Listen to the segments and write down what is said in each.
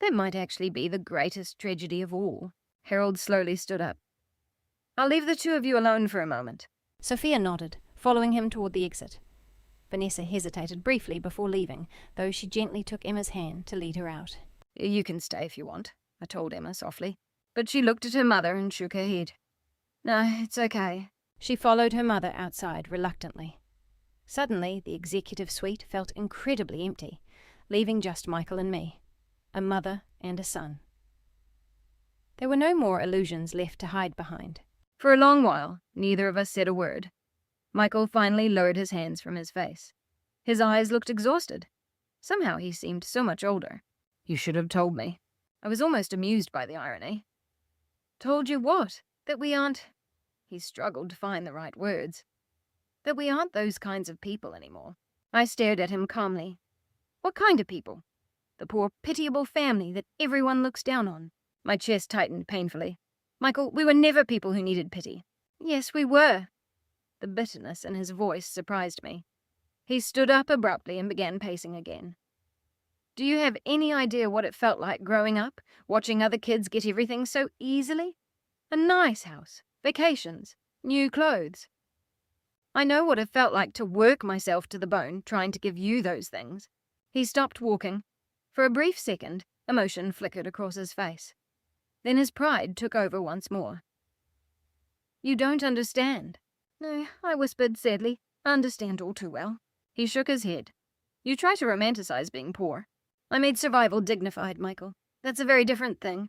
That might actually be the greatest tragedy of all. Harold slowly stood up. I'll leave the two of you alone for a moment. Sophia nodded, following him toward the exit. Vanessa hesitated briefly before leaving, though she gently took Emma's hand to lead her out. You can stay if you want, I told Emma softly, but she looked at her mother and shook her head. No, it's okay. She followed her mother outside reluctantly. Suddenly, the executive suite felt incredibly empty, leaving just Michael and me, a mother and a son. There were no more illusions left to hide behind. For a long while, neither of us said a word. Michael finally lowered his hands from his face. His eyes looked exhausted. Somehow he seemed so much older. You should have told me. I was almost amused by the irony. Told you what? That we aren't... He struggled to find the right words. That we aren't those kinds of people anymore. I stared at him calmly. What kind of people? The poor, pitiable family that everyone looks down on. My chest tightened painfully. Michael, we were never people who needed pity. Yes, we were. The bitterness in his voice surprised me. He stood up abruptly and began pacing again. Do you have any idea what it felt like growing up, watching other kids get everything so easily? A nice house, vacations, new clothes. I know what it felt like to work myself to the bone trying to give you those things. He stopped walking. For a brief second, emotion flickered across his face. Then his pride took over once more. You don't understand. No, I whispered sadly. I understand all too well. He shook his head. You try to romanticize being poor. I made survival dignified, Michael. That's a very different thing.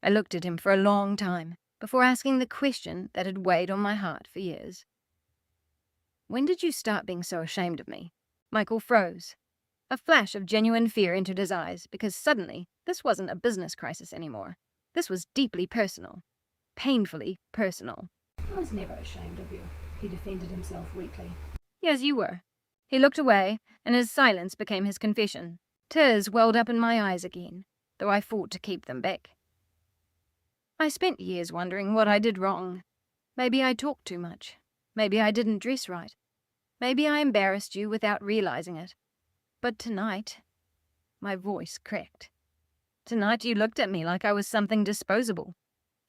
I looked at him for a long time, before asking the question that had weighed on my heart for years. When did you start being so ashamed of me? Michael froze. A flash of genuine fear entered his eyes, because suddenly this wasn't a business crisis anymore. This was deeply personal. Painfully personal. I was never ashamed of you, he defended himself weakly. Yes, you were. He looked away, and his silence became his confession. Tears welled up in my eyes again, though I fought to keep them back. I spent years wondering what I did wrong. Maybe I talked too much. Maybe I didn't dress right. Maybe I embarrassed you without realizing it. But tonight, my voice cracked. Tonight you looked at me like I was something disposable,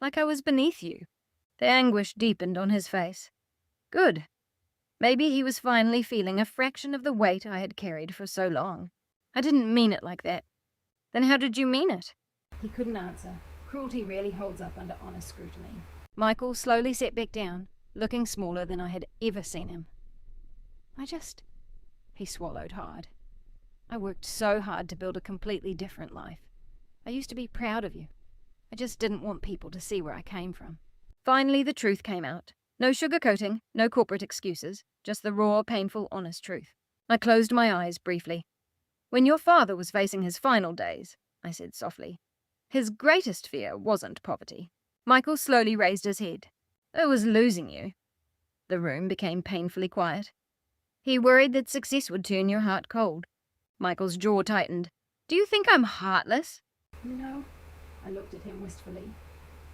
like I was beneath you. The anguish deepened on his face. Good. Maybe he was finally feeling a fraction of the weight I had carried for so long. I didn't mean it like that. Then how did you mean it? He couldn't answer. Cruelty rarely holds up under honest scrutiny. Michael slowly sat back down, looking smaller than I had ever seen him. He swallowed hard. I worked so hard to build a completely different life. I used to be proud of you. I just didn't want people to see where I came from. Finally, the truth came out. No sugarcoating, no corporate excuses, just the raw, painful, honest truth. I closed my eyes briefly. When your father was facing his final days, I said softly, his greatest fear wasn't poverty. Michael slowly raised his head. It was losing you. The room became painfully quiet. He worried that success would turn your heart cold. Michael's jaw tightened. Do you think I'm heartless? No. I looked at him wistfully.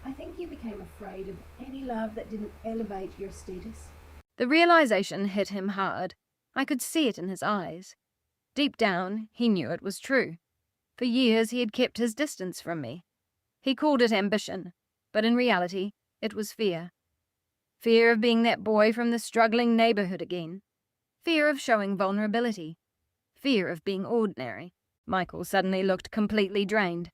I think you became afraid of any love that didn't elevate your status. The realization hit him hard. I could see it in his eyes. Deep down, he knew it was true. For years he had kept his distance from me. He called it ambition, but in reality, it was fear. Fear of being that boy from the struggling neighborhood again. Fear of showing vulnerability. Fear of being ordinary. Michael suddenly looked completely drained.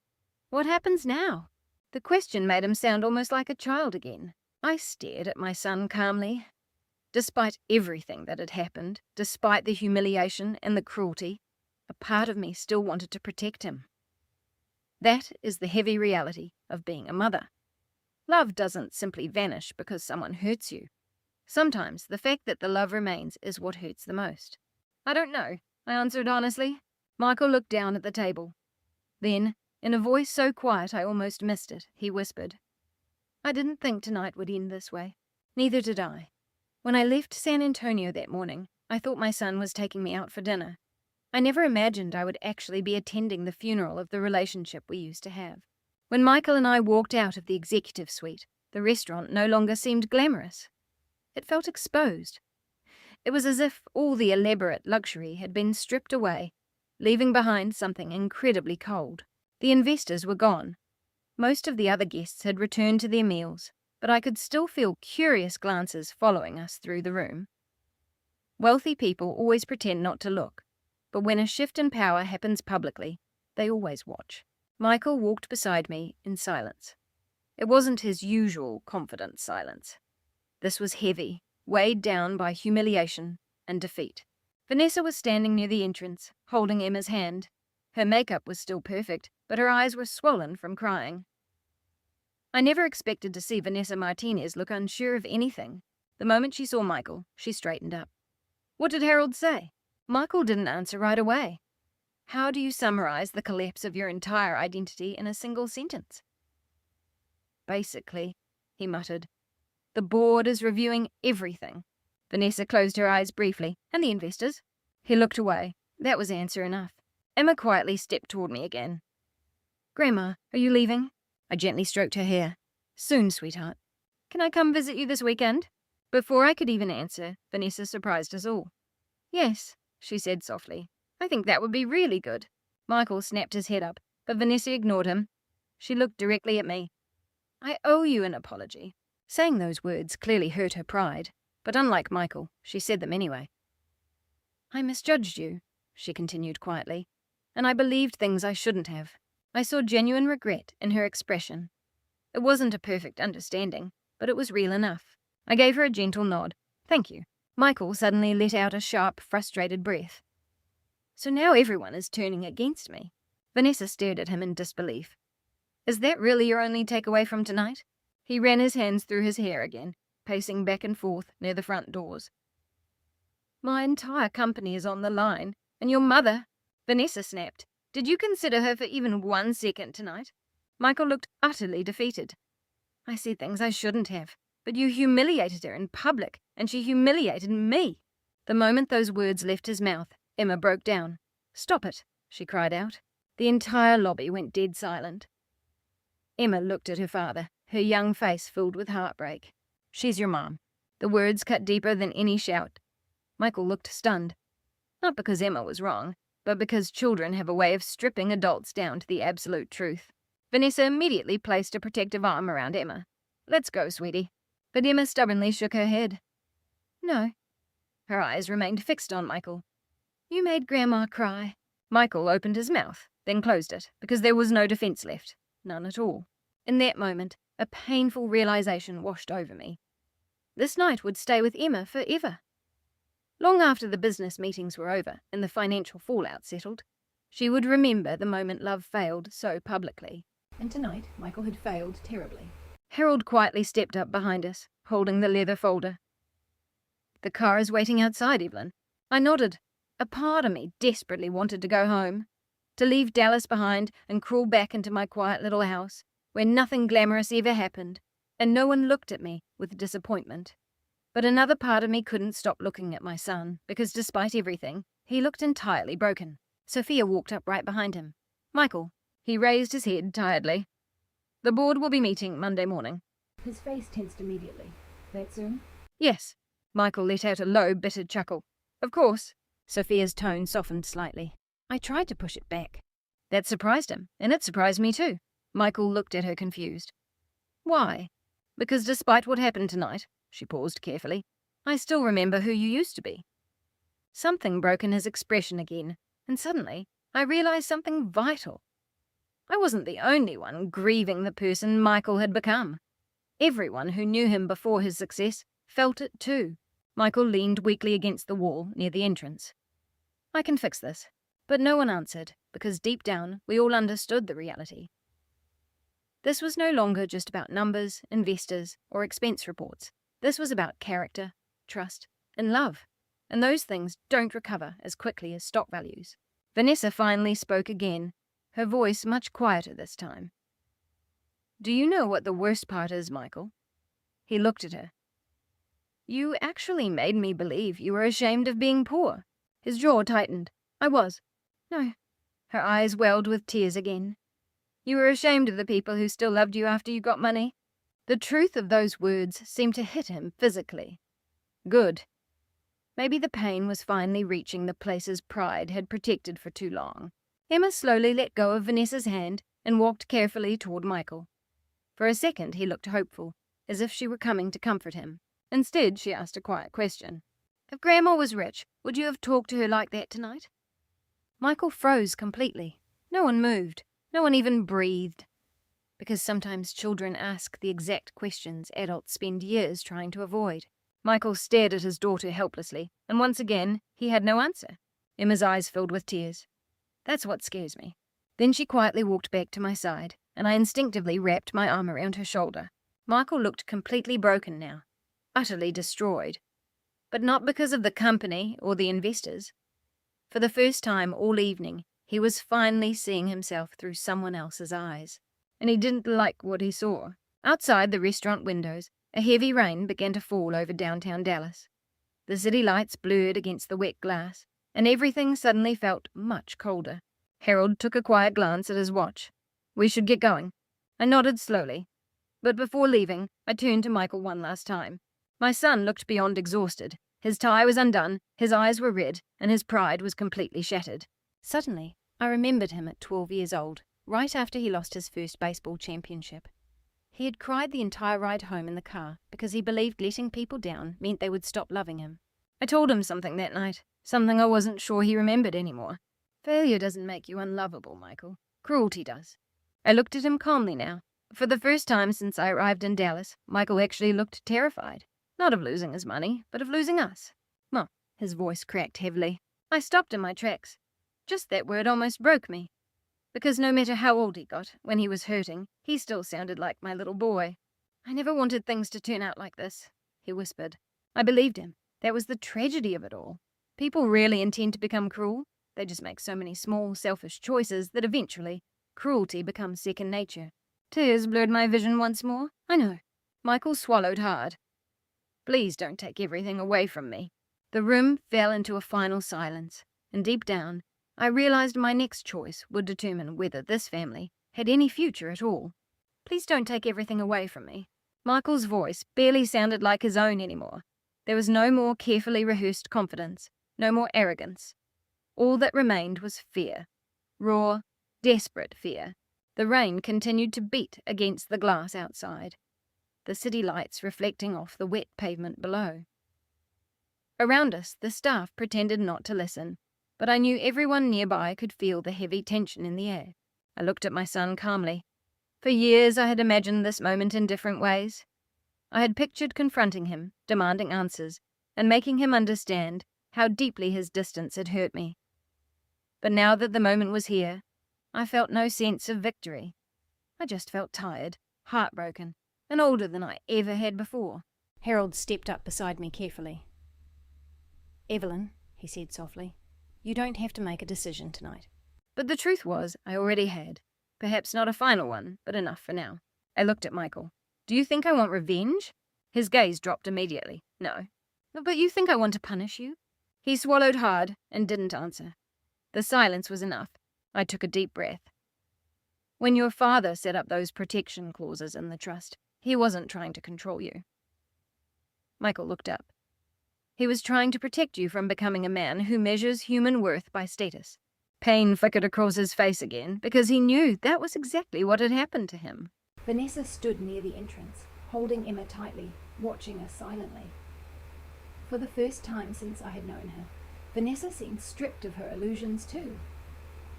What happens now? The question made him sound almost like a child again. I stared at my son calmly. Despite everything that had happened, despite the humiliation and the cruelty, a part of me still wanted to protect him. That is the heavy reality of being a mother. Love doesn't simply vanish because someone hurts you. Sometimes the fact that the love remains is what hurts the most. I don't know, I answered honestly. Michael looked down at the table. Then, in a voice so quiet I almost missed it, he whispered, I didn't think tonight would end this way. Neither did I. When I left San Antonio that morning, I thought my son was taking me out for dinner. I never imagined I would actually be attending the funeral of the relationship we used to have. When Michael and I walked out of the executive suite, the restaurant no longer seemed glamorous. It felt exposed. It was as if all the elaborate luxury had been stripped away, leaving behind something incredibly cold. The investors were gone. Most of the other guests had returned to their meals, but I could still feel curious glances following us through the room. Wealthy people always pretend not to look, but when a shift in power happens publicly, they always watch. Michael walked beside me in silence. It wasn't his usual confident silence. This was heavy, weighed down by humiliation and defeat. Vanessa was standing near the entrance, holding Emma's hand. Her makeup was still perfect, but her eyes were swollen from crying. I never expected to see Vanessa Martinez look unsure of anything. The moment she saw Michael, she straightened up. What did Harold say? Michael didn't answer right away. How do you summarize the collapse of your entire identity in a single sentence? Basically, he muttered, the board is reviewing everything. Vanessa closed her eyes briefly. And the investors? He looked away. That was answer enough. Emma quietly stepped toward me again. Grandma, are you leaving? I gently stroked her hair. Soon, sweetheart. Can I come visit you this weekend? Before I could even answer, Vanessa surprised us all. Yes, she said softly. I think that would be really good. Michael snapped his head up, but Vanessa ignored him. She looked directly at me. I owe you an apology. Saying those words clearly hurt her pride, but unlike Michael, she said them anyway. I misjudged you, she continued quietly, and I believed things I shouldn't have. I saw genuine regret in her expression. It wasn't a perfect understanding, but it was real enough. I gave her a gentle nod. Thank you. Michael suddenly let out a sharp, frustrated breath. So now everyone is turning against me. Vanessa stared at him in disbelief. Is that really your only takeaway from tonight? He ran his hands through his hair again, pacing back and forth near the front doors. My entire company is on the line, and your mother, Vanessa snapped. Did you consider her for even 1 second tonight? Michael looked utterly defeated. I said things I shouldn't have, but you humiliated her in public, and she humiliated me. The moment those words left his mouth, Emma broke down. Stop it, she cried out. The entire lobby went dead silent. Emma looked at her father, her young face filled with heartbreak. She's your mom. The words cut deeper than any shout. Michael looked stunned. Not because Emma was wrong, but because children have a way of stripping adults down to the absolute truth. Vanessa immediately placed a protective arm around Emma. Let's go, sweetie. But Emma stubbornly shook her head. No. Her eyes remained fixed on Michael. You made Grandma cry. Michael opened his mouth, then closed it, because there was no defense left. None at all. In that moment, a painful realization washed over me. This night would stay with Emma forever. Long after the business meetings were over and the financial fallout settled, she would remember the moment love failed so publicly. And tonight, Michael had failed terribly. Harold quietly stepped up behind us, holding the leather folder. The car is waiting outside, Evelyn. I nodded. A part of me desperately wanted to go home, to leave Dallas behind and crawl back into my quiet little house, where nothing glamorous ever happened, and no one looked at me with disappointment. But another part of me couldn't stop looking at my son, because despite everything, he looked entirely broken. Sophia walked up right behind him. Michael. He raised his head tiredly. The board will be meeting Monday morning. His face tensed immediately. That soon? Yes. Michael let out a low, bitter chuckle. Of course. Sophia's tone softened slightly. I tried to push it back. That surprised him, and it surprised me too. Michael looked at her confused. Why? Because despite what happened tonight, she paused carefully, I still remember who you used to be. Something broke in his expression again, and suddenly I realized something vital. I wasn't the only one grieving the person Michael had become. Everyone who knew him before his success felt it too. Michael leaned weakly against the wall near the entrance. I can fix this. But no one answered, because deep down we all understood the reality. This was no longer just about numbers, investors, or expense reports. This was about character, trust, and love. And those things don't recover as quickly as stock values. Vanessa finally spoke again, her voice much quieter this time. Do you know what the worst part is, Michael? He looked at her. You actually made me believe you were ashamed of being poor. His jaw tightened. I was. No. Her eyes welled with tears again. You were ashamed of the people who still loved you after you got money? The truth of those words seemed to hit him physically. Good. Maybe the pain was finally reaching the places pride had protected for too long. Emma slowly let go of Vanessa's hand and walked carefully toward Michael. For a second he looked hopeful, as if she were coming to comfort him. Instead, she asked a quiet question. If Grandma was rich, would you have talked to her like that tonight? Michael froze completely. No one moved. No one even breathed. Because sometimes children ask the exact questions adults spend years trying to avoid. Michael stared at his daughter helplessly, and once again, he had no answer. Emma's eyes filled with tears. That's what scares me. Then she quietly walked back to my side, and I instinctively wrapped my arm around her shoulder. Michael looked completely broken now, utterly destroyed. But not because of the company or the investors. For the first time all evening, he was finally seeing himself through someone else's eyes. And he didn't like what he saw. Outside the restaurant windows, a heavy rain began to fall over downtown Dallas. The city lights blurred against the wet glass, and everything suddenly felt much colder. Harold took a quiet glance at his watch. We should get going. I nodded slowly. But before leaving, I turned to Michael one last time. My son looked beyond exhausted. His tie was undone, his eyes were red, and his pride was completely shattered. Suddenly, I remembered him at 12 years old, right after he lost his first baseball championship. He had cried the entire ride home in the car because he believed letting people down meant they would stop loving him. I told him something that night, something I wasn't sure he remembered anymore. Failure doesn't make you unlovable, Michael. Cruelty does. I looked at him calmly now. For the first time since I arrived in Dallas, Michael actually looked terrified. Not of losing his money, but of losing us. Well, his voice cracked heavily. I stopped in my tracks. Just that word almost broke me. Because no matter how old he got, when he was hurting, he still sounded like my little boy. I never wanted things to turn out like this, he whispered. I believed him. That was the tragedy of it all. People rarely intend to become cruel. They just make so many small, selfish choices that eventually, cruelty becomes second nature. Tears blurred my vision once more. I know. Michael swallowed hard. Please don't take everything away from me. The room fell into a final silence, and deep down, I realized my next choice would determine whether this family had any future at all. Please don't take everything away from me. Michael's voice barely sounded like his own anymore. There was no more carefully rehearsed confidence, no more arrogance. All that remained was fear. Raw, desperate fear. The rain continued to beat against the glass outside, the city lights reflecting off the wet pavement below. Around us, the staff pretended not to listen, but I knew everyone nearby could feel the heavy tension in the air. I looked at my son calmly. For years I had imagined this moment in different ways. I had pictured confronting him, demanding answers, and making him understand how deeply his distance had hurt me. But now that the moment was here, I felt no sense of victory. I just felt tired, heartbroken, and older than I ever had before. Harold stepped up beside me carefully. Evelyn, he said softly, you don't have to make a decision tonight. But the truth was, I already had. Perhaps not a final one, but enough for now. I looked at Michael. Do you think I want revenge? His gaze dropped immediately. No. But you think I want to punish you? He swallowed hard and didn't answer. The silence was enough. I took a deep breath. When your father set up those protection clauses in the trust, he wasn't trying to control you. Michael looked up. He was trying to protect you from becoming a man who measures human worth by status. Pain flickered across his face again, because he knew that was exactly what had happened to him. Vanessa stood near the entrance, holding Emma tightly, watching us silently. For the first time since I had known her, Vanessa seemed stripped of her illusions too.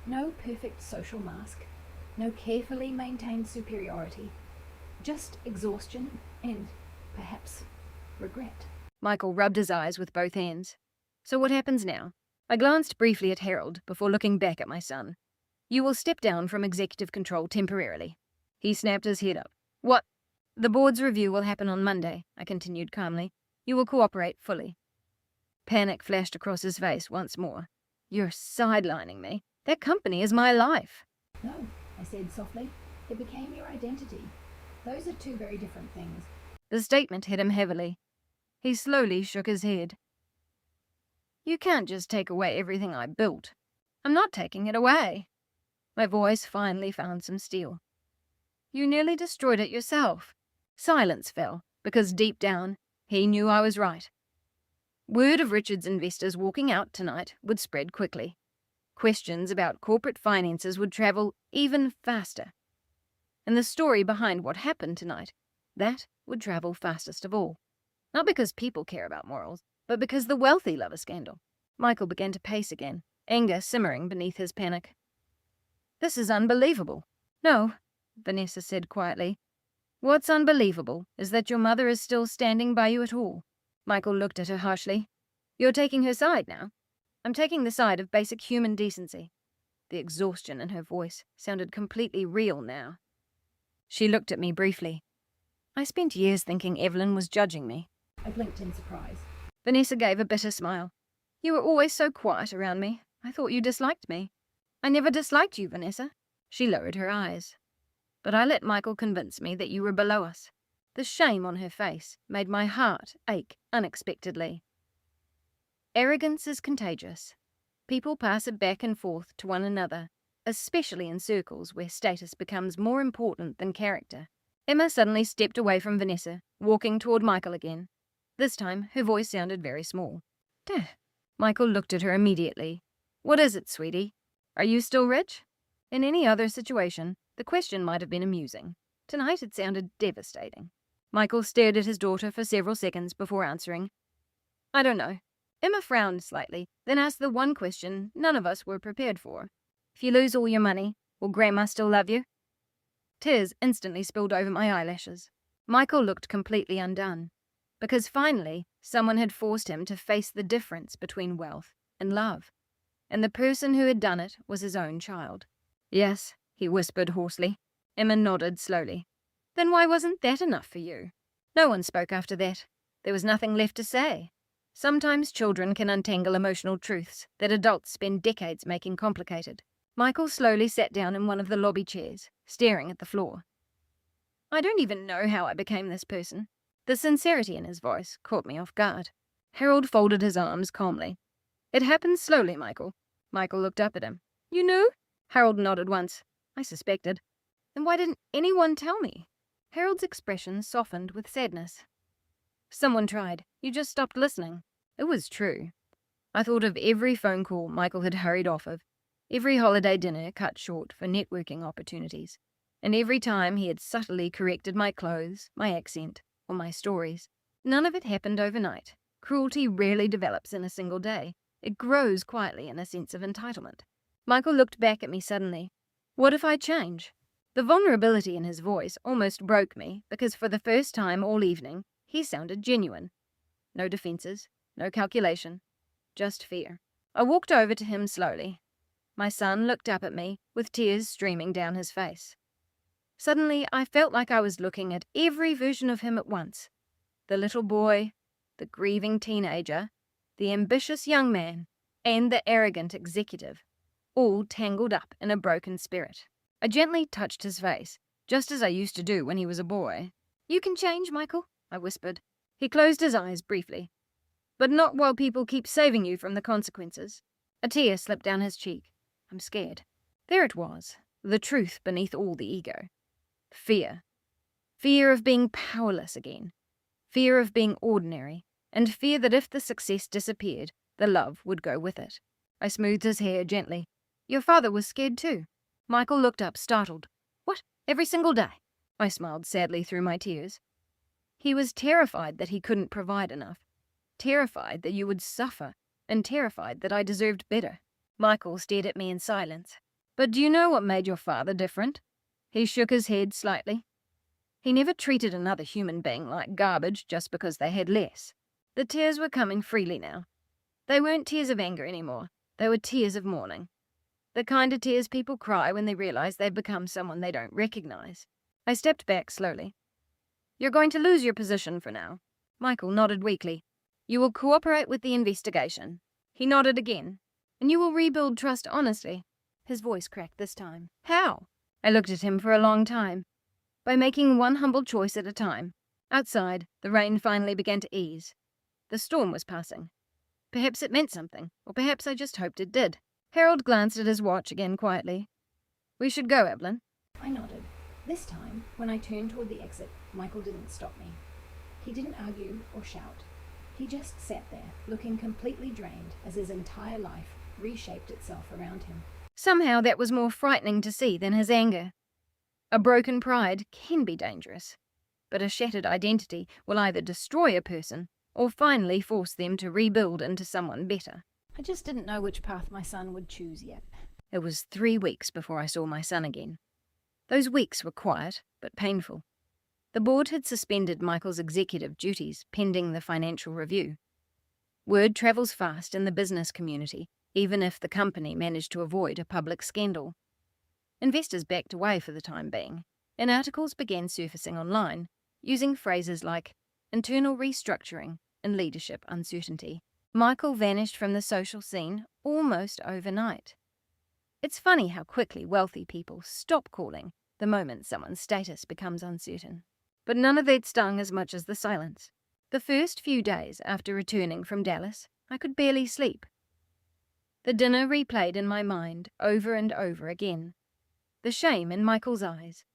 No perfect social mask, no carefully maintained superiority, just exhaustion and, perhaps, regret. Michael rubbed his eyes with both hands. So what happens now? I glanced briefly at Harold before looking back at my son. You will step down from executive control temporarily. He snapped his head up. What? The board's review will happen on Monday, I continued calmly. You will cooperate fully. Panic flashed across his face once more. You're sidelining me. That company is my life. No, I said softly. It became your identity. Those are two very different things. The statement hit him heavily. He slowly shook his head. You can't just take away everything I built. I'm not taking it away. My voice finally found some steel. You nearly destroyed it yourself. Silence fell, because deep down, he knew I was right. Word of Richard's investors walking out tonight would spread quickly. Questions about corporate finances would travel even faster. And the story behind what happened tonight, that would travel fastest of all. Not because people care about morals, but because the wealthy love a scandal. Michael began to pace again, anger simmering beneath his panic. This is unbelievable. No, Vanessa said quietly. What's unbelievable is that your mother is still standing by you at all. Michael looked at her harshly. You're taking her side now. I'm taking the side of basic human decency. The exhaustion in her voice sounded completely real now. She looked at me briefly. I spent years thinking Evelyn was judging me. I blinked in surprise. Vanessa gave a bitter smile. You were always so quiet around me. I thought you disliked me. I never disliked you, Vanessa. She lowered her eyes. But I let Michael convince me that you were below us. The shame on her face made my heart ache unexpectedly. Arrogance is contagious. People pass it back and forth to one another, especially in circles where status becomes more important than character. Emma suddenly stepped away from Vanessa, walking toward Michael again. This time, her voice sounded very small. Duh. Michael looked at her immediately. What is it, sweetie? Are you still rich? In any other situation, the question might have been amusing. Tonight it sounded devastating. Michael stared at his daughter for several seconds before answering. I don't know. Emma frowned slightly, then asked the one question none of us were prepared for. If you lose all your money, will Grandma still love you? Tears instantly spilled over my eyelashes. Michael looked completely undone, because finally someone had forced him to face the difference between wealth and love, and the person who had done it was his own child. Yes, he whispered hoarsely. Emma nodded slowly. Then why wasn't that enough for you? No one spoke after that. There was nothing left to say. Sometimes children can untangle emotional truths that adults spend decades making complicated. Michael slowly sat down in one of the lobby chairs, staring at the floor. I don't even know how I became this person. The sincerity in his voice caught me off guard. Harold folded his arms calmly. It happened slowly, Michael. Michael looked up at him. You knew? Harold nodded once. I suspected. Then why didn't anyone tell me? Harold's expression softened with sadness. Someone tried. You just stopped listening. It was true. I thought of every phone call Michael had hurried off of, every holiday dinner cut short for networking opportunities, and every time he had subtly corrected my clothes, my accent, or my stories. None of it happened overnight. Cruelty rarely develops in a single day. It grows quietly in a sense of entitlement. Michael looked back at me suddenly. What if I change? The vulnerability in his voice almost broke me because for the first time all evening, he sounded genuine. No defenses, no calculation, just fear. I walked over to him slowly. My son looked up at me with tears streaming down his face. Suddenly, I felt like I was looking at every version of him at once. The little boy, the grieving teenager, the ambitious young man, and the arrogant executive, all tangled up in a broken spirit. I gently touched his face, just as I used to do when he was a boy. You can change, Michael, I whispered. He closed his eyes briefly. But not while people keep saving you from the consequences. A tear slipped down his cheek. I'm scared. There it was, the truth beneath all the ego. Fear. Fear of being powerless again. Fear of being ordinary. And fear that if the success disappeared, the love would go with it. I smoothed his hair gently. Your father was scared too. Michael looked up, startled. What? Every single day? I smiled sadly through my tears. He was terrified that he couldn't provide enough. Terrified that you would suffer, and terrified that I deserved better. Michael stared at me in silence. But do you know what made your father different? He shook his head slightly. He never treated another human being like garbage just because they had less. The tears were coming freely now. They weren't tears of anger anymore. They were tears of mourning. The kind of tears people cry when they realize they've become someone they don't recognize. I stepped back slowly. You're going to lose your position for now. Michael nodded weakly. You will cooperate with the investigation. He nodded again. And you will rebuild trust honestly. His voice cracked this time. How? I looked at him for a long time. By making one humble choice at a time. Outside, the rain finally began to ease. The storm was passing. Perhaps it meant something, or perhaps I just hoped it did. Harold glanced at his watch again quietly. We should go, Evelyn. I nodded. This time, when I turned toward the exit, Michael didn't stop me. He didn't argue or shout. He just sat there, looking completely drained as his entire life reshaped itself around him. Somehow that was more frightening to see than his anger. A broken pride can be dangerous, but a shattered identity will either destroy a person or finally force them to rebuild into someone better. I just didn't know which path my son would choose yet. It was 3 weeks before I saw my son again. Those weeks were quiet, but painful. The board had suspended Michael's executive duties pending the financial review. Word travels fast in the business community, even if the company managed to avoid a public scandal. Investors backed away for the time being, and articles began surfacing online, using phrases like internal restructuring and leadership uncertainty. Michael vanished from the social scene almost overnight. It's funny how quickly wealthy people stop calling the moment someone's status becomes uncertain. But none of that stung as much as the silence. The first few days after returning from Dallas, I could barely sleep. The dinner replayed in my mind over and over again. The shame in Michael's eyes,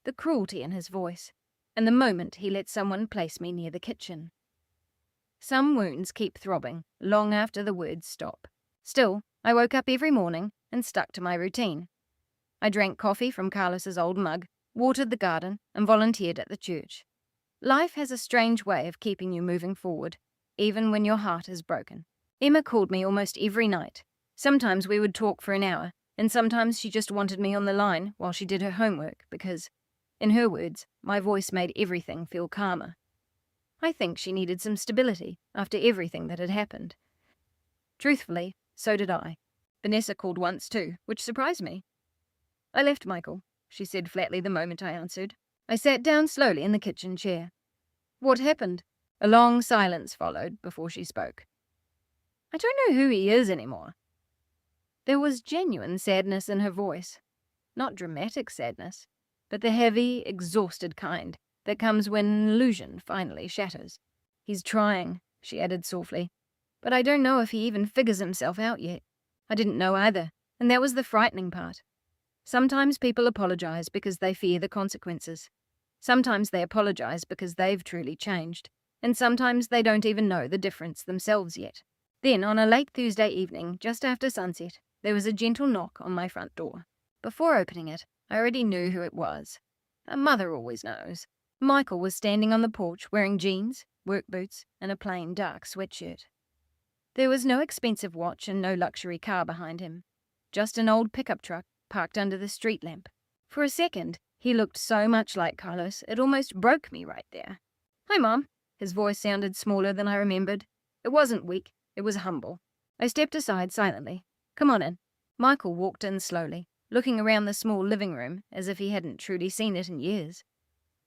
the cruelty in his voice, and the moment he let someone place me near the kitchen. Some wounds keep throbbing long after the words stop. Still, I woke up every morning and stuck to my routine. I drank coffee from Carlos's old mug, watered the garden, and volunteered at the church. Life has a strange way of keeping you moving forward, even when your heart is broken. Emma called me almost every night. Sometimes we would talk for an hour, and sometimes she just wanted me on the line while she did her homework because, in her words, my voice made everything feel calmer. I think she needed some stability after everything that had happened. Truthfully, so did I. Vanessa called once too, which surprised me. I left Michael, she said flatly the moment I answered. I sat down slowly in the kitchen chair. What happened? A long silence followed before she spoke. I don't know who he is anymore. There was genuine sadness in her voice. Not dramatic sadness, but the heavy, exhausted kind that comes when an illusion finally shatters. He's trying, she added softly, but I don't know if he even figures himself out yet. I didn't know either, and that was the frightening part. Sometimes people apologize because they fear the consequences. Sometimes they apologize because they've truly changed, and sometimes they don't even know the difference themselves yet. Then, on a late Thursday evening, just after sunset, there was a gentle knock on my front door. Before opening it, I already knew who it was. A mother always knows. Michael was standing on the porch wearing jeans, work boots, and a plain dark sweatshirt. There was no expensive watch and no luxury car behind him, just an old pickup truck parked under the street lamp. For a second, he looked so much like Carlos, it almost broke me right there. Hi, Mom. His voice sounded smaller than I remembered. It wasn't weak, it was humble. I stepped aside silently. Come on in. Michael walked in slowly, looking around the small living room as if he hadn't truly seen it in years.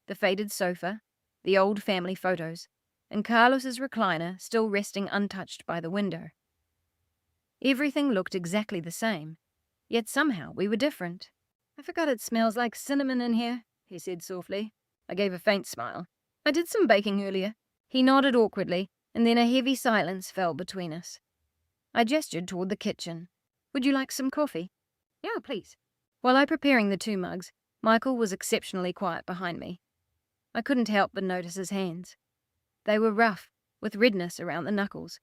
The faded sofa, the old family photos, and Carlos's recliner still resting untouched by the window. Everything looked exactly the same, yet somehow we were different. I forgot it smells like cinnamon in here, he said softly. I gave a faint smile. I did some baking earlier. He nodded awkwardly, and then a heavy silence fell between us. I gestured toward the kitchen. Would you like some coffee? Yeah, please. While I preparing the 2 mugs, Michael was exceptionally quiet behind me. I couldn't help but notice his hands. They were rough, with redness around the knuckles,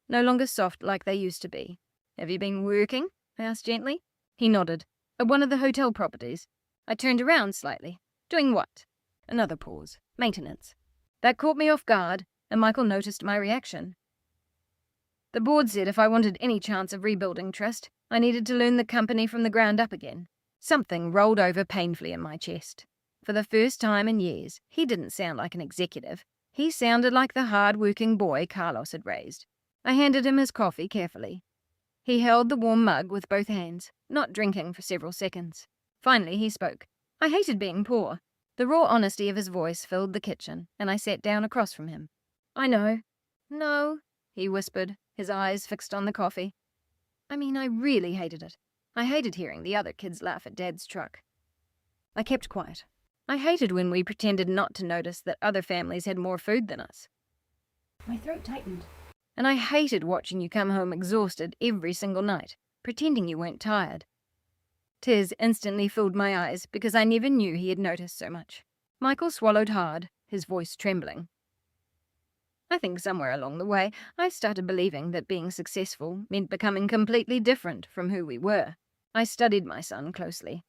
no longer soft like they used to be. Have you been working? I asked gently. He nodded. At one of the hotel properties. I turned around slightly. Doing what? Another pause. Maintenance. That caught me off guard, and Michael noticed my reaction. The board said if I wanted any chance of rebuilding trust, I needed to learn the company from the ground up again. Something rolled over painfully in my chest. For the first time in years, he didn't sound like an executive. He sounded like the hard-working boy Carlos had raised. I handed him his coffee carefully. He held the warm mug with both hands, not drinking for several seconds. Finally, he spoke. I hated being poor. The raw honesty of his voice filled the kitchen, and I sat down across from him. I know. No, he whispered, his eyes fixed on the coffee. I mean, I really hated it. I hated hearing the other kids laugh at Dad's truck. I kept quiet. I hated when we pretended not to notice that other families had more food than us. My throat tightened. And I hated watching you come home exhausted every single night, pretending you weren't tired. Tears instantly filled my eyes because I never knew he had noticed so much. Michael swallowed hard, his voice trembling. I think somewhere along the way, I started believing that being successful meant becoming completely different from who we were. I studied my son closely.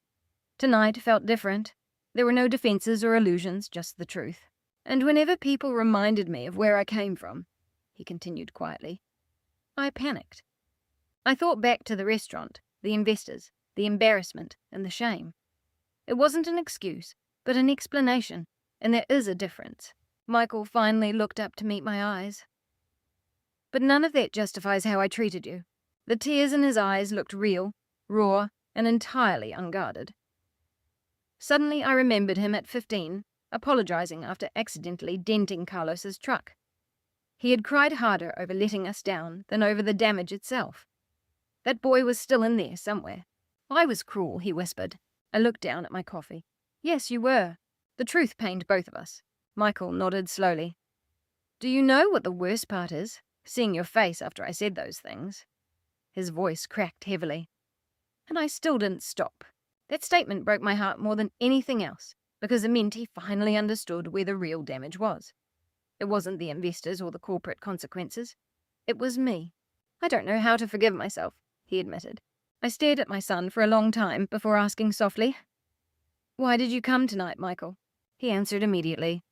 Tonight felt different. There were no defenses or illusions, just the truth. And whenever people reminded me of where I came from, he continued quietly, I panicked. I thought back to the restaurant, the investors, the embarrassment, and the shame. It wasn't an excuse, but an explanation, and there is a difference. Michael finally looked up to meet my eyes. But none of that justifies how I treated you. The tears in his eyes looked real, raw, and entirely unguarded. Suddenly I remembered him at 15, apologizing after accidentally denting Carlos's truck. He had cried harder over letting us down than over the damage itself. That boy was still in there somewhere. I was cruel, he whispered. I looked down at my coffee. Yes, you were. The truth pained both of us. Michael nodded slowly. Do you know what the worst part is? Seeing your face after I said those things. His voice cracked heavily. And I still didn't stop. That statement broke my heart more than anything else, because it meant he finally understood where the real damage was. It wasn't the investors or the corporate consequences. It was me. I don't know how to forgive myself, he admitted. I stared at my son for a long time before asking softly, Why did you come tonight, Michael? He answered immediately,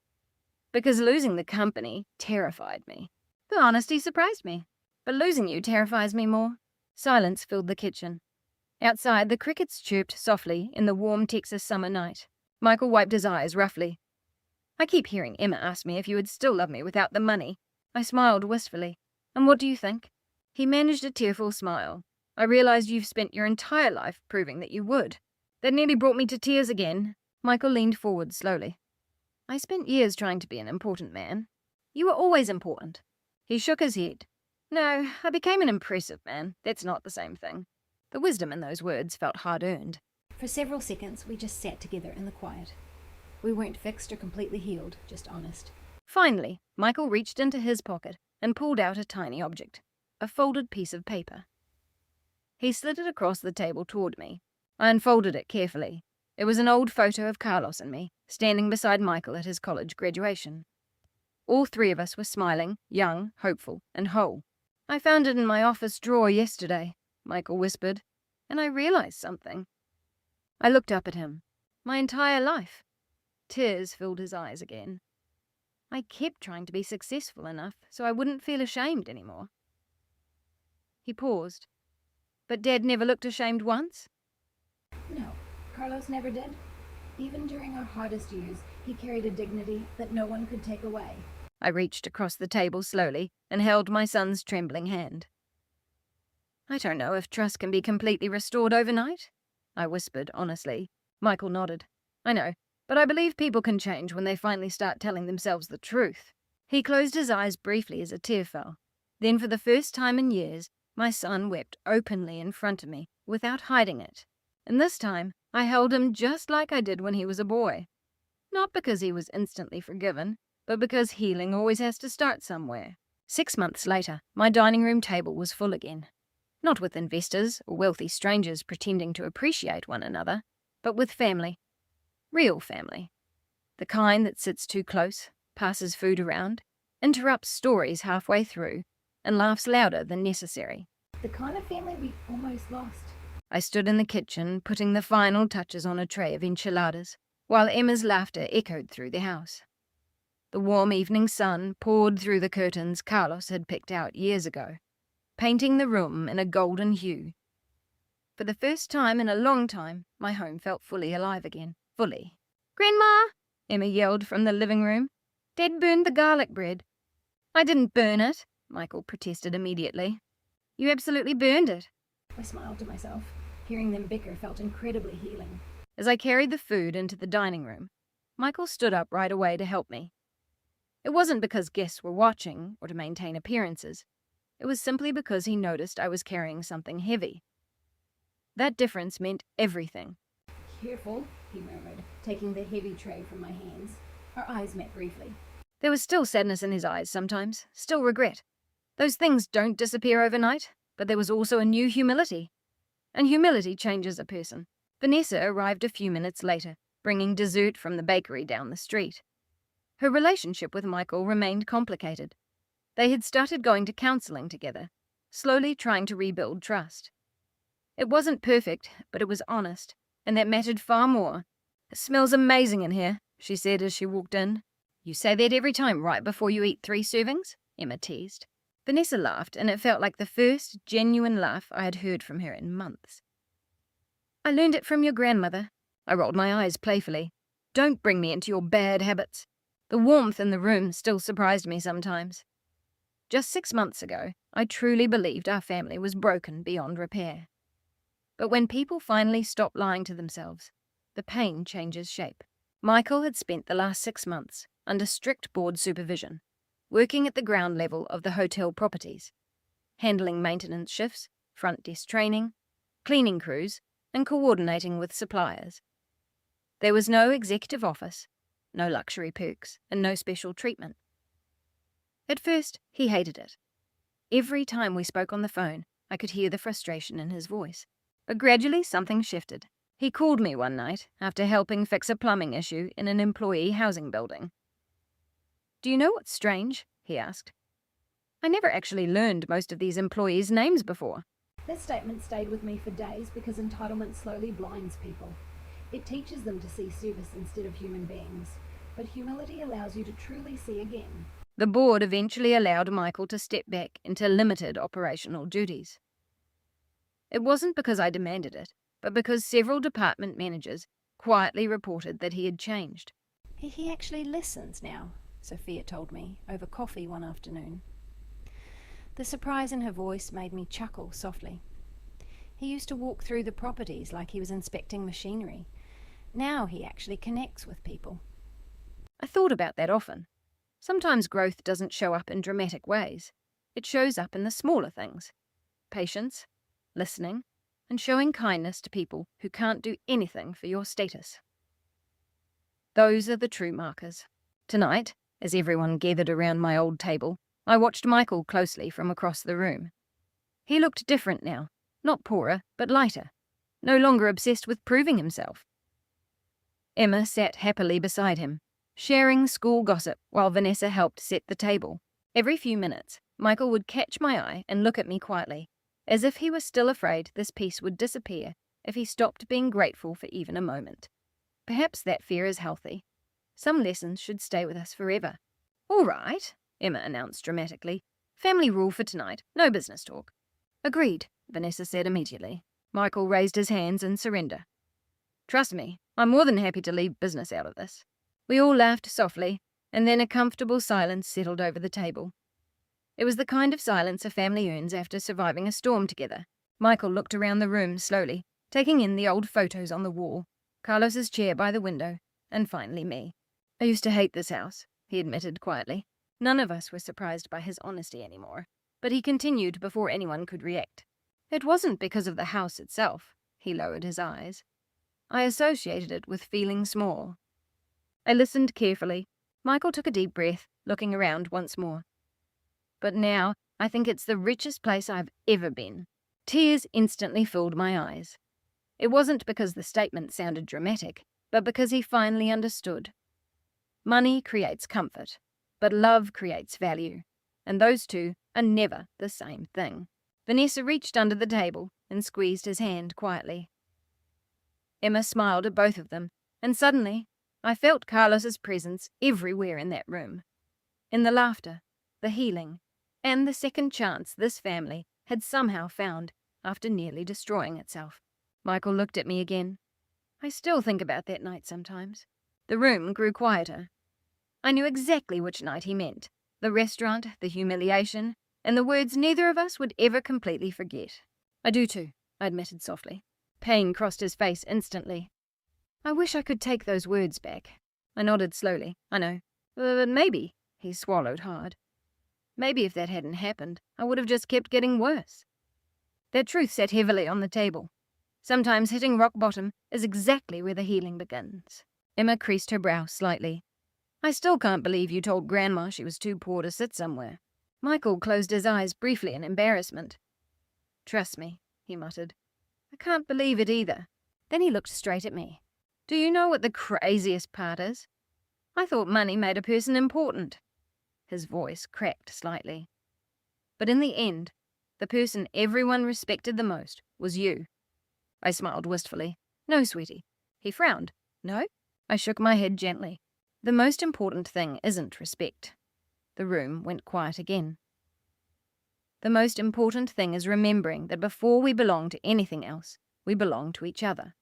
Because losing the company terrified me. The honesty surprised me, but losing you terrifies me more. Silence filled the kitchen. Outside, the crickets chirped softly in the warm Texas summer night. Michael wiped his eyes roughly. I keep hearing Emma ask me if you would still love me without the money. I smiled wistfully. And what do you think? He managed a tearful smile. I realized you've spent your entire life proving that you would. That nearly brought me to tears again. Michael leaned forward slowly. I spent years trying to be an important man. You were always important. He shook his head. No, I became an impressive man. That's not the same thing. The wisdom in those words felt hard-earned. For several seconds, we just sat together in the quiet. We weren't fixed or completely healed, just honest. Finally, Michael reached into his pocket and pulled out a tiny object, a folded piece of paper. He slid it across the table toward me. I unfolded it carefully. It was an old photo of Carlos and me, standing beside Michael at his college graduation. All three of us were smiling, young, hopeful, and whole. I found it in my office drawer yesterday, Michael whispered, and I realized something. I looked up at him. My entire life. Tears filled his eyes again. I kept trying to be successful enough so I wouldn't feel ashamed anymore. He paused. But Dad never looked ashamed once? No, Carlos never did. Even during our hardest years, he carried a dignity that no one could take away. I reached across the table slowly and held my son's trembling hand. I don't know if trust can be completely restored overnight, I whispered honestly. Michael nodded. I know, but I believe people can change when they finally start telling themselves the truth. He closed his eyes briefly as a tear fell. Then for the first time in years, my son wept openly in front of me, without hiding it. And this time, I held him just like I did when he was a boy. Not because he was instantly forgiven, but because healing always has to start somewhere. 6 months later, my dining room table was full again. Not with investors or wealthy strangers pretending to appreciate one another, but with family. Real family. The kind that sits too close, passes food around, interrupts stories halfway through, and laughs louder than necessary. The kind of family we almost lost. I stood in the kitchen, putting the final touches on a tray of enchiladas, while Emma's laughter echoed through the house. The warm evening sun poured through the curtains Carlos had picked out years ago, painting the room in a golden hue. For the first time in a long time, my home felt fully alive again. Fully. Grandma! Emma yelled from the living room. Dad burned the garlic bread. I didn't burn it, Michael protested immediately. You absolutely burned it. I smiled to myself. Hearing them bicker felt incredibly healing. As I carried the food into the dining room, Michael stood up right away to help me. It wasn't because guests were watching or to maintain appearances. It was simply because he noticed I was carrying something heavy. That difference meant everything. Careful, he murmured, taking the heavy tray from my hands. Our eyes met briefly. There was still sadness in his eyes sometimes, still regret. Those things don't disappear overnight, but there was also a new humility. And humility changes a person. Vanessa arrived a few minutes later, bringing dessert from the bakery down the street. Her relationship with Michael remained complicated. They had started going to counselling together, slowly trying to rebuild trust. It wasn't perfect, but it was honest, and that mattered far more. "It smells amazing in here," she said as she walked in. "You say that every time right before you eat 3 servings?" Emma teased. Vanessa laughed, and it felt like the first genuine laugh I had heard from her in months. "I learned it from your grandmother." I rolled my eyes playfully. "Don't bring me into your bad habits." The warmth in the room still surprised me sometimes. Just 6 months ago, I truly believed our family was broken beyond repair. But when people finally stop lying to themselves, the pain changes shape. Michael had spent the last 6 months under strict board supervision, working at the ground level of the hotel properties, handling maintenance shifts, front desk training, cleaning crews, and coordinating with suppliers. There was no executive office, no luxury perks, and no special treatment. At first, he hated it. Every time we spoke on the phone, I could hear the frustration in his voice. But gradually something shifted. He called me one night after helping fix a plumbing issue in an employee housing building. "Do you know what's strange?" he asked. "I never actually learned most of these employees' names before." This statement stayed with me for days because entitlement slowly blinds people. It teaches them to see service instead of human beings, but humility allows you to truly see again. The board eventually allowed Michael to step back into limited operational duties. It wasn't because I demanded it, but because several department managers quietly reported that he had changed. He actually listens now, Sophia told me over coffee one afternoon. The surprise in her voice made me chuckle softly. He used to walk through the properties like he was inspecting machinery. Now he actually connects with people. I thought about that often. Sometimes growth doesn't show up in dramatic ways. It shows up in the smaller things. Patience, listening, and showing kindness to people who can't do anything for your status. Those are the true markers. Tonight, as everyone gathered around my old table, I watched Michael closely from across the room. He looked different now, not poorer, but lighter, no longer obsessed with proving himself. Emma sat happily beside him, sharing school gossip while Vanessa helped set the table. Every few minutes, Michael would catch my eye and look at me quietly, as if he was still afraid this peace would disappear if he stopped being grateful for even a moment. Perhaps that fear is healthy. Some lessons should stay with us forever. "All right," Emma announced dramatically. "Family rule for tonight, no business talk." "Agreed," Vanessa said immediately. Michael raised his hands in surrender. "Trust me, I'm more than happy to leave business out of this." We all laughed softly, and then a comfortable silence settled over the table. It was the kind of silence a family earns after surviving a storm together. Michael looked around the room slowly, taking in the old photos on the wall, Carlos's chair by the window, and finally me. "I used to hate this house," he admitted quietly. None of us were surprised by his honesty anymore, but he continued before anyone could react. "It wasn't because of the house itself," he lowered his eyes. "I associated it with feeling small." I listened carefully. Michael took a deep breath, looking around once more. "But now, I think it's the richest place I've ever been." Tears instantly filled my eyes. It wasn't because the statement sounded dramatic, but because he finally understood. Money creates comfort, but love creates value, and those two are never the same thing. Vanessa reached under the table and squeezed his hand quietly. Emma smiled at both of them, and suddenly I felt Carlos's presence everywhere in that room. In the laughter, the healing, and the second chance this family had somehow found after nearly destroying itself. Michael looked at me again. "I still think about that night sometimes." The room grew quieter. I knew exactly which night he meant. The restaurant, the humiliation, and the words neither of us would ever completely forget. "I do too," I admitted softly. Pain crossed his face instantly. "I wish I could take those words back." I nodded slowly. "I know. But maybe," he swallowed hard. "Maybe if that hadn't happened, I would have just kept getting worse." That truth sat heavily on the table. Sometimes hitting rock bottom is exactly where the healing begins. Emma creased her brow slightly. "I still can't believe you told Grandma she was too poor to sit somewhere." Michael closed his eyes briefly in embarrassment. "Trust me," he muttered. "I can't believe it either." Then he looked straight at me. "Do you know what the craziest part is? I thought money made a person important." His voice cracked slightly. But in the end, the person everyone respected the most was you. I smiled wistfully. No, sweetie. He frowned. No? I shook my head gently. The most important thing isn't respect. The room went quiet again. The most important thing is remembering that before we belong to anything else, we belong to each other.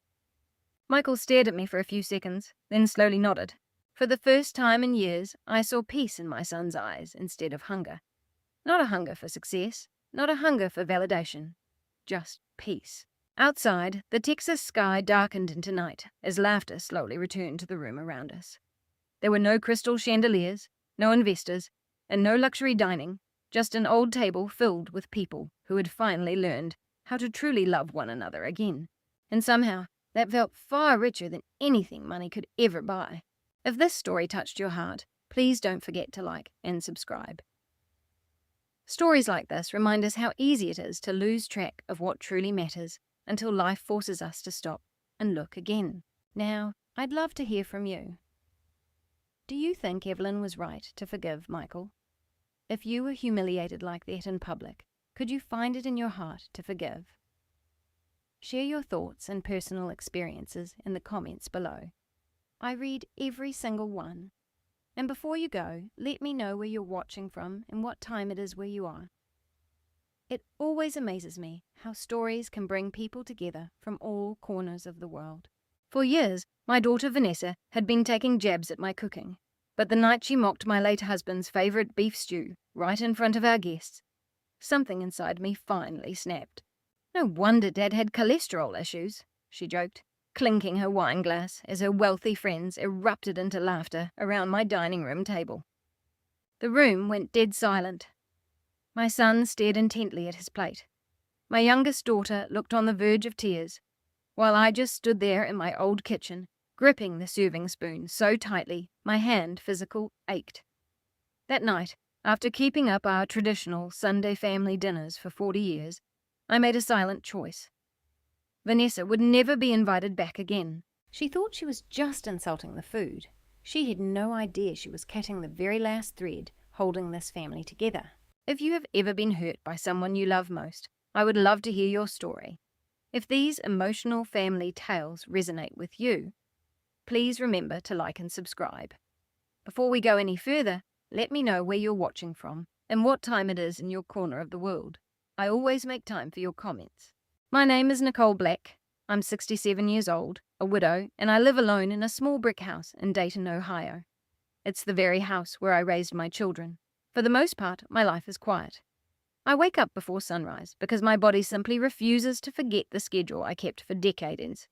Michael stared at me for a few seconds, then slowly nodded. For the first time in years, I saw peace in my son's eyes instead of hunger. Not a hunger for success, not a hunger for validation, just peace. Outside, the Texas sky darkened into night as laughter slowly returned to the room around us. There were no crystal chandeliers, no investors, and no luxury dining, just an old table filled with people who had finally learned how to truly love one another again. And somehow, that felt far richer than anything money could ever buy. If this story touched your heart, please don't forget to like and subscribe. Stories like this remind us how easy it is to lose track of what truly matters until life forces us to stop and look again. Now, I'd love to hear from you. Do you think Evelyn was right to forgive Michael? If you were humiliated like that in public, could you find it in your heart to forgive? Share your thoughts and personal experiences in the comments below. I read every single one. And before you go, let me know where you're watching from and what time it is where you are. It always amazes me how stories can bring people together from all corners of the world. For years, my daughter Vanessa had been taking jabs at my cooking, but the night she mocked my late husband's favourite beef stew right in front of our guests, something inside me finally snapped. No wonder Dad had cholesterol issues, she joked, clinking her wine glass as her wealthy friends erupted into laughter around my dining room table. The room went dead silent. My son stared intently at his plate. My youngest daughter looked on the verge of tears, while I just stood there in my old kitchen, gripping the serving spoon so tightly my hand physical ached. That night, after keeping up our traditional Sunday family dinners for 40 years, I made a silent choice. Vanessa would never be invited back again. She thought she was just insulting the food. She had no idea she was cutting the very last thread holding this family together. If you have ever been hurt by someone you love most, I would love to hear your story. If these emotional family tales resonate with you, please remember to like and subscribe. Before we go any further, let me know where you're watching from and what time it is in your corner of the world. I always make time for your comments. My name is Nicole Black. I'm 67 years old, a widow, and I live alone in a small brick house in Dayton, Ohio. It's the very house where I raised my children. For the most part, my life is quiet. I wake up before sunrise because my body simply refuses to forget the schedule I kept for decades.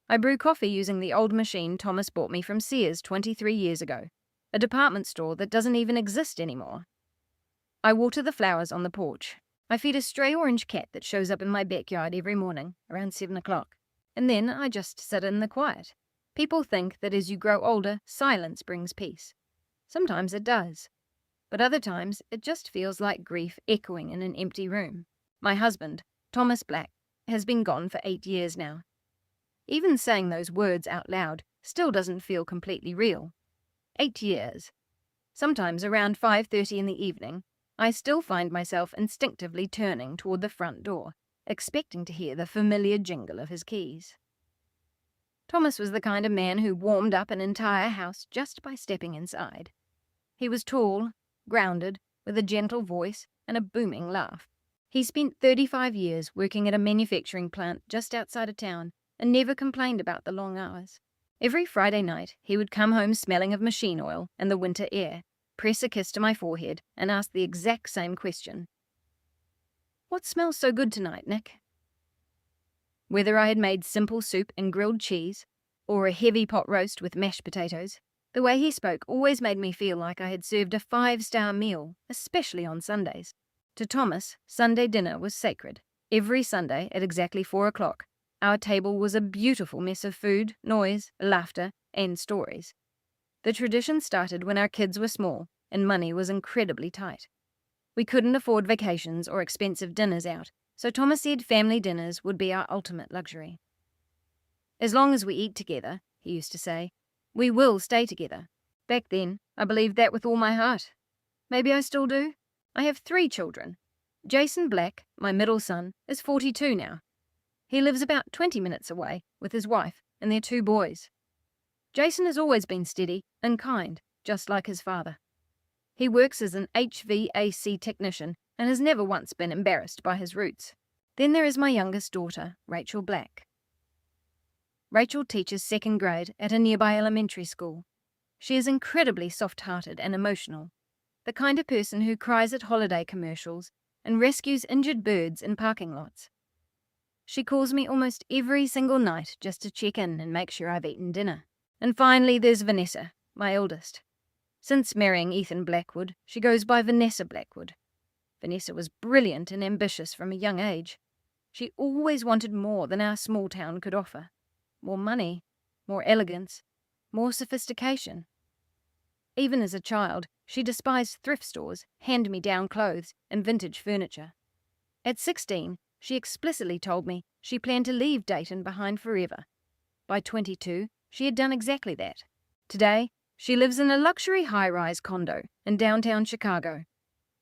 I brew coffee using the old machine Thomas bought me from Sears 23 years ago, a department store that doesn't even exist anymore. I water the flowers on the porch. I feed a stray orange cat that shows up in my backyard every morning around 7 o'clock, and then I just sit in the quiet. People think that as you grow older, silence brings peace. Sometimes it does, but other times it just feels like grief echoing in an empty room. My husband, Thomas Black, has been gone for 8 years now. Even saying those words out loud still doesn't feel completely real. 8 years. Sometimes around 5:30 in the evening, I still find myself instinctively turning toward the front door, expecting to hear the familiar jingle of his keys. Thomas was the kind of man who warmed up an entire house just by stepping inside. He was tall, grounded, with a gentle voice and a booming laugh. He spent 35 years working at a manufacturing plant just outside of town and never complained about the long hours. Every Friday night, he would come home smelling of machine oil and the winter air, press a kiss to my forehead, and ask the exact same question. "What smells so good tonight, Nick?" Whether I had made simple soup and grilled cheese, or a heavy pot roast with mashed potatoes, the way he spoke always made me feel like I had served a 5-star meal, especially on Sundays. To Thomas, Sunday dinner was sacred. Every Sunday at exactly 4 o'clock, our table was a beautiful mess of food, noise, laughter, and stories. The tradition started when our kids were small and money was incredibly tight. We couldn't afford vacations or expensive dinners out, so Thomas said family dinners would be our ultimate luxury. "As long as we eat together," he used to say, "we will stay together." Back then, I believed that with all my heart. Maybe I still do. I have 3 children. Jason Black, my middle son, is 42 now. He lives about 20 minutes away with his wife and their 2 boys. Jason has always been steady and kind, just like his father. He works as an HVAC technician and has never once been embarrassed by his roots. Then there is my youngest daughter, Rachel Black. Rachel teaches 2nd grade at a nearby elementary school. She is incredibly soft-hearted and emotional, the kind of person who cries at holiday commercials and rescues injured birds in parking lots. She calls me almost every single night just to check in and make sure I've eaten dinner. And finally, there's Vanessa, my eldest. Since marrying Ethan Blackwood, she goes by Vanessa Blackwood. Vanessa was brilliant and ambitious from a young age. She always wanted more than our small town could offer. More money, more elegance, more sophistication. Even as a child, she despised thrift stores, hand-me-down clothes, and vintage furniture. At 16, she explicitly told me she planned to leave Dayton behind forever. By 22, she had done exactly that. Today, she lives in a luxury high-rise condo in downtown Chicago,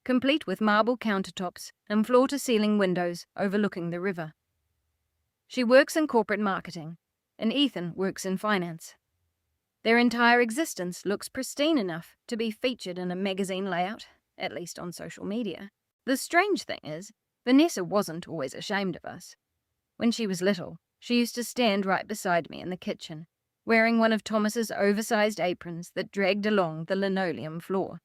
complete with marble countertops and floor-to-ceiling windows overlooking the river. She works in corporate marketing, and Ethan works in finance. Their entire existence looks pristine enough to be featured in a magazine layout, at least on social media. The strange thing is, Vanessa wasn't always ashamed of us. When she was little, she used to stand right beside me in the kitchen, wearing one of Thomas's oversized aprons that dragged along the linoleum floor.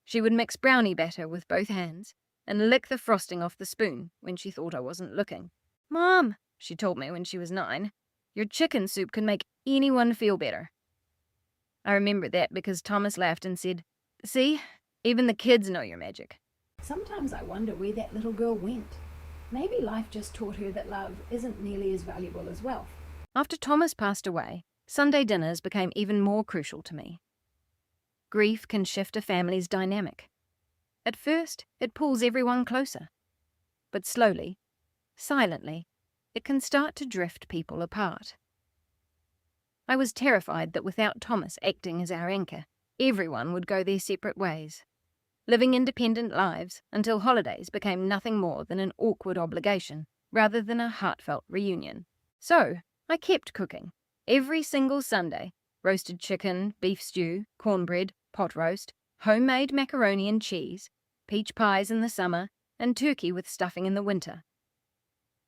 She would mix brownie batter with both hands and lick the frosting off the spoon when she thought I wasn't looking. "Mom," she told me when she was 9, "your chicken soup can make anyone feel better." I remember that because Thomas laughed and said, "See, even the kids know your magic." Sometimes I wonder where that little girl went. Maybe life just taught her that love isn't nearly as valuable as wealth. After Thomas passed away, Sunday dinners became even more crucial to me. Grief can shift a family's dynamic. At first, it pulls everyone closer. But slowly, silently, it can start to drift people apart. I was terrified that without Thomas acting as our anchor, everyone would go their separate ways, living independent lives until holidays became nothing more than an awkward obligation rather than a heartfelt reunion. So, I kept cooking. Every single Sunday, roasted chicken, beef stew, cornbread, pot roast, homemade macaroni and cheese, peach pies in the summer, and turkey with stuffing in the winter.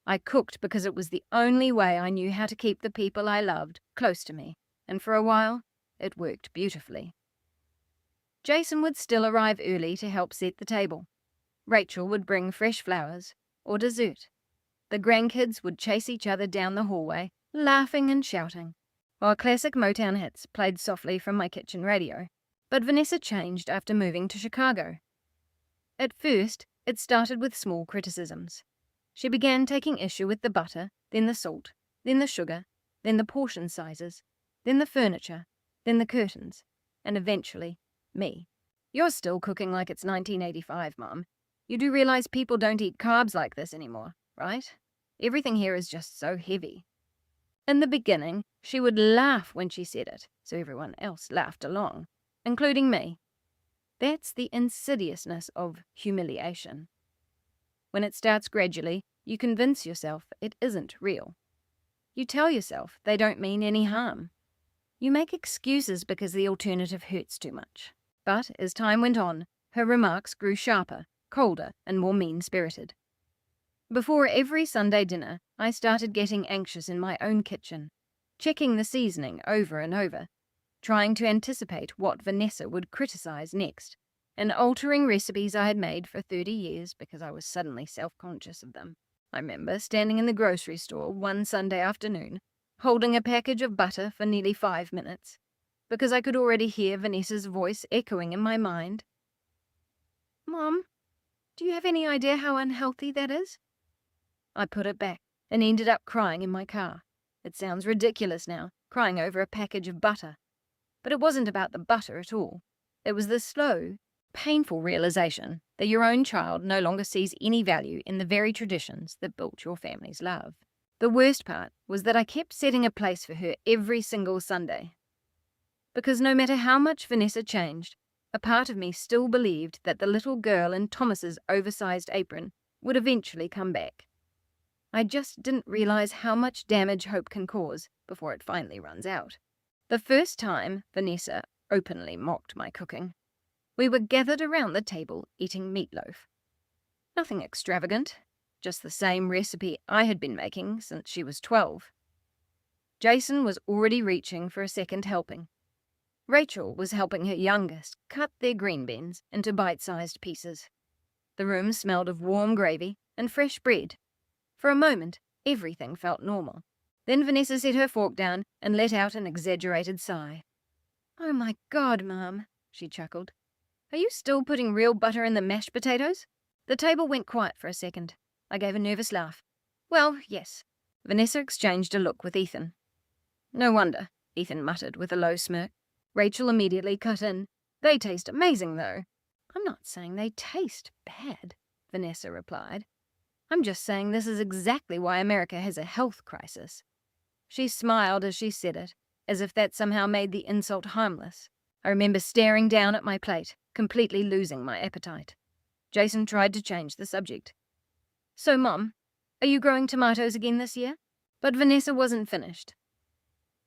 I cooked because it was the only way I knew how to keep the people I loved close to me, and for a while, it worked beautifully. Jason would still arrive early to help set the table. Rachel would bring fresh flowers or dessert. The grandkids would chase each other down the hallway, laughing and shouting, while classic Motown hits played softly from my kitchen radio. But Vanessa changed after moving to Chicago. At first, it started with small criticisms. She began taking issue with the butter, then the salt, then the sugar, then the portion sizes, then the furniture, then the curtains, and eventually, me. "You're still cooking like it's 1985, Mum. You do realize people don't eat carbs like this anymore, right? Everything here is just so heavy." In the beginning, she would laugh when she said it, so everyone else laughed along, including me. That's the insidiousness of humiliation. When it starts gradually, you convince yourself it isn't real. You tell yourself they don't mean any harm. You make excuses because the alternative hurts too much. But as time went on, her remarks grew sharper, colder, and more mean-spirited. Before every Sunday dinner, I started getting anxious in my own kitchen, checking the seasoning over and over, trying to anticipate what Vanessa would criticize next, and altering recipes I had made for 30 years because I was suddenly self-conscious of them. I remember standing in the grocery store one Sunday afternoon, holding a package of butter for nearly 5 minutes, because I could already hear Vanessa's voice echoing in my mind. "Mom, do you have any idea how unhealthy that is?" I put it back and ended up crying in my car. It sounds ridiculous now, crying over a package of butter. But it wasn't about the butter at all. It was the slow, painful realization that your own child no longer sees any value in the very traditions that built your family's love. The worst part was that I kept setting a place for her every single Sunday. Because no matter how much Vanessa changed, A part of me still believed that the little girl in Thomas's oversized apron would eventually come back. I just didn't realize how much damage hope can cause before it finally runs out. The first time Vanessa openly mocked my cooking, we were gathered around the table eating meatloaf. Nothing extravagant, just the same recipe I had been making since she was 12. Jason was already reaching for a second helping. Rachel was helping her youngest cut their green beans into bite-sized pieces. The room smelled of warm gravy and fresh bread. For a moment, everything felt normal. Then Vanessa set her fork down and let out an exaggerated sigh. "Oh my God, Mum," she chuckled. "Are you still putting real butter in the mashed potatoes?" The table went quiet for a second. I gave a nervous laugh. "Well, yes." Vanessa exchanged a look with Ethan. "No wonder," Ethan muttered with a low smirk. Rachel immediately cut in. "They taste amazing, though." "I'm not saying they taste bad," Vanessa replied. "I'm just saying this is exactly why America has a health crisis." She smiled as she said it, as if that somehow made the insult harmless. I remember staring down at my plate, completely losing my appetite. Jason tried to change the subject. "So, Mum, are you growing tomatoes again this year?" But Vanessa wasn't finished.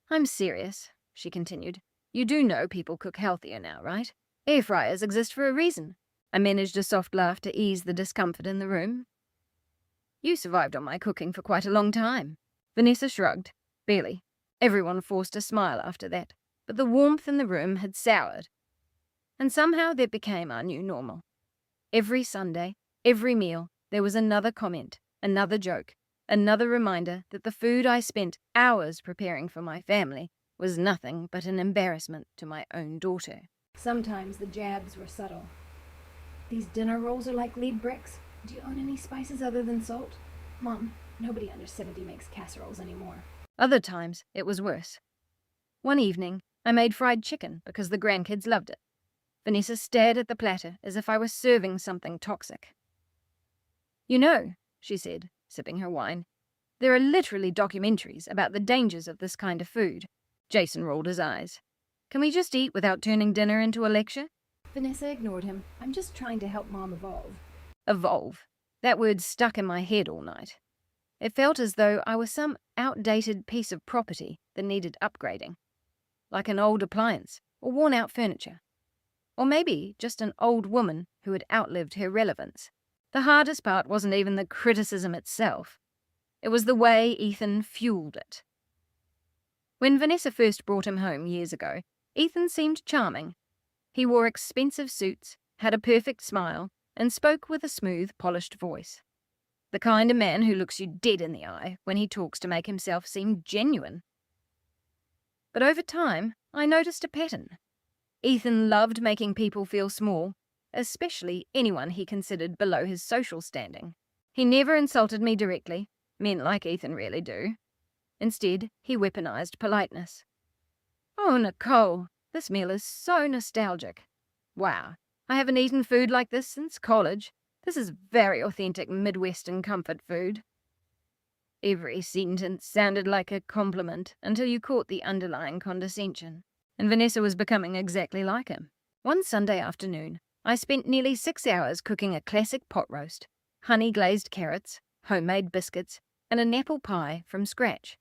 "I'm serious," she continued. "You do know people cook healthier now, right? Air fryers exist for a reason." I managed a soft laugh to ease the discomfort in the room. "You survived on my cooking for quite a long time." Vanessa shrugged. "Barely." Everyone forced a smile after that, but the warmth in the room had soured. And somehow that became our new normal. Every Sunday, every meal, there was another comment, another joke, another reminder that the food I spent hours preparing for my family was nothing but an embarrassment to my own daughter. Sometimes the jabs were subtle. "These dinner rolls are like lead bricks. Do you own any spices other than salt? Mom, nobody under 70 makes casseroles anymore." Other times, it was worse. One evening, I made fried chicken because the grandkids loved it. Vanessa stared at the platter as if I was serving something toxic. "You know," she said, sipping her wine, "there are literally documentaries about the dangers of this kind of food." Jason rolled his eyes. "Can we just eat without turning dinner into a lecture?" Vanessa ignored him. "I'm just trying to help Mom evolve." Evolve. That word stuck in my head all night. It felt as though I was some outdated piece of property that needed upgrading. Like an old appliance or worn-out furniture. Or maybe just an old woman who had outlived her relevance. The hardest part wasn't even the criticism itself. It was the way Ethan fueled it. When Vanessa first brought him home years ago, Ethan seemed charming. He wore expensive suits, had a perfect smile, and spoke with a smooth, polished voice. The kind of man who looks you dead in the eye when he talks to make himself seem genuine. But over time, I noticed a pattern. Ethan loved making people feel small, especially anyone he considered below his social standing. He never insulted me directly, men like Ethan really do. Instead, he weaponized politeness. "Oh, Nicole, this meal is so nostalgic. Wow, I haven't eaten food like this since college. This is very authentic Midwestern comfort food." Every sentence sounded like a compliment until you caught the underlying condescension, and Vanessa was becoming exactly like him. One Sunday afternoon, I spent nearly 6 hours cooking a classic pot roast, honey-glazed carrots, homemade biscuits, and an apple pie from scratch.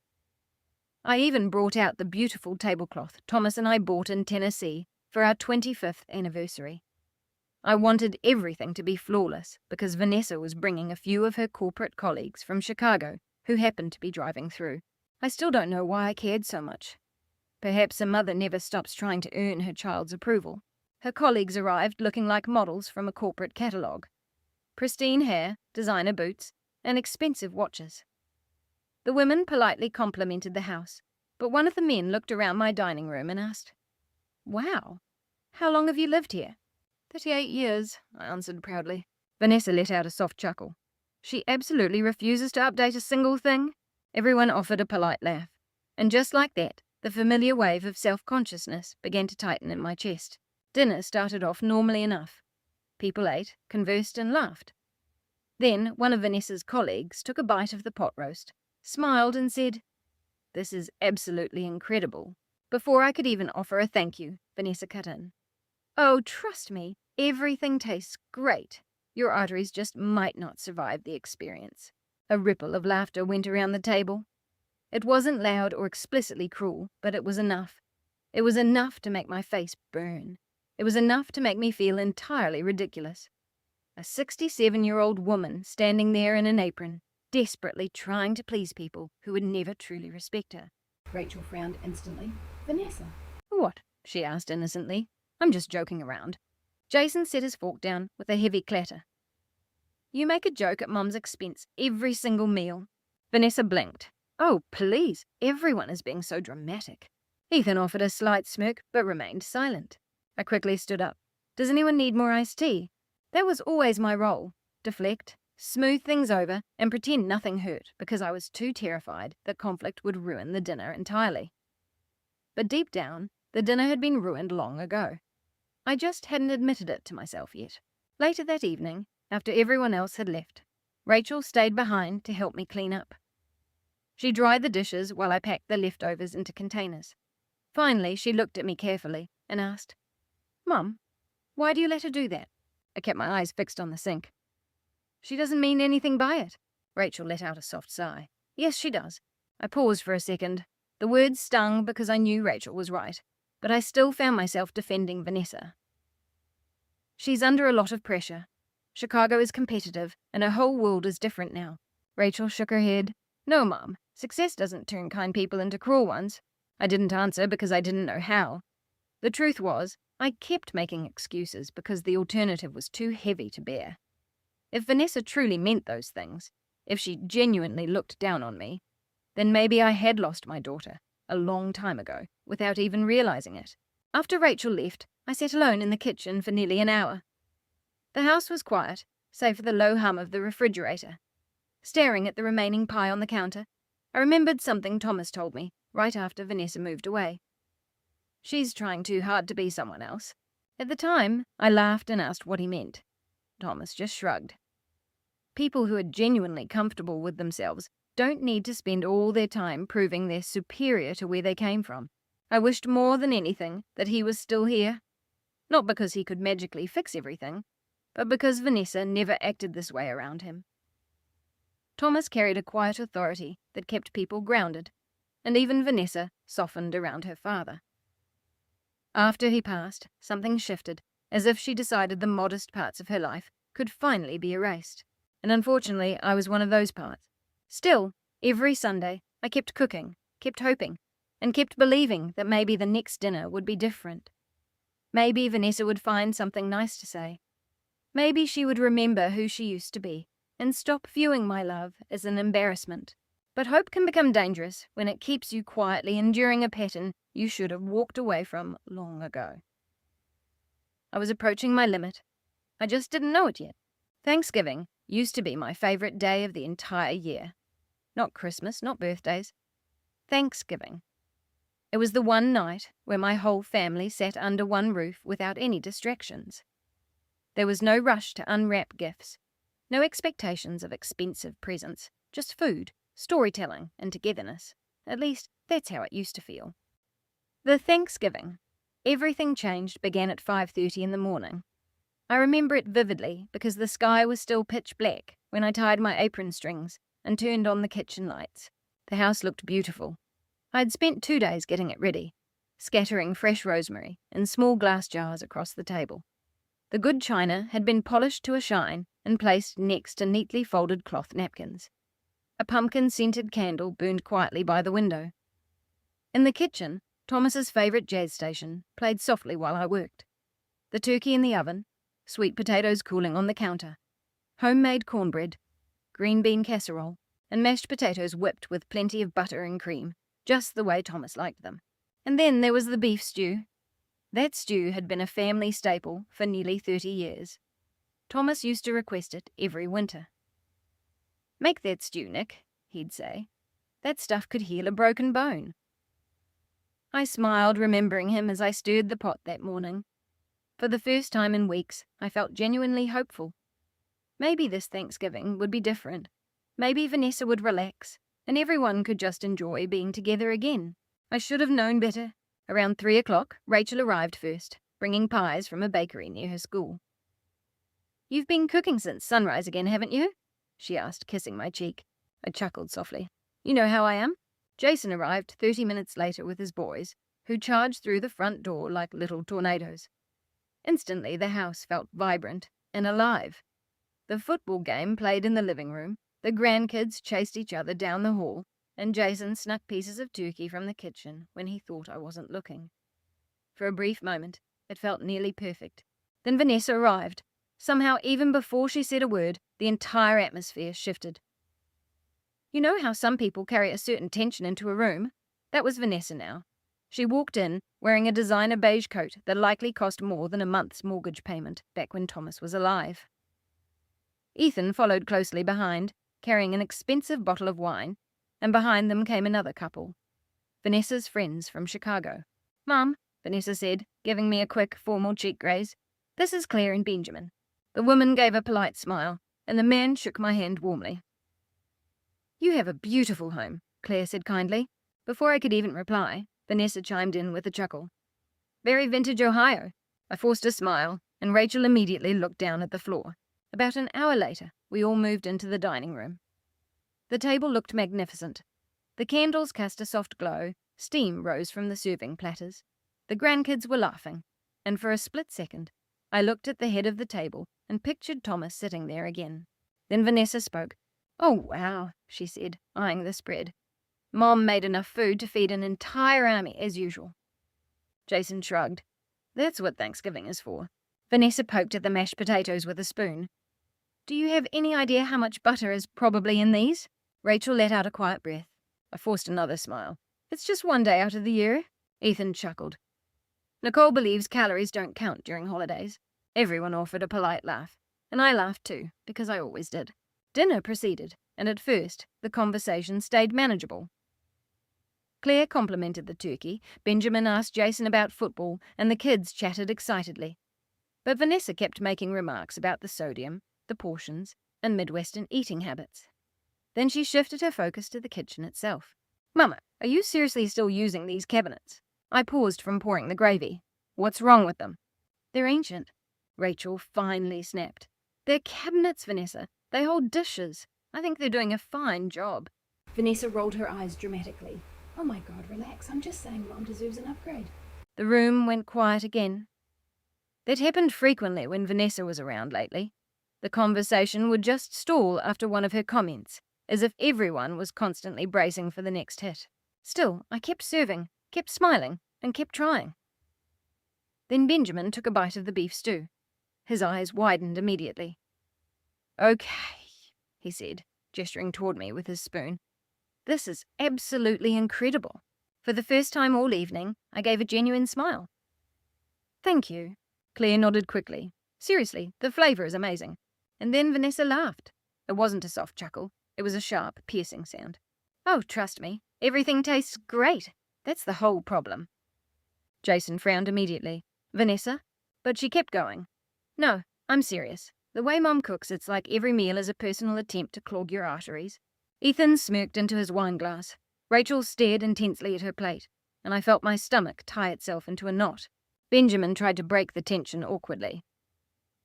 I even brought out the beautiful tablecloth Thomas and I bought in Tennessee for our 25th anniversary. I wanted everything to be flawless because Vanessa was bringing a few of her corporate colleagues from Chicago who happened to be driving through. I still don't know why I cared so much. Perhaps a mother never stops trying to earn her child's approval. Her colleagues arrived looking like models from a corporate catalogue. Pristine hair, designer boots, and expensive watches. The women politely complimented the house, but one of the men looked around my dining room and asked, "Wow, how long have you lived here?" 38 years, I answered proudly. Vanessa let out a soft chuckle. She absolutely refuses to update a single thing. Everyone offered a polite laugh. And just like that, the familiar wave of self-consciousness began to tighten in my chest. Dinner started off normally enough. People ate, conversed, and laughed. Then one of Vanessa's colleagues took a bite of the pot roast, smiled and said, "This is absolutely incredible." Before I could even offer a thank you, Vanessa cut in. Oh, trust me, everything tastes great. Your arteries just might not survive the experience. A ripple of laughter went around the table. It wasn't loud or explicitly cruel, but it was enough. It was enough to make my face burn. It was enough to make me feel entirely ridiculous. A 67-year-old woman standing there in an apron, desperately trying to please people who would never truly respect her. Rachel frowned instantly. Vanessa. What? She asked innocently. I'm just joking around. Jason set his fork down with a heavy clatter. You make a joke at Mum's expense every single meal. Vanessa blinked. Oh, please, everyone is being so dramatic. Ethan offered a slight smirk, but remained silent. I quickly stood up. Does anyone need more iced tea? That was always my role. Deflect, smooth things over, and pretend nothing hurt because I was too terrified that conflict would ruin the dinner entirely. But deep down, the dinner had been ruined long ago. I just hadn't admitted it to myself yet. Later that evening, after everyone else had left, Rachel stayed behind to help me clean up. She dried the dishes while I packed the leftovers into containers. Finally, she looked at me carefully and asked, Mum, why do you let her do that? I kept my eyes fixed on the sink. She doesn't mean anything by it. Rachel let out a soft sigh. Yes, she does. I paused for a second. The words stung because I knew Rachel was right, but I still found myself defending Vanessa. She's under a lot of pressure. Chicago is competitive, and her whole world is different now. Rachel shook her head. No, Mum. Success doesn't turn kind people into cruel ones. I didn't answer because I didn't know how. The truth was, I kept making excuses because the alternative was too heavy to bear. If Vanessa truly meant those things, if she genuinely looked down on me, then maybe I had lost my daughter a long time ago without even realizing it. After Rachel left, I sat alone in the kitchen for nearly an hour. The house was quiet, save for the low hum of the refrigerator. Staring at the remaining pie on the counter, I remembered something Thomas told me right after Vanessa moved away. She's trying too hard to be someone else. At the time, I laughed and asked what he meant. Thomas just shrugged. People who are genuinely comfortable with themselves don't need to spend all their time proving they're superior to where they came from. I wished more than anything that he was still here. Not because he could magically fix everything, but because Vanessa never acted this way around him. Thomas carried a quiet authority that kept people grounded, and even Vanessa softened around her father. After he passed, something shifted, as if she decided the modest parts of her life could finally be erased. And unfortunately, I was one of those parts. Still, every Sunday, I kept cooking, kept hoping, and kept believing that maybe the next dinner would be different. Maybe Vanessa would find something nice to say. Maybe she would remember who she used to be and stop viewing my love as an embarrassment. But hope can become dangerous when it keeps you quietly enduring a pattern you should have walked away from long ago. I was approaching my limit. I just didn't know it yet. Thanksgiving used to be my favorite day of the entire year. Not Christmas, not birthdays. Thanksgiving. It was the one night where my whole family sat under one roof without any distractions. There was no rush to unwrap gifts, no expectations of expensive presents, just food, storytelling, and togetherness. At least, that's how it used to feel. The Thanksgiving. Everything changed began at 5:30 in the morning. I remember it vividly because the sky was still pitch black when I tied my apron strings and turned on the kitchen lights. The house looked beautiful. I had spent 2 days getting it ready, scattering fresh rosemary in small glass jars across the table. The good china had been polished to a shine and placed next to neatly folded cloth napkins. A pumpkin-scented candle burned quietly by the window. In the kitchen, Thomas's favourite jazz station played softly while I worked. The turkey in the oven, sweet potatoes cooling on the counter, homemade cornbread, green bean casserole, and mashed potatoes whipped with plenty of butter and cream, just the way Thomas liked them. And then there was the beef stew. That stew had been a family staple for nearly 30 years. Thomas used to request it every winter. "Make that stew, Nick," he'd say. "That stuff could heal a broken bone." I smiled, remembering him as I stirred the pot that morning. For the first time in weeks, I felt genuinely hopeful. Maybe this Thanksgiving would be different. Maybe Vanessa would relax, and everyone could just enjoy being together again. I should have known better. Around 3 o'clock, Rachel arrived first. bringing pies from a bakery near her school. "You've been cooking since sunrise again, haven't you?" she asked, kissing my cheek. I chuckled softly. "You know how I am." Jason arrived 30 minutes later with his boys, who charged through the front door like little tornadoes. Instantly, the house felt vibrant and alive. The football game played in the living room, the grandkids chased each other down the hall, and Jason snuck pieces of turkey from the kitchen when he thought I wasn't looking. For a brief moment, it felt nearly perfect. Then Vanessa arrived. Somehow, even before she said a word, the entire atmosphere shifted. You know how some people carry a certain tension into a room? That was Vanessa now. She walked in, wearing a designer beige coat that likely cost more than a month's mortgage payment back when Thomas was alive. Ethan followed closely behind, carrying an expensive bottle of wine, and behind them came another couple, Vanessa's friends from Chicago. "Mum," Vanessa said, giving me a quick, formal cheek graze, "this is Claire and Benjamin." The woman gave a polite smile, and the man shook my hand warmly. "You have a beautiful home," Claire said kindly. Before I could even reply, Vanessa chimed in with a chuckle. "Very vintage Ohio." I forced a smile, and Rachel immediately looked down at the floor. About an hour later, we all moved into the dining room. The table looked magnificent. The candles cast a soft glow, steam rose from the serving platters. The grandkids were laughing, and for a split second, I looked at the head of the table and pictured Thomas sitting there again. Then Vanessa spoke. "Oh, wow," she said, eyeing the spread. "Mom made enough food to feed an entire army, as usual." Jason shrugged. "That's what Thanksgiving is for." Vanessa poked at the mashed potatoes with a spoon. "Do you have any idea how much butter is probably in these?" Rachel let out a quiet breath. I forced another smile. "It's just one day out of the year." Ethan chuckled. "Nicole believes calories don't count during holidays." Everyone offered a polite laugh, and I laughed too, because I always did. Dinner proceeded, and at first, the conversation stayed manageable. Claire complimented the turkey, Benjamin asked Jason about football, and the kids chatted excitedly. But Vanessa kept making remarks about the sodium, the portions, and Midwestern eating habits. Then she shifted her focus to the kitchen itself. "Mama, are you seriously still using these cabinets?" I paused from pouring the gravy. "What's wrong with them?" "They're ancient," Rachel finally snapped. "They're cabinets, Vanessa. They hold dishes. I think they're doing a fine job." Vanessa rolled her eyes dramatically. "Oh my God, relax. I'm just saying Mom deserves an upgrade." The room went quiet again. That happened frequently when Vanessa was around lately. The conversation would just stall after one of her comments, as if everyone was constantly bracing for the next hit. Still, I kept serving, kept smiling, and kept trying. Then Benjamin took a bite of the beef stew. His eyes widened immediately. "Okay," he said, gesturing toward me with his spoon. "This is absolutely incredible." For the first time all evening, I gave a genuine smile. "Thank you." Claire nodded quickly. "Seriously, the flavor is amazing." And then Vanessa laughed. It wasn't a soft chuckle. It was a sharp, piercing sound. "Oh, trust me, everything tastes great. That's the whole problem." Jason frowned immediately. "Vanessa?" But she kept going. "No, I'm serious. The way Mom cooks, it's like every meal is a personal attempt to clog your arteries." Ethan smirked into his wine glass. Rachel stared intensely at her plate, and I felt my stomach tie itself into a knot. Benjamin tried to break the tension awkwardly.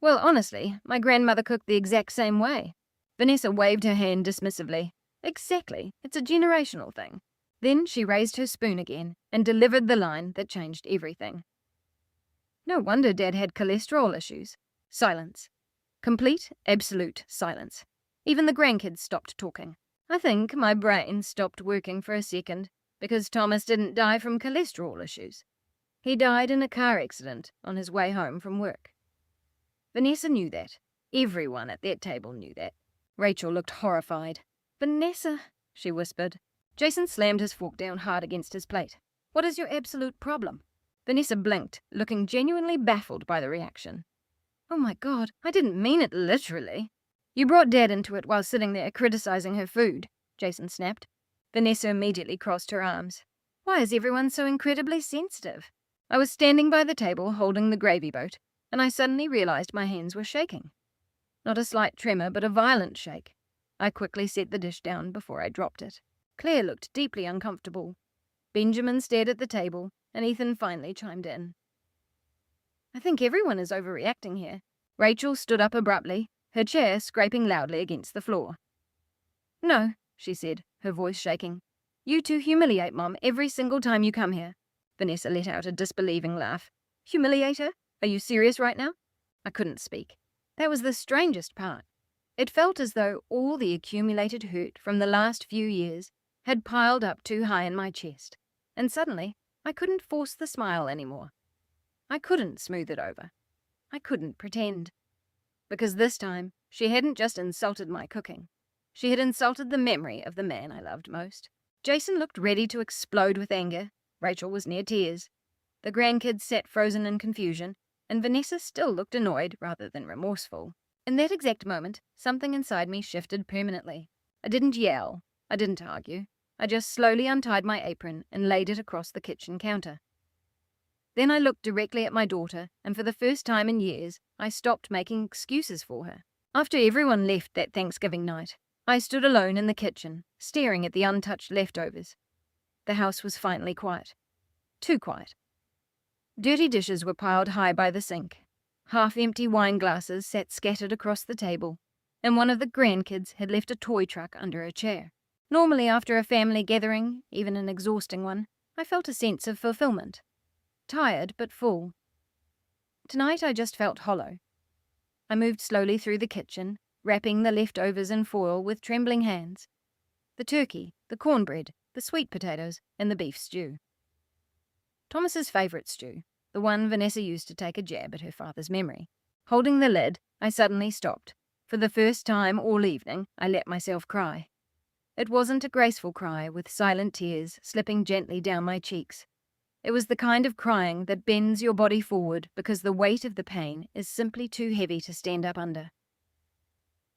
"Well, honestly, my grandmother cooked the exact same way." Vanessa waved her hand dismissively. "Exactly. It's a generational thing." Then she raised her spoon again and delivered the line that changed everything. "No wonder Dad had cholesterol issues." Silence. Complete, absolute silence. Even the grandkids stopped talking. I think my brain stopped working for a second, because Thomas didn't die from cholesterol issues. He died in a car accident on his way home from work. Vanessa knew that. Everyone at that table knew that. Rachel looked horrified. "Vanessa," she whispered. Jason slammed his fork down hard against his plate. "What is your absolute problem?" Vanessa blinked, looking genuinely baffled by the reaction. "Oh my God, I didn't mean it literally." "You brought Dad into it while sitting there criticizing her food," Jason snapped. Vanessa immediately crossed her arms. "Why is everyone so incredibly sensitive?" I was standing by the table holding the gravy boat, and I suddenly realized my hands were shaking. Not a slight tremor, but a violent shake. I quickly set the dish down before I dropped it. Claire looked deeply uncomfortable. Benjamin stared at the table, and Ethan finally chimed in. I think everyone is overreacting here. Rachel stood up abruptly, her chair scraping loudly against the floor. No, she said, her voice shaking. You two humiliate Mom every single time you come here. Vanessa let out a disbelieving laugh. Humiliate her? Are you serious right now? I couldn't speak. That was the strangest part. It felt as though all the accumulated hurt from the last few years had piled up too high in my chest, and suddenly I couldn't force the smile anymore. I couldn't smooth it over. I couldn't pretend. Because this time, she hadn't just insulted my cooking. She had insulted the memory of the man I loved most. Jason looked ready to explode with anger. Rachel was near tears. The grandkids sat frozen in confusion, and Vanessa still looked annoyed rather than remorseful. In that exact moment, something inside me shifted permanently. I didn't yell. I didn't argue. I just slowly untied my apron and laid it across the kitchen counter. Then I looked directly at my daughter, and for the first time in years, I stopped making excuses for her. After everyone left that Thanksgiving night, I stood alone in the kitchen, staring at the untouched leftovers. The house was finally quiet. Too quiet. Dirty dishes were piled high by the sink. Half-empty wine glasses sat scattered across the table, and one of the grandkids had left a toy truck under a chair. Normally, after a family gathering, even an exhausting one, I felt a sense of fulfillment. Tired, but full. Tonight I just felt hollow. I moved slowly through the kitchen, wrapping the leftovers in foil with trembling hands. The turkey, the cornbread, the sweet potatoes, and the beef stew. Thomas's favourite stew, the one Vanessa used to take a jab at her father's memory. Holding the lid, I suddenly stopped. For the first time all evening, I let myself cry. It wasn't a graceful cry with silent tears slipping gently down my cheeks. It was the kind of crying that bends your body forward because the weight of the pain is simply too heavy to stand up under.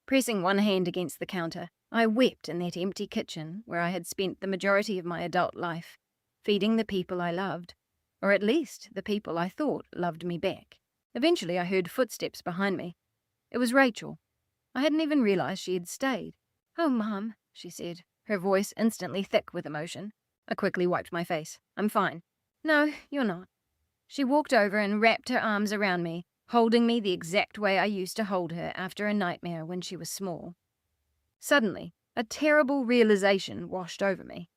Pressing one hand against the counter, I wept in that empty kitchen where I had spent the majority of my adult life, feeding the people I loved, or at least the people I thought loved me back. Eventually I heard footsteps behind me. It was Rachel. I hadn't even realized she had stayed. "Oh, Mum," she said, her voice instantly thick with emotion. I quickly wiped my face. "I'm fine." "No, you're not." She walked over and wrapped her arms around me, holding me the exact way I used to hold her after a nightmare when she was small. Suddenly, a terrible realization washed over me.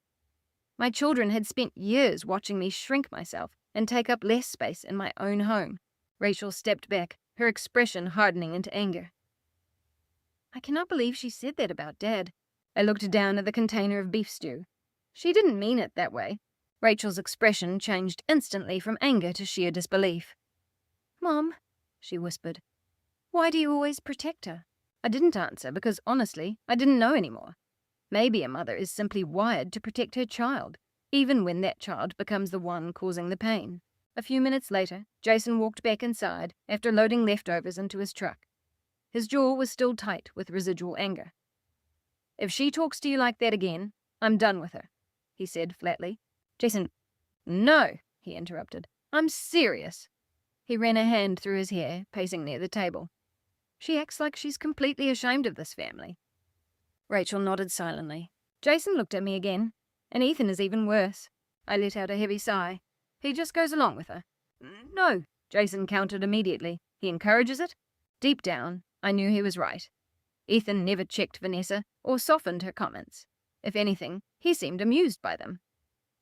My children had spent years watching me shrink myself and take up less space in my own home. Rachel stepped back, her expression hardening into anger. "I cannot believe she said that about Dad." I looked down at the container of beef stew. She didn't mean it that way. Rachel's expression changed instantly from anger to sheer disbelief. "Mom," she whispered, "why do you always protect her?" I didn't answer because, honestly, I didn't know anymore. Maybe a mother is simply wired to protect her child, even when that child becomes the one causing the pain. A few minutes later, Jason walked back inside after loading leftovers into his truck. His jaw was still tight with residual anger. "If she talks to you like that again, I'm done with her," he said flatly. "Jason, no," he interrupted. "I'm serious." He ran a hand through his hair, pacing near the table. "She acts like she's completely ashamed of this family." Rachel nodded silently. Jason looked at me again. "And Ethan is even worse." I let out a heavy sigh. "He just goes along with her." "No," Jason countered immediately. "He encourages it." Deep down, I knew he was right. Ethan never checked Vanessa or softened her comments. If anything, he seemed amused by them.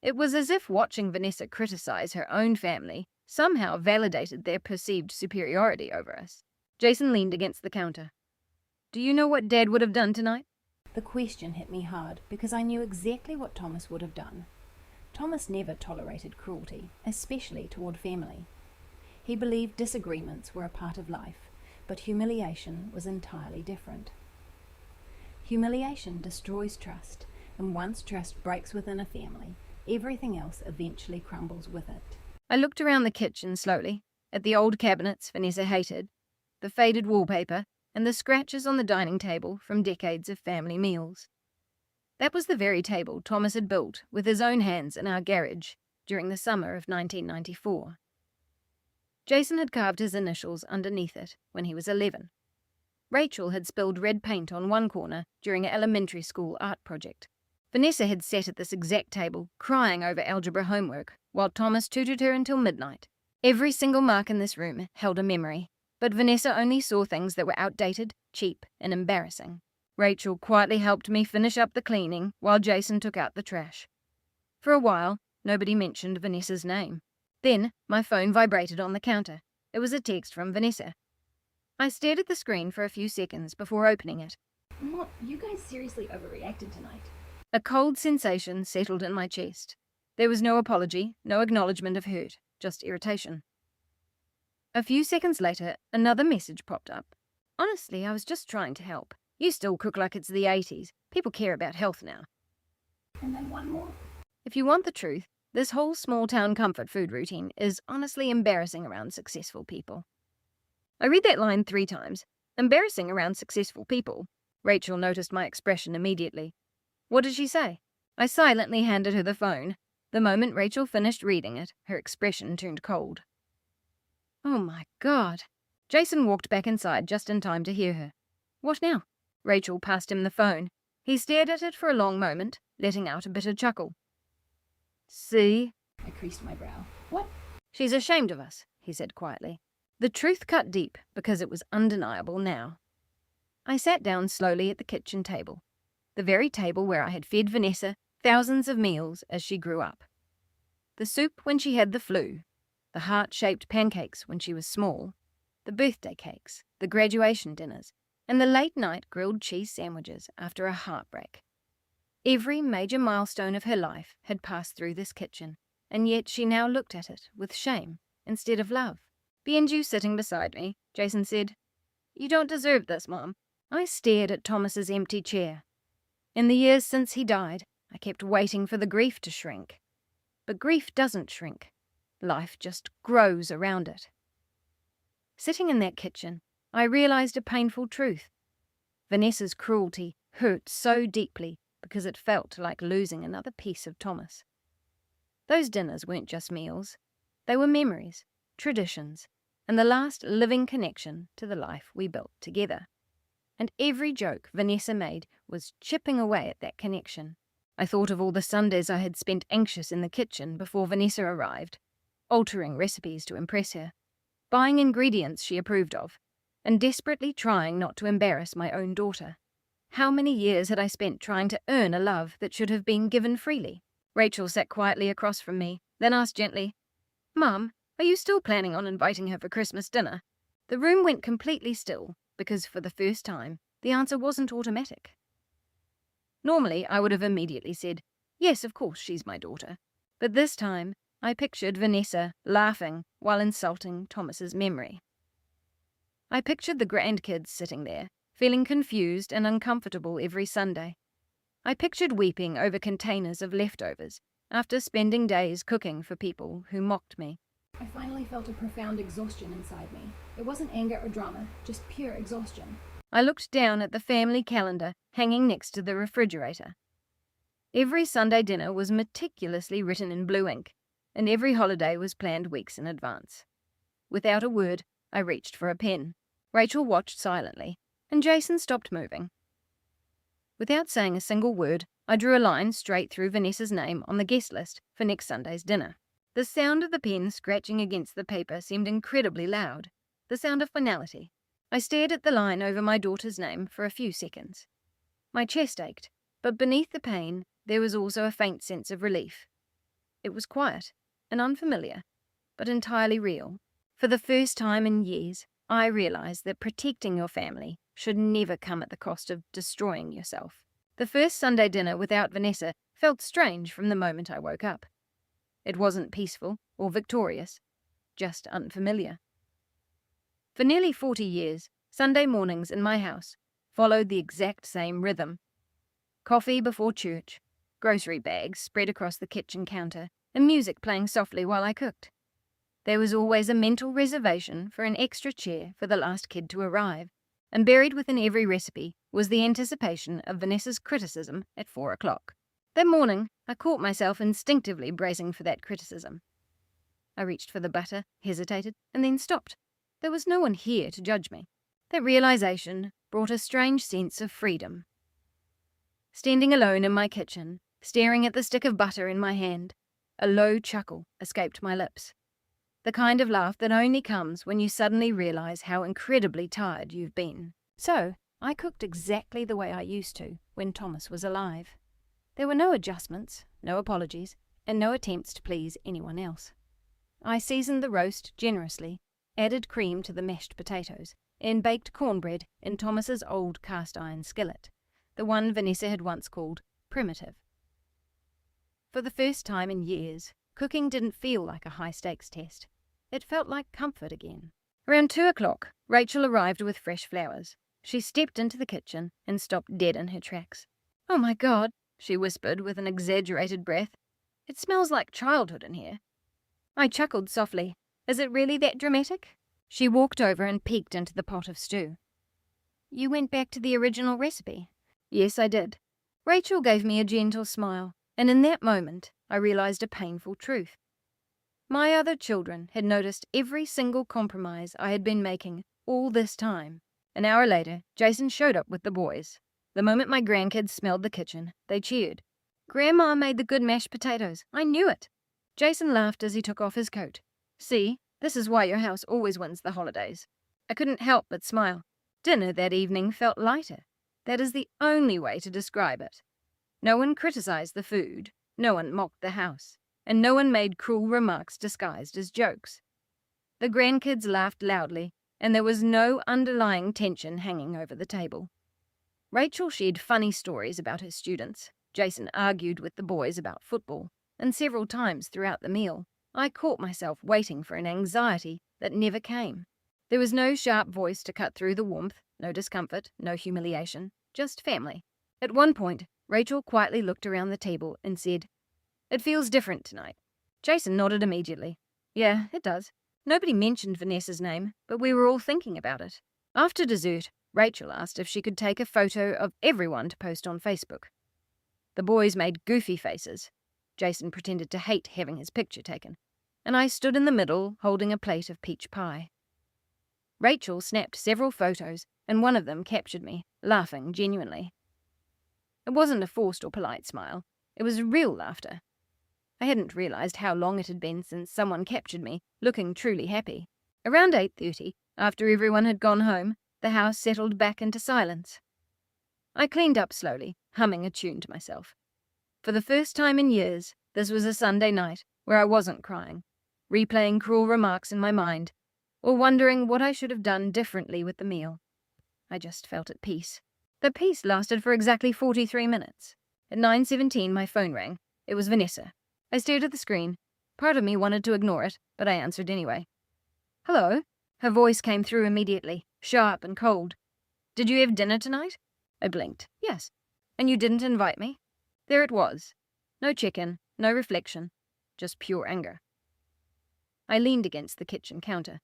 It was as if watching Vanessa criticize her own family somehow validated their perceived superiority over us. Jason leaned against the counter. "Do you know what Dad would have done tonight?" The question hit me hard because I knew exactly what Thomas would have done. Thomas never tolerated cruelty, especially toward family. He believed disagreements were a part of life, but humiliation was entirely different. Humiliation destroys trust, and once trust breaks within a family, everything else eventually crumbles with it. I looked around the kitchen slowly, at the old cabinets Vanessa hated, the faded wallpaper, and the scratches on the dining table from decades of family meals. That was the very table Thomas had built with his own hands in our garage during the summer of 1994. Jason had carved his initials underneath it when he was 11. Rachel had spilled red paint on one corner during an elementary school art project. Vanessa had sat at this exact table, crying over algebra homework, while Thomas tutored her until midnight. Every single mark in this room held a memory, but Vanessa only saw things that were outdated, cheap, and embarrassing. Rachel quietly helped me finish up the cleaning while Jason took out the trash. For a while, nobody mentioned Vanessa's name. Then, my phone vibrated on the counter. It was a text from Vanessa. I stared at the screen for a few seconds before opening it. Mom, you guys seriously overreacted tonight. A cold sensation settled in my chest. There was no apology, no acknowledgement of hurt, just irritation. A few seconds later, another message popped up. Honestly, I was just trying to help. You still cook like it's the 80s. People care about health now. And then one more. If you want the truth, this whole small-town comfort food routine is honestly embarrassing around successful people. I read that line 3 times. Embarrassing around successful people. Rachel noticed my expression immediately. What did she say? I silently handed her the phone. The moment Rachel finished reading it, her expression turned cold. Oh my God. Jason walked back inside just in time to hear her. What now? Rachel passed him the phone. He stared at it for a long moment, letting out a bitter chuckle. See? I creased my brow. What? She's ashamed of us, he said quietly. The truth cut deep because it was undeniable now. I sat down slowly at the kitchen table, the very table where I had fed Vanessa thousands of meals as she grew up. The soup when she had the flu, the heart-shaped pancakes when she was small, the birthday cakes, the graduation dinners, and the late-night grilled cheese sandwiches after a heartbreak. Every major milestone of her life had passed through this kitchen, and yet she now looked at it with shame instead of love. Benju sitting beside me, Jason said, "You don't deserve this, Mom." I stared at Thomas's empty chair. In the years since he died, I kept waiting for the grief to shrink. But grief doesn't shrink. Life just grows around it. Sitting in that kitchen, I realized a painful truth. Vanessa's cruelty hurt so deeply because it felt like losing another piece of Thomas. Those dinners weren't just meals. They were memories, traditions, and the last living connection to the life we built together. And every joke Vanessa made was chipping away at that connection. I thought of all the Sundays I had spent anxious in the kitchen before Vanessa arrived, altering recipes to impress her, buying ingredients she approved of, and desperately trying not to embarrass my own daughter. How many years had I spent trying to earn a love that should have been given freely? Rachel sat quietly across from me, then asked gently, "Mum, are you still planning on inviting her for Christmas dinner?" The room went completely still, because for the first time, the answer wasn't automatic. Normally, I would have immediately said, "Yes, of course, she's my daughter." But this time, I pictured Vanessa laughing while insulting Thomas's memory. I pictured the grandkids sitting there, feeling confused and uncomfortable every Sunday. I pictured weeping over containers of leftovers after spending days cooking for people who mocked me. I finally felt a profound exhaustion inside me. It wasn't anger or drama, just pure exhaustion. I looked down at the family calendar hanging next to the refrigerator. Every Sunday dinner was meticulously written in blue ink, and every holiday was planned weeks in advance. Without a word, I reached for a pen. Rachel watched silently, and Jason stopped moving. Without saying a single word, I drew a line straight through Vanessa's name on the guest list for next Sunday's dinner. The sound of the pen scratching against the paper seemed incredibly loud, the sound of finality. I stared at the line over my daughter's name for a few seconds. My chest ached, but beneath the pain, there was also a faint sense of relief. It was quiet and unfamiliar, but entirely real. For the first time in years, I realized that protecting your family should never come at the cost of destroying yourself. The first Sunday dinner without Vanessa felt strange from the moment I woke up. It wasn't peaceful or victorious, just unfamiliar. For nearly 40 years, Sunday mornings in my house followed the exact same rhythm. Coffee before church, grocery bags spread across the kitchen counter, and music playing softly while I cooked. There was always a mental reservation for an extra chair for the last kid to arrive, and buried within every recipe was the anticipation of Vanessa's criticism at 4 o'clock. That morning, I caught myself instinctively bracing for that criticism. I reached for the butter, hesitated, and then stopped. There was no one here to judge me. That realization brought a strange sense of freedom. Standing alone in my kitchen, staring at the stick of butter in my hand, a low chuckle escaped my lips. The kind of laugh that only comes when you suddenly realize how incredibly tired you've been. So, I cooked exactly the way I used to when Thomas was alive. There were no adjustments, no apologies, and no attempts to please anyone else. I seasoned the roast generously, added cream to the mashed potatoes, and baked cornbread in Thomas's old cast-iron skillet, the one Vanessa had once called primitive. For the first time in years, cooking didn't feel like a high-stakes test. It felt like comfort again. Around 2 o'clock, Rachel arrived with fresh flowers. She stepped into the kitchen and stopped dead in her tracks. "Oh my God," she whispered with an exaggerated breath. "It smells like childhood in here." I chuckled softly. "Is it really that dramatic?" She walked over and peeked into the pot of stew. "You went back to the original recipe?" "Yes, I did." Rachel gave me a gentle smile, and in that moment I realized a painful truth. My other children had noticed every single compromise I had been making all this time. An hour later, Jason showed up with the boys. The moment my grandkids smelled the kitchen, they cheered. "Grandma made the good mashed potatoes. I knew it." Jason laughed as he took off his coat. "See, this is why your house always wins the holidays." I couldn't help but smile. Dinner that evening felt lighter. That is the only way to describe it. No one criticized the food, no one mocked the house, and no one made cruel remarks disguised as jokes. The grandkids laughed loudly, and there was no underlying tension hanging over the table. Rachel shared funny stories about her students. Jason argued with the boys about football, and several times throughout the meal, I caught myself waiting for an anxiety that never came. There was no sharp voice to cut through the warmth, no discomfort, no humiliation, just family. At one point, Rachel quietly looked around the table and said, "It feels different tonight." Jason nodded immediately. "Yeah, it does." Nobody mentioned Vanessa's name, but we were all thinking about it. After dessert, Rachel asked if she could take a photo of everyone to post on Facebook. The boys made goofy faces. Jason pretended to hate having his picture taken, and I stood in the middle holding a plate of peach pie. Rachel snapped several photos, and one of them captured me, laughing genuinely. It wasn't a forced or polite smile. It was real laughter. I hadn't realized how long it had been since someone captured me, looking truly happy. Around 8:30, after everyone had gone home, the house settled back into silence. I cleaned up slowly, humming a tune to myself. For the first time in years, this was a Sunday night where I wasn't crying, replaying cruel remarks in my mind, or wondering what I should have done differently with the meal. I just felt at peace. The peace lasted for exactly 43 minutes. At 9:17, my phone rang. It was Vanessa. I stared at the screen. Part of me wanted to ignore it, but I answered anyway. "Hello?" Her voice came through immediately, sharp and cold. "Did you have dinner tonight?" I blinked. "Yes." "And you didn't invite me?" There it was. No check-in, no reflection, just pure anger. I leaned against the kitchen counter.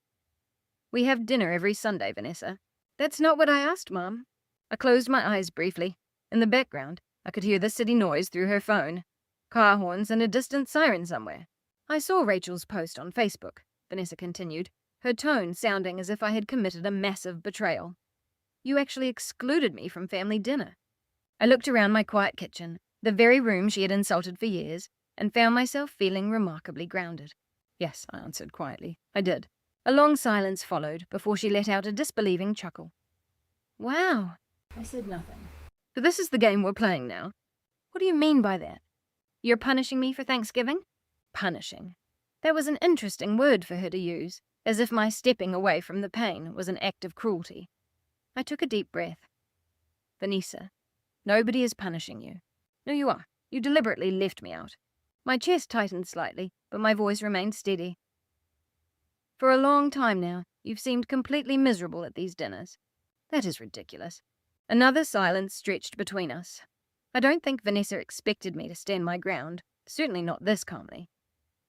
"We have dinner every Sunday, Vanessa." "That's not what I asked, Mom." I closed my eyes briefly. In the background, I could hear the city noise through her phone. Car horns and a distant siren somewhere. "I saw Rachel's post on Facebook," Vanessa continued, her tone sounding as if I had committed a massive betrayal. "You actually excluded me from family dinner." I looked around my quiet kitchen, the very room she had insulted for years, and found myself feeling remarkably grounded. "Yes," I answered quietly. "I did." A long silence followed before she let out a disbelieving chuckle. "Wow." I said nothing. "So this is the game we're playing now?" "What do you mean by that?" "You're punishing me for Thanksgiving?" Punishing. That was an interesting word for her to use, as if my stepping away from the pain was an act of cruelty. I took a deep breath. "Vanessa, nobody is punishing you. No, you are. You deliberately left me out." My chest tightened slightly, but my voice remained steady. "For a long time now, you've seemed completely miserable at these dinners." "That is ridiculous." Another silence stretched between us. I don't think Vanessa expected me to stand my ground, certainly not this calmly.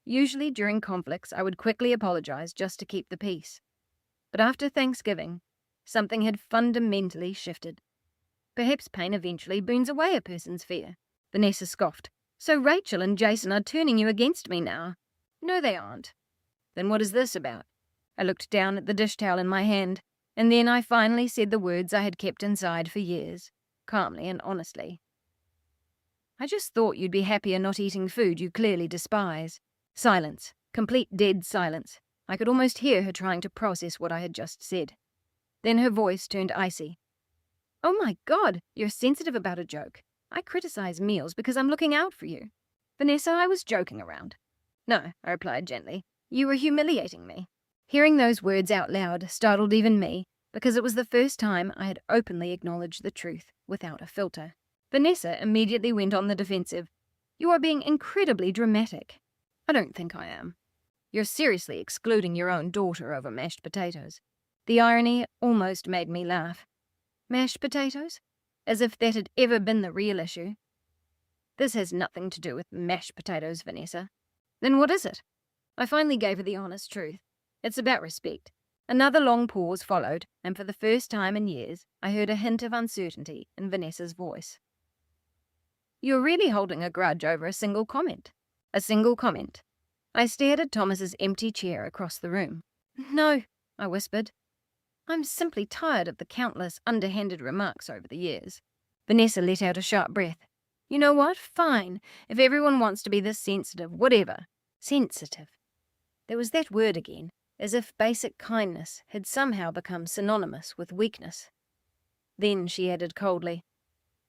Usually during conflicts, I would quickly apologize just to keep the peace. But after Thanksgiving, something had fundamentally shifted. Perhaps pain eventually burns away a person's fear. Vanessa scoffed. "So Rachel and Jason are turning you against me now?" "No, they aren't." "Then what is this about?" I looked down at the dish towel in my hand, and then I finally said the words I had kept inside for years, calmly and honestly. "I just thought you'd be happier not eating food you clearly despise." Silence. Complete dead silence. I could almost hear her trying to process what I had just said. Then her voice turned icy. "Oh my God, you're sensitive about a joke. I criticize meals because I'm looking out for you." "Vanessa, I was joking around." "No," I replied gently. "You were humiliating me." Hearing those words out loud startled even me, because it was the first time I had openly acknowledged the truth without a filter. Vanessa immediately went on the defensive. "You are being incredibly dramatic." "I don't think I am." "You're seriously excluding your own daughter over mashed potatoes." The irony almost made me laugh. Mashed potatoes? As if that had ever been the real issue. "This has nothing to do with mashed potatoes, Vanessa." "Then what is it?" I finally gave her the honest truth. "It's about respect." Another long pause followed, and for the first time in years, I heard a hint of uncertainty in Vanessa's voice. "You're really holding a grudge over a single comment." "A single comment." I stared at Thomas's empty chair across the room. "No," I whispered. "I'm simply tired of the countless underhanded remarks over the years." Vanessa let out a sharp breath. "You know what? Fine. If everyone wants to be this sensitive, whatever." Sensitive. There was that word again, as if basic kindness had somehow become synonymous with weakness. Then she added coldly,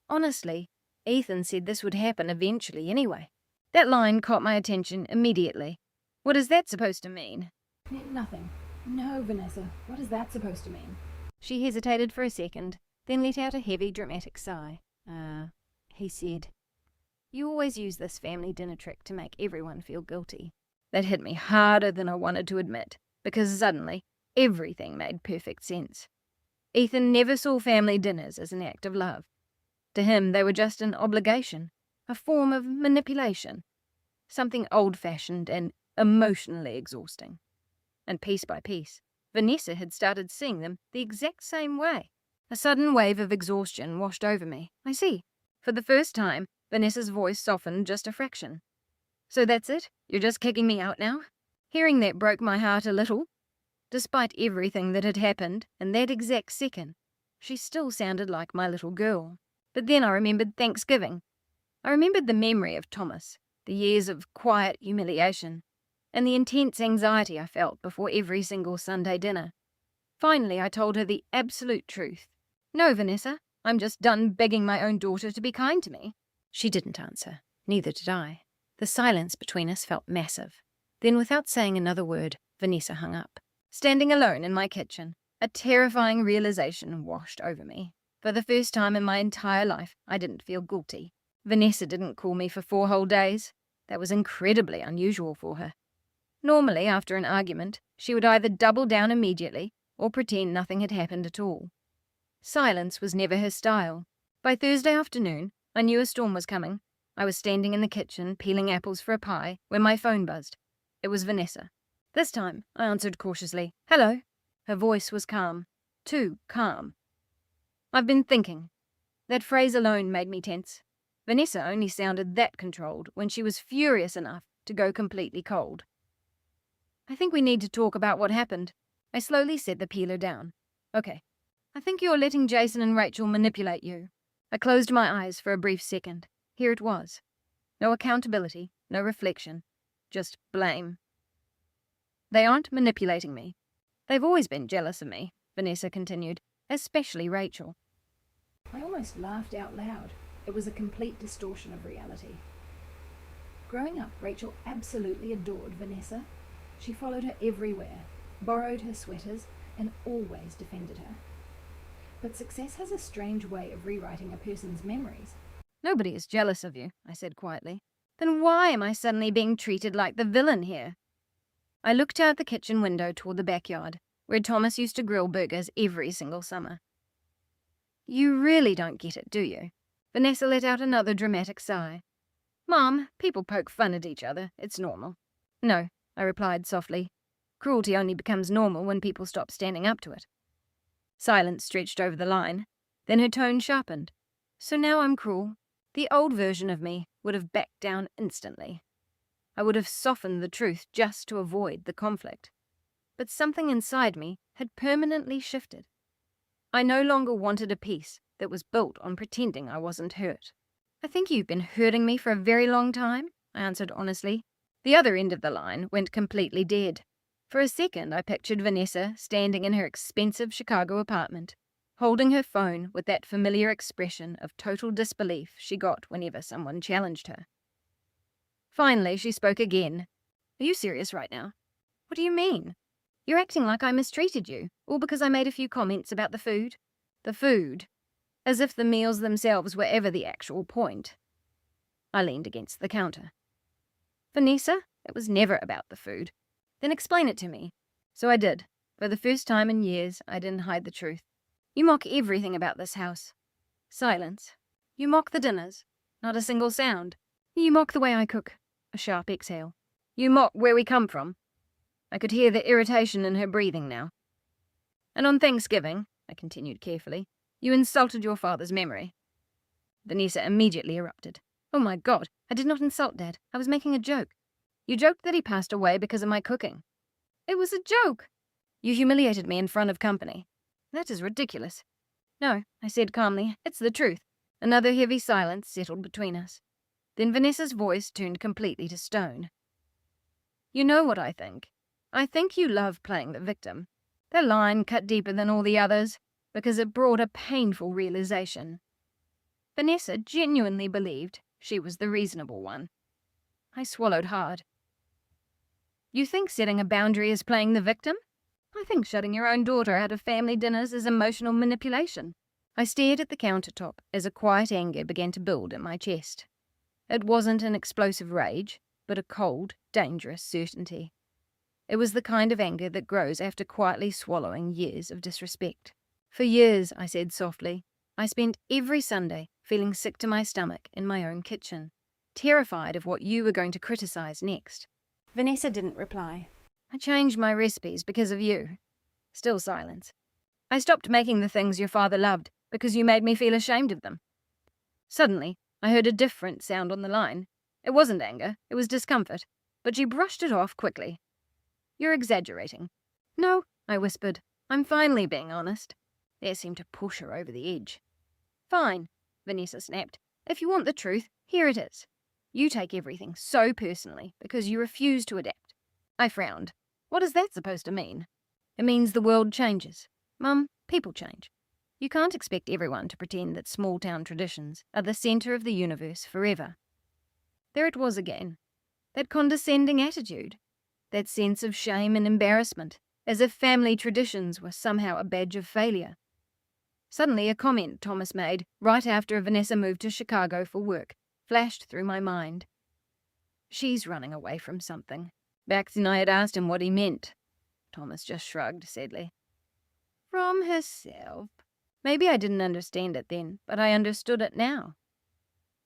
"Honestly, Ethan said this would happen eventually anyway." That line caught my attention immediately. What is that supposed to mean? Nothing. No, Vanessa, what is that supposed to mean? She hesitated for a second, then let out a heavy, dramatic sigh. He said, "You always use this family dinner trick to make everyone feel guilty." That hit me harder than I wanted to admit, because suddenly everything made perfect sense. Ethan never saw family dinners as an act of love. To him, they were just an obligation, a form of manipulation, something old-fashioned and emotionally exhausting. And piece by piece, Vanessa had started seeing them the exact same way. A sudden wave of exhaustion washed over me. "I see." For the first time, Vanessa's voice softened just a fraction. "So that's it? You're just kicking me out now?" Hearing that broke my heart a little. Despite everything that had happened in that exact second, she still sounded like my little girl. But then I remembered Thanksgiving. I remembered the memory of Thomas, the years of quiet humiliation, and the intense anxiety I felt before every single Sunday dinner. Finally, I told her the absolute truth. "No, Vanessa, I'm just done begging my own daughter to be kind to me." She didn't answer. Neither did I. The silence between us felt massive. Then, without saying another word, Vanessa hung up. Standing alone in my kitchen, a terrifying realization washed over me. For the first time in my entire life, I didn't feel guilty. Vanessa didn't call me for 4 whole days. That was incredibly unusual for her. Normally, after an argument, she would either double down immediately or pretend nothing had happened at all. Silence was never her style. By Thursday afternoon, I knew a storm was coming. I was standing in the kitchen, peeling apples for a pie, when my phone buzzed. It was Vanessa. This time, I answered cautiously. "Hello." Her voice was calm. Too calm. "I've been thinking." That phrase alone made me tense. Vanessa only sounded that controlled when she was furious enough to go completely cold. "I think we need to talk about what happened." I slowly set the peeler down. "Okay. I think you're letting Jason and Rachel manipulate you." I closed my eyes for a brief second. Here it was. No accountability, no reflection, just blame. "They aren't manipulating me. They've always been jealous of me," Vanessa continued, "especially Rachel." I almost laughed out loud. It was a complete distortion of reality. Growing up, Rachel absolutely adored Vanessa. She followed her everywhere, borrowed her sweaters, and always defended her. But success has a strange way of rewriting a person's memories. "Nobody is jealous of you," I said quietly. "Then why am I suddenly being treated like the villain here?" I looked out the kitchen window toward the backyard, where Thomas used to grill burgers every single summer. "You really don't get it, do you?" Vanessa let out another dramatic sigh. "Mom, people poke fun at each other. It's normal." "No," I replied softly. "Cruelty only becomes normal when people stop standing up to it." Silence stretched over the line. Then her tone sharpened. "So now I'm cruel." The old version of me would have backed down instantly. I would have softened the truth just to avoid the conflict. But something inside me had permanently shifted. I no longer wanted a peace that was built on pretending I wasn't hurt. "I think you've been hurting me for a very long time," I answered honestly. The other end of the line went completely dead. For a second, I pictured Vanessa standing in her expensive Chicago apartment, holding her phone with that familiar expression of total disbelief she got whenever someone challenged her. Finally, she spoke again. Are you serious right now? What do you mean? You're acting like I mistreated you, all because I made a few comments about the food. The food. As if the meals themselves were ever the actual point. I leaned against the counter. Vanessa, it was never about the food. Then explain it to me. So I did. For the first time in years, I didn't hide the truth. You mock everything about this house. Silence. You mock the dinners. Not a single sound. You mock the way I cook. A sharp exhale. You mock where we come from. I could hear the irritation in her breathing now. And on Thanksgiving, I continued carefully, you insulted your father's memory. Vanessa immediately erupted. Oh my God, I did not insult Dad. I was making a joke. You joked that he passed away because of my cooking. It was a joke. You humiliated me in front of company. That is ridiculous. No, I said calmly, it's the truth. Another heavy silence settled between us. Then Vanessa's voice turned completely to stone. You know what I think. I think you love playing the victim. That line cut deeper than all the others because it brought a painful realization. Vanessa genuinely believed she was the reasonable one. I swallowed hard. You think setting a boundary is playing the victim? I think shutting your own daughter out of family dinners is emotional manipulation. I stared at the countertop as a quiet anger began to build in my chest. It wasn't an explosive rage, but a cold, dangerous certainty. It was the kind of anger that grows after quietly swallowing years of disrespect. For years, I said softly, I spent every Sunday feeling sick to my stomach in my own kitchen, terrified of what you were going to criticize next. Vanessa didn't reply. I changed my recipes because of you. Still silence. I stopped making the things your father loved because you made me feel ashamed of them. Suddenly, I heard a different sound on the line. It wasn't anger, it was discomfort, but she brushed it off quickly. You're exaggerating. No, I whispered. I'm finally being honest. That seemed to push her over the edge. Fine, Vanessa snapped. If you want the truth, here it is. You take everything so personally because you refuse to adapt. I frowned. What is that supposed to mean? It means the world changes. Mum, people change. You can't expect everyone to pretend that small-town traditions are the center of the universe forever. There it was again. That condescending attitude. That sense of shame and embarrassment, as if family traditions were somehow a badge of failure. Suddenly a comment Thomas made, right after Vanessa moved to Chicago for work, flashed through my mind. She's running away from something. Back then I had asked him what he meant. Thomas just shrugged sadly. From herself. Maybe I didn't understand it then, but I understood it now.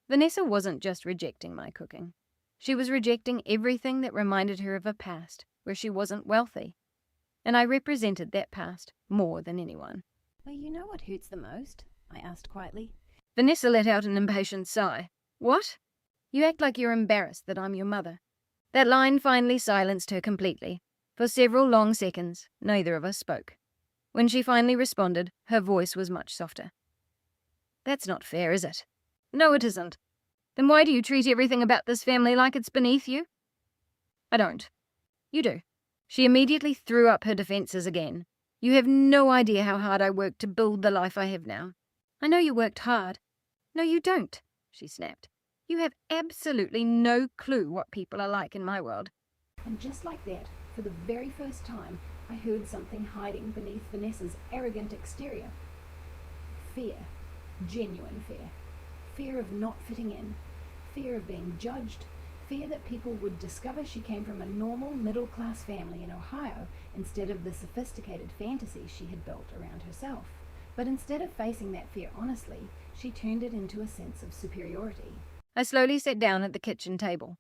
Vanessa wasn't just rejecting my cooking. She was rejecting everything that reminded her of a past where she wasn't wealthy. And I represented that past more than anyone. Well, you know what hurts the most? I asked quietly. Vanessa let out an impatient sigh. What? You act like you're embarrassed that I'm your mother. That line finally silenced her completely. For several long seconds, neither of us spoke. When she finally responded, her voice was much softer. That's not fair, is it? No, it isn't. Then why do you treat everything about this family like it's beneath you? I don't. You do. She immediately threw up her defenses again. You have no idea how hard I worked to build the life I have now. I know you worked hard. No, you don't, she snapped. You have absolutely no clue what people are like in my world. And just like that, for the very first time, I heard something hiding beneath Vanessa's arrogant exterior. Fear. Genuine fear. Fear of not fitting in. Fear of being judged. Fear that people would discover she came from a normal middle-class family in Ohio instead of the sophisticated fantasies she had built around herself. But instead of facing that fear honestly, she turned it into a sense of superiority. I slowly sat down at the kitchen table.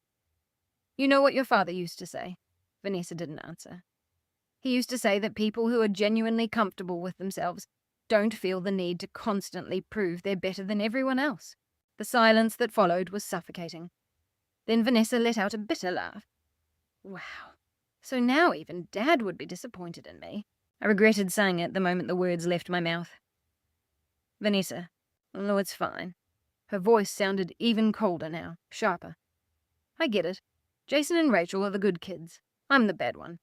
You know what your father used to say? Vanessa didn't answer. He used to say that people who are genuinely comfortable with themselves don't feel the need to constantly prove they're better than everyone else. The silence that followed was suffocating. Then Vanessa let out a bitter laugh. Wow. So now even Dad would be disappointed in me. I regretted saying it the moment the words left my mouth. Vanessa, oh, it's fine. Her voice sounded even colder now, sharper. I get it. Jason and Rachel are the good kids. I'm the bad one.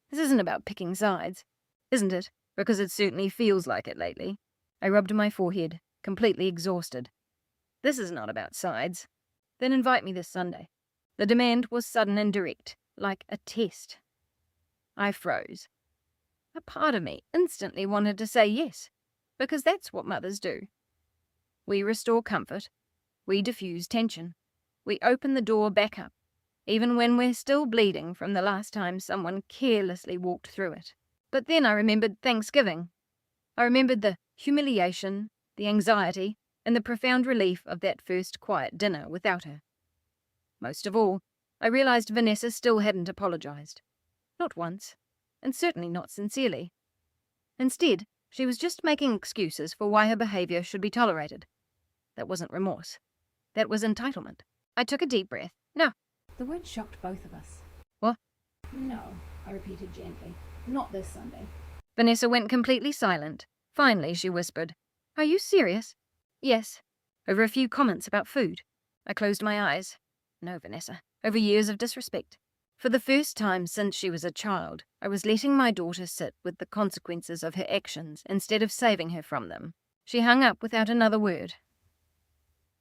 This isn't about picking sides, isn't it? Because it certainly feels like it lately. I rubbed my forehead, completely exhausted. This is not about sides. Then invite me this Sunday. The demand was sudden and direct, like a test. I froze. A part of me instantly wanted to say yes, because that's what mothers do. We restore comfort. We diffuse tension. We open the door back up, even when we're still bleeding from the last time someone carelessly walked through it. But then I remembered Thanksgiving. I remembered the humiliation, the anxiety, and the profound relief of that first quiet dinner without her. Most of all, I realized Vanessa still hadn't apologized. Not once, and certainly not sincerely. Instead, she was just making excuses for why her behavior should be tolerated. That wasn't remorse. That was entitlement. I took a deep breath. No. The word shocked both of us. What? No, I repeated gently. Not this Sunday. Vanessa went completely silent. Finally, she whispered, "Are you serious?" "Yes." Over a few comments about food. I closed my eyes. No, Vanessa. Over years of disrespect. For the first time since she was a child, I was letting my daughter sit with the consequences of her actions instead of saving her from them. She hung up without another word.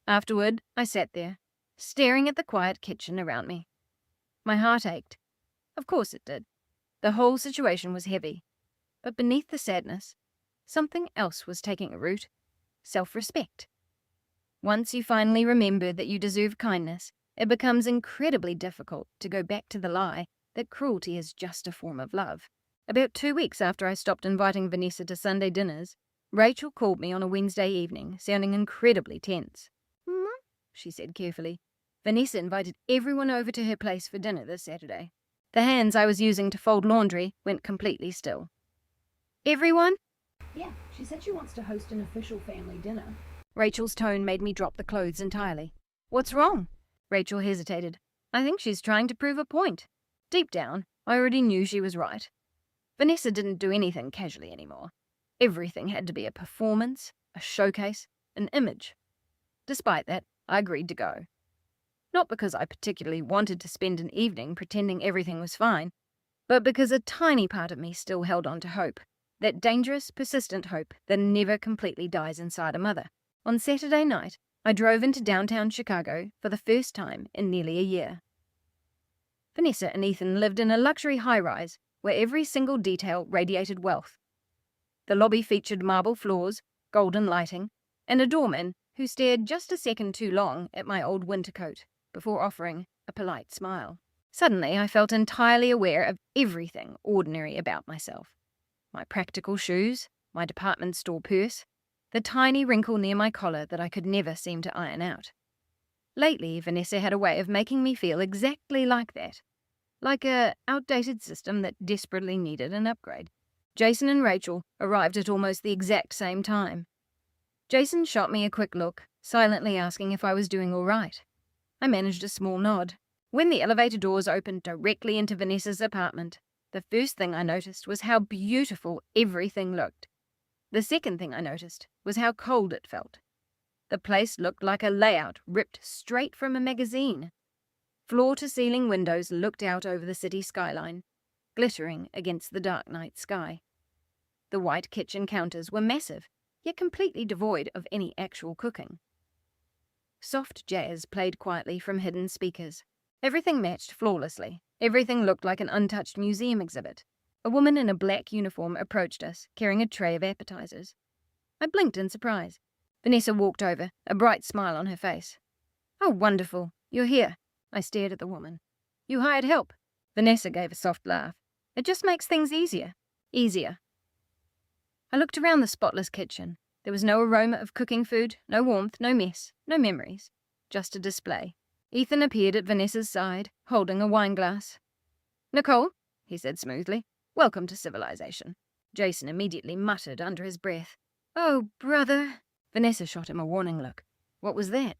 Afterward, I sat there, staring at the quiet kitchen around me. My heart ached. Of course it did. The whole situation was heavy. But beneath the sadness, something else was taking a root. Self-respect. Once you finally remember that you deserve kindness, it becomes incredibly difficult to go back to the lie that cruelty is just a form of love. About 2 weeks after I stopped inviting Vanessa to Sunday dinners, Rachel called me on a Wednesday evening, sounding incredibly tense. "Mom," she said carefully, "Vanessa invited everyone over to her place for dinner this Saturday." The hands I was using to fold laundry went completely still. "Everyone?" Yeah, she said she wants to host an official family dinner. Rachel's tone made me drop the clothes entirely. "What's wrong?" Rachel hesitated. "I think she's trying to prove a point." Deep down, I already knew she was right. Vanessa didn't do anything casually anymore. Everything had to be a performance, a showcase, an image. Despite that, I agreed to go. Not because I particularly wanted to spend an evening pretending everything was fine, but because a tiny part of me still held on to hope. That dangerous, persistent hope that never completely dies inside a mother. On Saturday night, I drove into downtown Chicago for the first time in nearly a year. Vanessa and Ethan lived in a luxury high-rise where every single detail radiated wealth. The lobby featured marble floors, golden lighting, and a doorman who stared just a second too long at my old winter coat before offering a polite smile. Suddenly, I felt entirely aware of everything ordinary about myself. My practical shoes, my department store purse, the tiny wrinkle near my collar that I could never seem to iron out. Lately, Vanessa had a way of making me feel exactly like that. Like a outdated system that desperately needed an upgrade. Jason and Rachel arrived at almost the exact same time. Jason shot me a quick look, silently asking if I was doing all right. I managed a small nod. When the elevator doors opened directly into Vanessa's apartment, the first thing I noticed was how beautiful everything looked. The second thing I noticed was how cold it felt. The place looked like a layout ripped straight from a magazine. Floor-to-ceiling windows looked out over the city skyline, glittering against the dark night sky. The white kitchen counters were massive, yet completely devoid of any actual cooking. Soft jazz played quietly from hidden speakers. Everything matched flawlessly. Everything looked like an untouched museum exhibit. A woman in a black uniform approached us, carrying a tray of appetizers. I blinked in surprise. Vanessa walked over, a bright smile on her face. "Oh, wonderful. You're here." I stared at the woman. "You hired help." Vanessa gave a soft laugh. "It just makes things easier." Easier. I looked around the spotless kitchen. There was no aroma of cooking food, no warmth, no mess, no memories. Just a display. Ethan appeared at Vanessa's side, holding a wine glass. "Nicole," he said smoothly, "welcome to civilization." Jason immediately muttered under his breath, "Oh, brother." Vanessa shot him a warning look. "What was that?"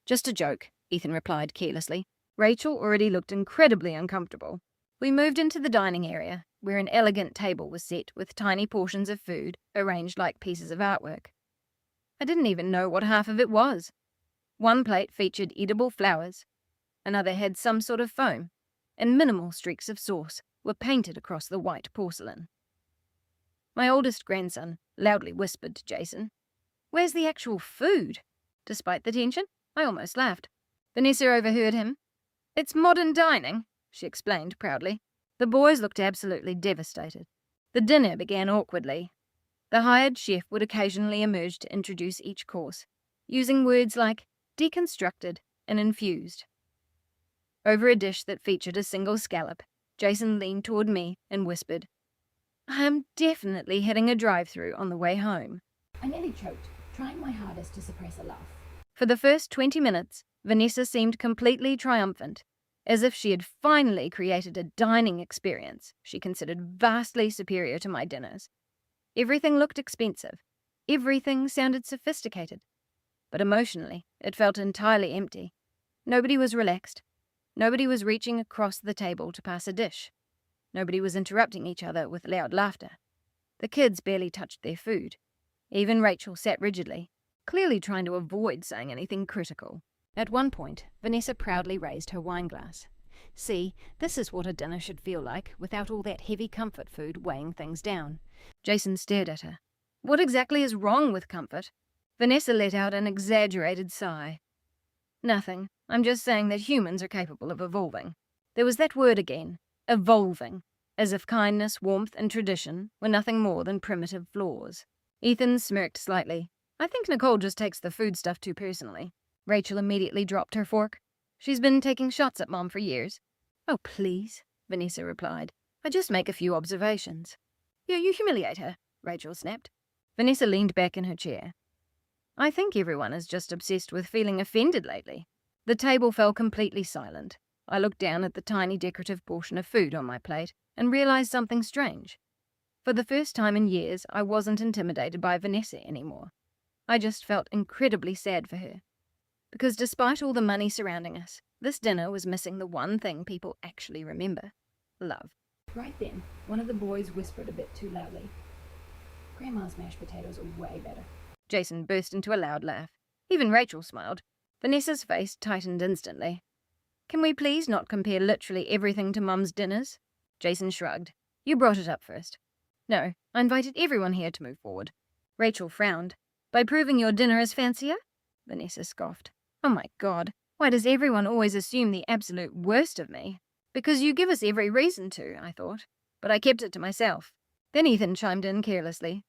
"Just a joke," Ethan replied carelessly. Rachel already looked incredibly uncomfortable. We moved into the dining area, where an elegant table was set with tiny portions of food arranged like pieces of artwork. I didn't even know what half of it was. One plate featured edible flowers, another had some sort of foam, and minimal streaks of sauce. were painted across the white porcelain. My oldest grandson loudly whispered to Jason, "Where's the actual food?" Despite the tension, I almost laughed. Vanessa overheard him. "It's modern dining," she explained proudly. The boys looked absolutely devastated. The dinner began awkwardly. The hired chef would occasionally emerge to introduce each course, using words like deconstructed and infused. Over a dish that featured a single scallop, Jason leaned toward me and whispered, "I am definitely hitting a drive-through on the way home." I nearly choked, trying my hardest to suppress a laugh. For the first 20 minutes, Vanessa seemed completely triumphant, as if she had finally created a dining experience she considered vastly superior to my dinners. Everything looked expensive. Everything sounded sophisticated. But emotionally, it felt entirely empty. Nobody was relaxed. Nobody was reaching across the table to pass a dish. Nobody was interrupting each other with loud laughter. The kids barely touched their food. Even Rachel sat rigidly, clearly trying to avoid saying anything critical. At one point, Vanessa proudly raised her wine glass. "See, this is what a dinner should feel like, without all that heavy comfort food weighing things down." Jason stared at her. What exactly is wrong with comfort? Vanessa let out an exaggerated sigh. Nothing. I'm just saying that humans are capable of evolving. There was that word again, evolving, as if kindness, warmth, and tradition were nothing more than primitive flaws. Ethan smirked slightly. I think Nicole just takes the food stuff too personally. Rachel immediately dropped her fork. She's been taking shots at Mom for years. Oh, please, Vanessa replied. I just make a few observations. Yeah, you humiliate her, Rachel snapped. Vanessa leaned back in her chair. I think everyone is just obsessed with feeling offended lately. The table fell completely silent. I looked down at the tiny decorative portion of food on my plate and realized something strange. For the first time in years, I wasn't intimidated by Vanessa anymore. I just felt incredibly sad for her. Because despite all the money surrounding us, this dinner was missing the one thing people actually remember: love. Right then, one of the boys whispered a bit too loudly, "Grandma's mashed potatoes are way better." Jason burst into a loud laugh. Even Rachel smiled. Vanessa's face tightened instantly. Can we please not compare literally everything to Mum's dinners? Jason shrugged. You brought it up first. No, I invited everyone here to move forward. Rachel frowned. By proving your dinner is fancier? Vanessa scoffed. Oh my God, why does everyone always assume the absolute worst of me? Because you give us every reason to, I thought. But I kept it to myself. Then Ethan chimed in carelessly.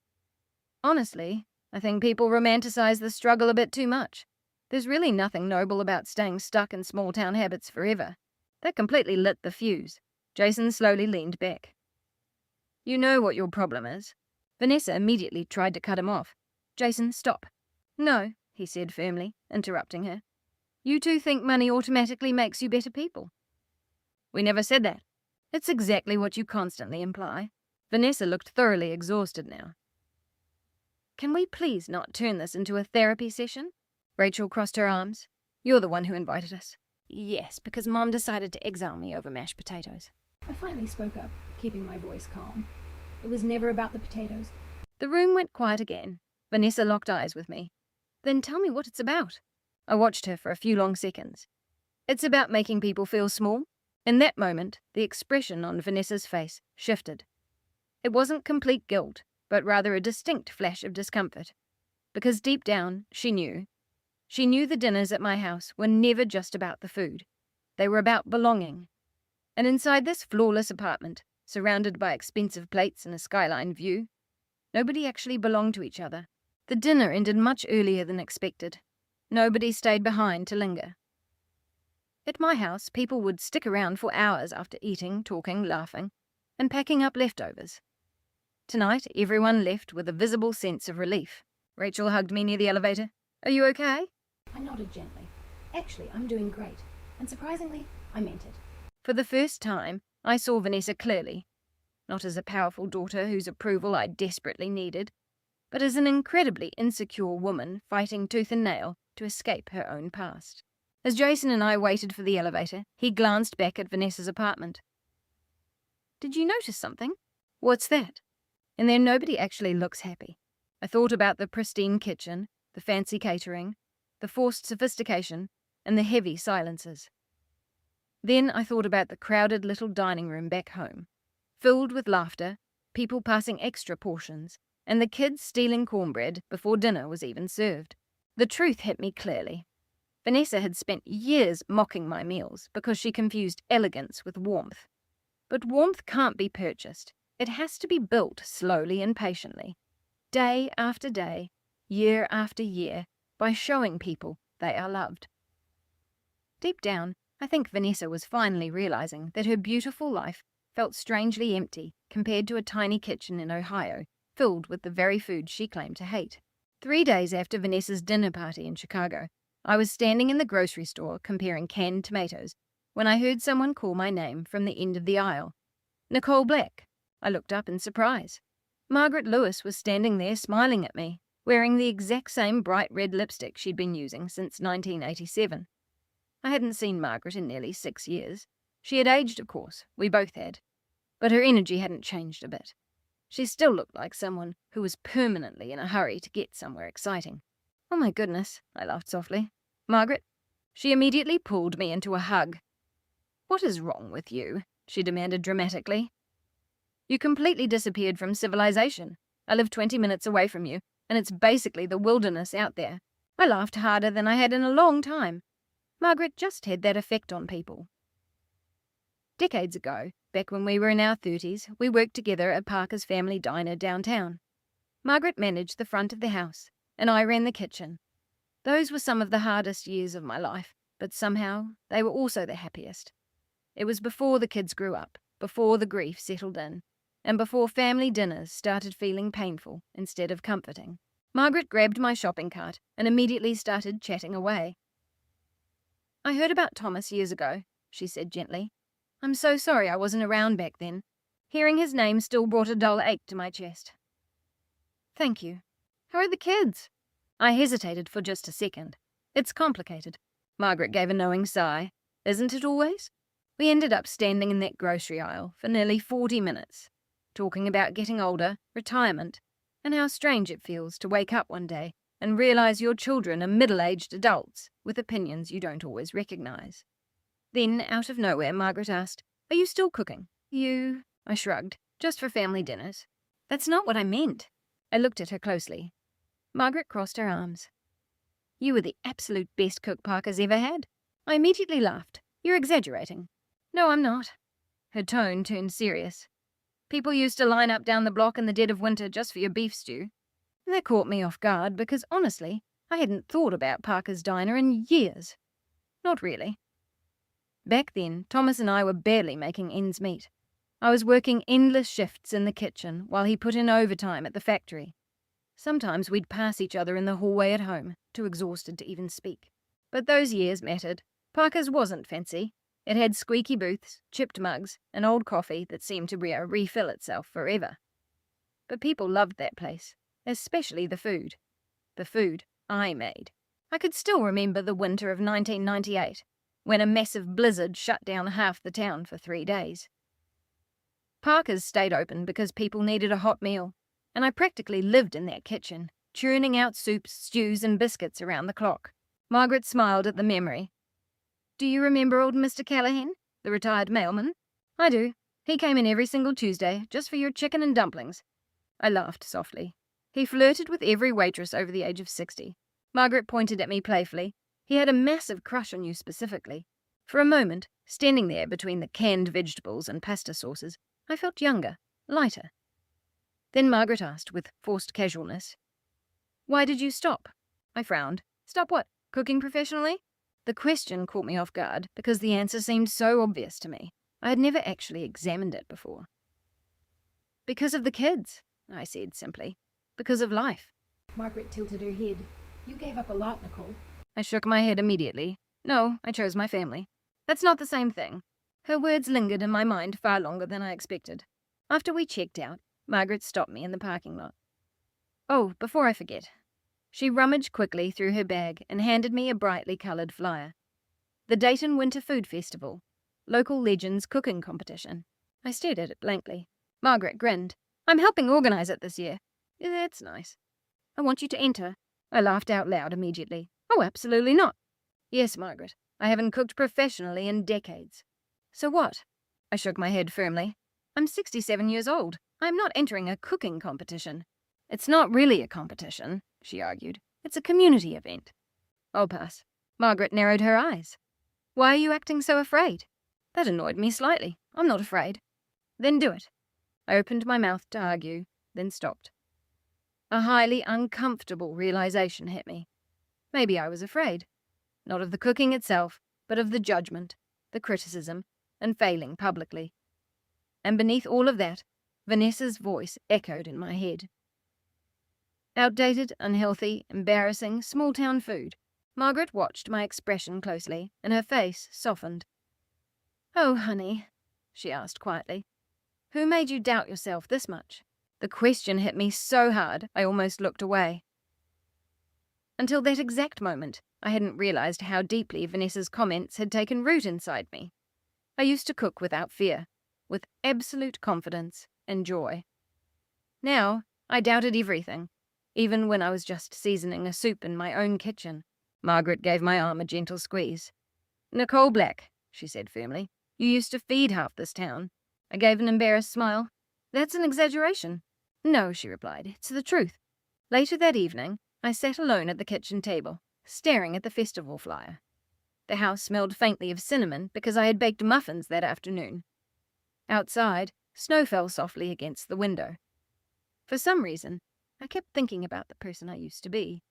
Honestly, I think people romanticize the struggle a bit too much. There's really nothing noble about staying stuck in small-town habits forever. That completely lit the fuse. Jason slowly leaned back. You know what your problem is. Vanessa immediately tried to cut him off. Jason, stop. No, he said firmly, interrupting her. You two think money automatically makes you better people. We never said that. It's exactly what you constantly imply. Vanessa looked thoroughly exhausted now. Can we please not turn this into a therapy session? Rachel crossed her arms. You're the one who invited us. Yes, because Mom decided to exile me over mashed potatoes. I finally spoke up, keeping my voice calm. It was never about the potatoes. The room went quiet again. Vanessa locked eyes with me. Then tell me what it's about. I watched her for a few long seconds. It's about making people feel small. In that moment, the expression on Vanessa's face shifted. It wasn't complete guilt, but rather a distinct flash of discomfort. Because deep down, she knew. She knew the dinners at my house were never just about the food. They were about belonging. And inside this flawless apartment, surrounded by expensive plates and a skyline view, nobody actually belonged to each other. The dinner ended much earlier than expected. Nobody stayed behind to linger. At my house, people would stick around for hours after eating, talking, laughing, and packing up leftovers. Tonight, everyone left with a visible sense of relief. Rachel hugged me near the elevator. Are you okay? I nodded gently. Actually, I'm doing great. And surprisingly, I meant it. For the first time, I saw Vanessa clearly. Not as a powerful daughter whose approval I desperately needed, but as an incredibly insecure woman fighting tooth and nail to escape her own past. As Jason and I waited for the elevator, he glanced back at Vanessa's apartment. Did you notice something? What's that? In there, nobody actually looks happy. I thought about the pristine kitchen, the fancy catering, the forced sophistication, and the heavy silences. Then I thought about the crowded little dining room back home, filled with laughter, people passing extra portions, and the kids stealing cornbread before dinner was even served. The truth hit me clearly. Vanessa had spent years mocking my meals because she confused elegance with warmth. But warmth can't be purchased. It has to be built slowly and patiently, day after day, year after year, by showing people they are loved. Deep down, I think Vanessa was finally realizing that her beautiful life felt strangely empty compared to a tiny kitchen in Ohio filled with the very food she claimed to hate. 3 days after Vanessa's dinner party in Chicago, I was standing in the grocery store comparing canned tomatoes when I heard someone call my name from the end of the aisle. Nicole Black. I looked up in surprise. Margaret Lewis was standing there smiling at me, wearing the exact same bright red lipstick she'd been using since 1987. I hadn't seen Margaret in nearly 6 years. She had aged, of course, we both had, but her energy hadn't changed a bit. She still looked like someone who was permanently in a hurry to get somewhere exciting. "Oh my goodness," I laughed softly. "Margaret?" She immediately pulled me into a hug. "What is wrong with you?" she demanded dramatically. "You completely disappeared from civilization. I live 20 minutes away from you, and it's basically the wilderness out there." I laughed harder than I had in a long time. Margaret just had that effect on people. Decades ago, back when we were in our 30s, we worked together at Parker's family diner downtown. Margaret managed the front of the house, and I ran the kitchen. Those were some of the hardest years of my life, but somehow they were also the happiest. It was before the kids grew up, before the grief settled in, and before family dinners started feeling painful instead of comforting. Margaret grabbed my shopping cart and immediately started chatting away. "I heard about Thomas years ago," she said gently. "I'm so sorry I wasn't around back then." Hearing his name still brought a dull ache to my chest. "Thank you. How are the kids?" I hesitated for just a second. "It's complicated." Margaret gave a knowing sigh. "Isn't it always?" We ended up standing in that grocery aisle for nearly 40 minutes, talking about getting older, retirement, and how strange it feels to wake up one day and realize your children are middle-aged adults with opinions you don't always recognize. Then, out of nowhere, Margaret asked, "Are you still cooking?" "You," I shrugged, "just for family dinners." "That's not what I meant." I looked at her closely. Margaret crossed her arms. "You were the absolute best cook Parker's ever had." I immediately laughed. "You're exaggerating." "No, I'm not." Her tone turned serious. "People used to line up down the block in the dead of winter just for your beef stew." That caught me off guard because, honestly, I hadn't thought about Parker's diner in years. Not really. Back then, Thomas and I were barely making ends meet. I was working endless shifts in the kitchen while he put in overtime at the factory. Sometimes we'd pass each other in the hallway at home, too exhausted to even speak. But those years mattered. Parker's wasn't fancy. It had squeaky booths, chipped mugs, and old coffee that seemed to refill itself forever. But people loved that place, especially the food. The food I made. I could still remember the winter of 1998, when a massive blizzard shut down half the town for 3 days. Parker's stayed open because people needed a hot meal, and I practically lived in that kitchen, churning out soups, stews, and biscuits around the clock. Margaret smiled at the memory. "Do you remember old Mr. Callahan, the retired mailman?" "I do. He came in every single Tuesday, just for your chicken and dumplings." I laughed softly. "He flirted with every waitress over the age of 60. Margaret pointed at me playfully. "He had a massive crush on you specifically." For a moment, standing there between the canned vegetables and pasta sauces, I felt younger, lighter. Then Margaret asked with forced casualness, "Why did you stop?" I frowned. "Stop what? Cooking professionally?" The question caught me off guard because the answer seemed so obvious to me. I had never actually examined it before. "Because of the kids," I said simply. "Because of life." Margaret tilted her head. "You gave up a lot, Nicole." I shook my head immediately. "No, I chose my family." "That's not the same thing." Her words lingered in my mind far longer than I expected. After we checked out, Margaret stopped me in the parking lot. "Oh, before I forget." She rummaged quickly through her bag and handed me a brightly coloured flyer. "The Dayton Winter Food Festival. Local Legends Cooking Competition." I stared at it blankly. Margaret grinned. "I'm helping organise it this year." "That's nice." "I want you to enter." I laughed out loud immediately. "Oh, absolutely not." "Yes, Margaret. I haven't cooked professionally in decades." "So what?" I shook my head firmly. I'm 67 years old. I'm not entering a cooking competition. It's not really a competition, she argued. It's a community event. I'll pass. Margaret narrowed her eyes. Why are you acting so afraid? That annoyed me slightly. I'm not afraid. Then do it. I opened my mouth to argue, then stopped. A highly uncomfortable realization hit me. Maybe I was afraid. Not of the cooking itself, but of the judgment, the criticism, and failing publicly. And beneath all of that, Vanessa's voice echoed in my head. Outdated, unhealthy, embarrassing, small-town food. Margaret watched my expression closely, and her face softened. Oh, honey, she asked quietly, who made you doubt yourself this much? The question hit me so hard I almost looked away. Until that exact moment, I hadn't realized how deeply Vanessa's comments had taken root inside me. I used to cook without fear, with absolute confidence and joy. Now, I doubted everything, even when I was just seasoning a soup in my own kitchen. Margaret gave my arm a gentle squeeze. Nicole Black, she said firmly, you used to feed half this town. I gave an embarrassed smile. That's an exaggeration. No, she replied, it's the truth. Later that evening, I sat alone at the kitchen table, staring at the festival flyer. The house smelled faintly of cinnamon because I had baked muffins that afternoon. Outside, snow fell softly against the window. For some reason, I kept thinking about the person I used to be,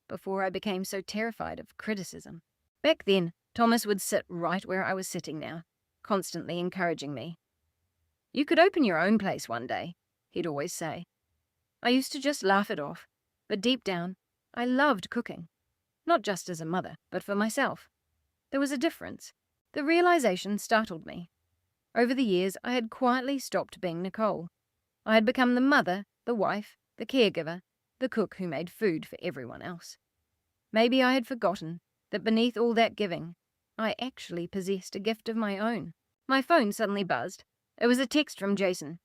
before I became so terrified of criticism. Back then, Thomas would sit right where I was sitting now, constantly encouraging me. You could open your own place one day, he'd always say. I used to just laugh it off, but deep down, I loved cooking. Not just as a mother, but for myself. There was a difference. The realization startled me. Over the years, I had quietly stopped being Nicole. I had become the mother, the wife, the caregiver, the cook who made food for everyone else. Maybe I had forgotten that beneath all that giving, I actually possessed a gift of my own. My phone suddenly buzzed. It was a text from Jason.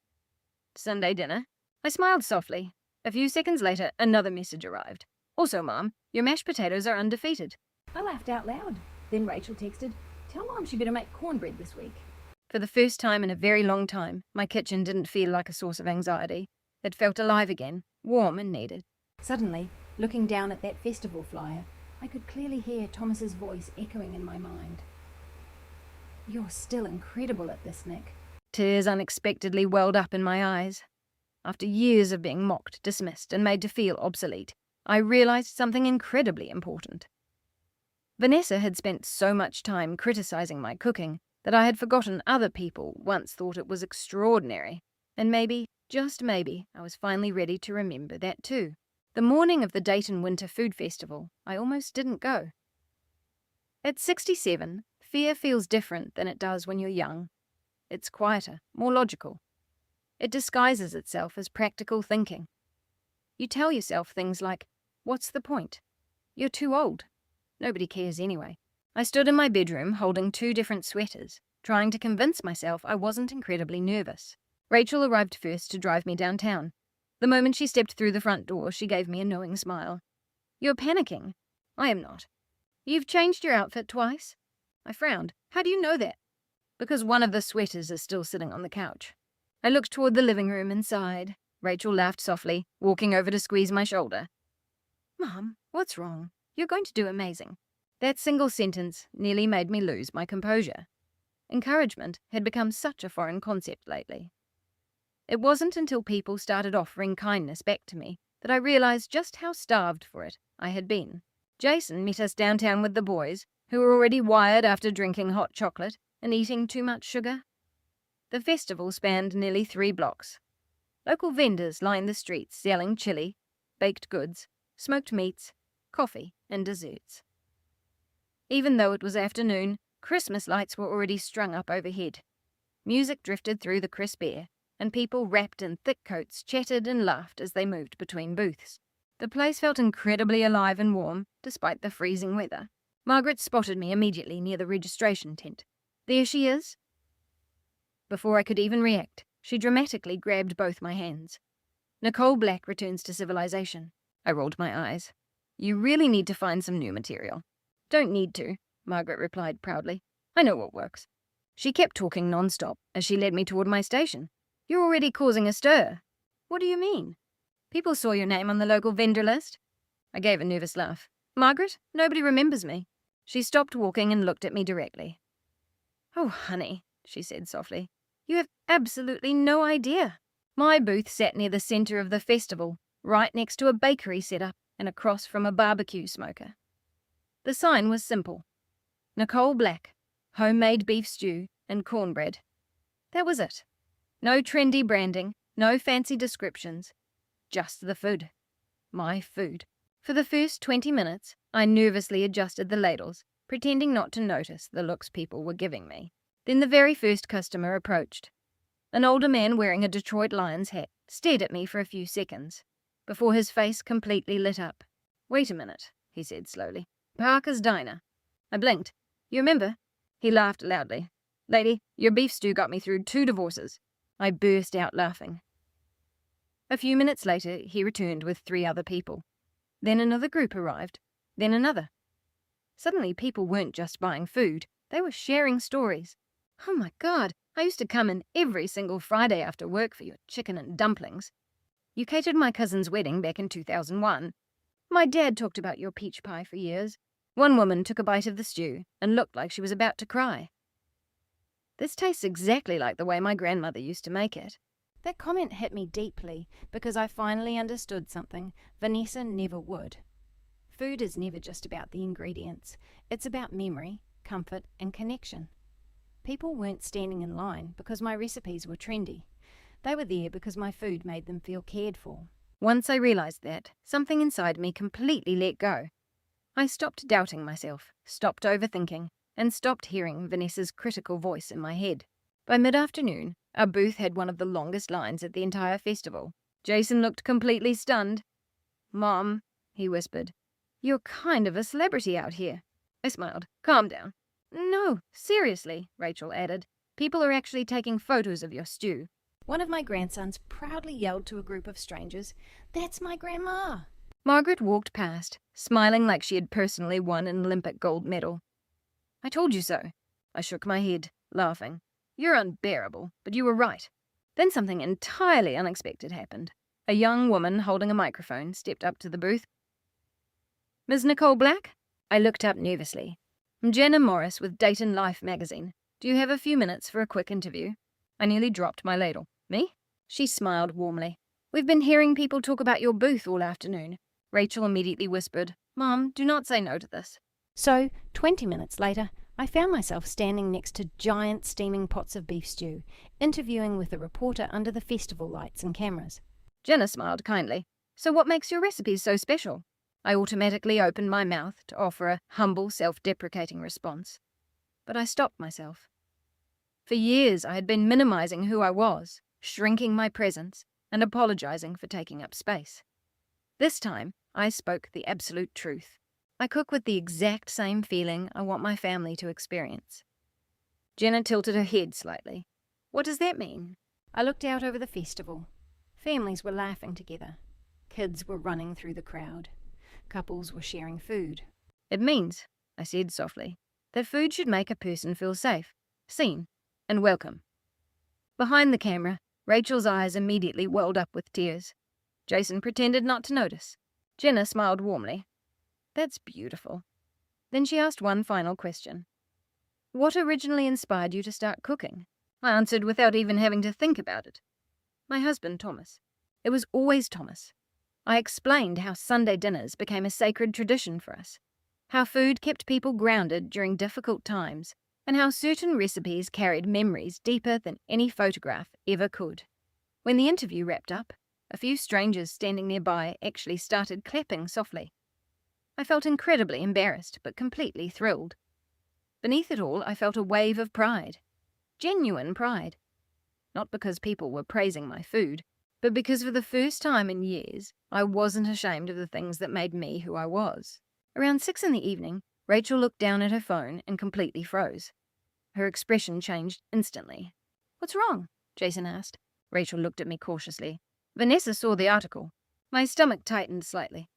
Sunday dinner? I smiled softly. A few seconds later, another message arrived. Also, Mom, your mashed potatoes are undefeated. I laughed out loud. Then Rachel texted, tell Mom she better make cornbread this week. For the first time in a very long time, my kitchen didn't feel like a source of anxiety. It felt alive again, warm and needed. Suddenly, looking down at that festival flyer, I could clearly hear Thomas's voice echoing in my mind. You're still incredible at this, Nick. Tears unexpectedly welled up in my eyes. After years of being mocked, dismissed, and made to feel obsolete, I realized something incredibly important. Vanessa had spent so much time criticizing my cooking that I had forgotten other people once thought it was extraordinary, and maybe, just maybe, I was finally ready to remember that too. The morning of the Dayton Winter Food Festival, I almost didn't go. At 67, fear feels different than it does when you're young. It's quieter, more logical. It disguises itself as practical thinking. You tell yourself things like, what's the point? You're too old. Nobody cares anyway. I stood in my bedroom holding 2 different sweaters, trying to convince myself I wasn't incredibly nervous. Rachel arrived first to drive me downtown. The moment she stepped through the front door, she gave me a knowing smile. You're panicking. I am not. You've changed your outfit twice? I frowned. How do you know that? Because one of the sweaters is still sitting on the couch. I looked toward the living room and sighed. Rachel laughed softly, walking over to squeeze my shoulder. Mom, what's wrong? You're going to do amazing. That single sentence nearly made me lose my composure. Encouragement had become such a foreign concept lately. It wasn't until people started offering kindness back to me that I realized just how starved for it I had been. Jason met us downtown with the boys, who were already wired after drinking hot chocolate and eating too much sugar. The festival spanned nearly 3 blocks. Local vendors lined the streets selling chili, baked goods, smoked meats, coffee, and desserts. Even though it was afternoon, Christmas lights were already strung up overhead. Music drifted through the crisp air, and people wrapped in thick coats chatted and laughed as they moved between booths. The place felt incredibly alive and warm, despite the freezing weather. Margaret spotted me immediately near the registration tent. There she is. Before I could even react, she dramatically grabbed both my hands. Nicole Black returns to civilization. I rolled my eyes. You really need to find some new material. Don't need to, Margaret replied proudly. I know what works. She kept talking non-stop as she led me toward my station. You're already causing a stir. What do you mean? People saw your name on the local vendor list. I gave a nervous laugh. Margaret, nobody remembers me. She stopped walking and looked at me directly. Oh, honey, she said softly. You have absolutely no idea. My booth sat near the centre of the festival, right next to a bakery setup and across from a barbecue smoker. The sign was simple. Nicole Black, homemade beef stew and cornbread. That was it. No trendy branding, no fancy descriptions. Just the food. My food. For the first 20 minutes, I nervously adjusted the ladles, pretending not to notice the looks people were giving me. Then the very first customer approached. An older man wearing a Detroit Lions hat stared at me for a few seconds, before his face completely lit up. Wait a minute, he said slowly. Parker's Diner. I blinked. You remember? He laughed loudly. Lady, your beef stew got me through 2 divorces. I burst out laughing. A few minutes later, he returned with 3 other people. Then another group arrived. Then another. Suddenly, people weren't just buying food. They were sharing stories. Oh my God, I used to come in every single Friday after work for your chicken and dumplings. You catered my cousin's wedding back in 2001. My dad talked about your peach pie for years. One woman took a bite of the stew and looked like she was about to cry. This tastes exactly like the way my grandmother used to make it. That comment hit me deeply because I finally understood something Vanessa never would. Food is never just about the ingredients. It's about memory, comfort, and connection. People weren't standing in line because my recipes were trendy. They were there because my food made them feel cared for. Once I realized that, something inside me completely let go. I stopped doubting myself, stopped overthinking, and stopped hearing Vanessa's critical voice in my head. By mid-afternoon, our booth had one of the longest lines at the entire festival. Jason looked completely stunned. Mom, he whispered, you're kind of a celebrity out here. I smiled. Calm down. No, seriously, Rachel added. People are actually taking photos of your stew. One of my grandsons proudly yelled to a group of strangers, "That's my grandma!" Margaret walked past, smiling like she had personally won an Olympic gold medal. I told you so. I shook my head, laughing. You're unbearable, but you were right. Then something entirely unexpected happened. A young woman holding a microphone stepped up to the booth. Ms. Nicole Black? I looked up nervously. I'm Jenna Morris with Dayton Life magazine. Do you have a few minutes for a quick interview? I nearly dropped my ladle. Me? She smiled warmly. We've been hearing people talk about your booth all afternoon. Rachel immediately whispered, Mom, do not say no to this. So, 20 minutes later, I found myself standing next to giant steaming pots of beef stew, interviewing with a reporter under the festival lights and cameras. Jenna smiled kindly. So what makes your recipes so special? I automatically opened my mouth to offer a humble, self-deprecating response. But I stopped myself. For years I had been minimizing who I was, shrinking my presence, and apologizing for taking up space. This time, I spoke the absolute truth. I cook with the exact same feeling I want my family to experience. Jenna tilted her head slightly. What does that mean? I looked out over the festival. Families were laughing together. Kids were running through the crowd. Couples were sharing food. It means, I said softly, that food should make a person feel safe, seen, and welcome. Behind the camera, Rachel's eyes immediately welled up with tears. Jason pretended not to notice. Jenna smiled warmly. That's beautiful. Then she asked one final question. What originally inspired you to start cooking? I answered without even having to think about it. My husband, Thomas. It was always Thomas. I explained how Sunday dinners became a sacred tradition for us, how food kept people grounded during difficult times, and how certain recipes carried memories deeper than any photograph ever could. When the interview wrapped up, a few strangers standing nearby actually started clapping softly. I felt incredibly embarrassed, but completely thrilled. Beneath it all, I felt a wave of pride. Genuine pride. Not because people were praising my food, but because for the first time in years, I wasn't ashamed of the things that made me who I was. Around 6 p.m, Rachel looked down at her phone and completely froze. Her expression changed instantly. What's wrong? Jason asked. Rachel looked at me cautiously. Vanessa saw the article. My stomach tightened slightly.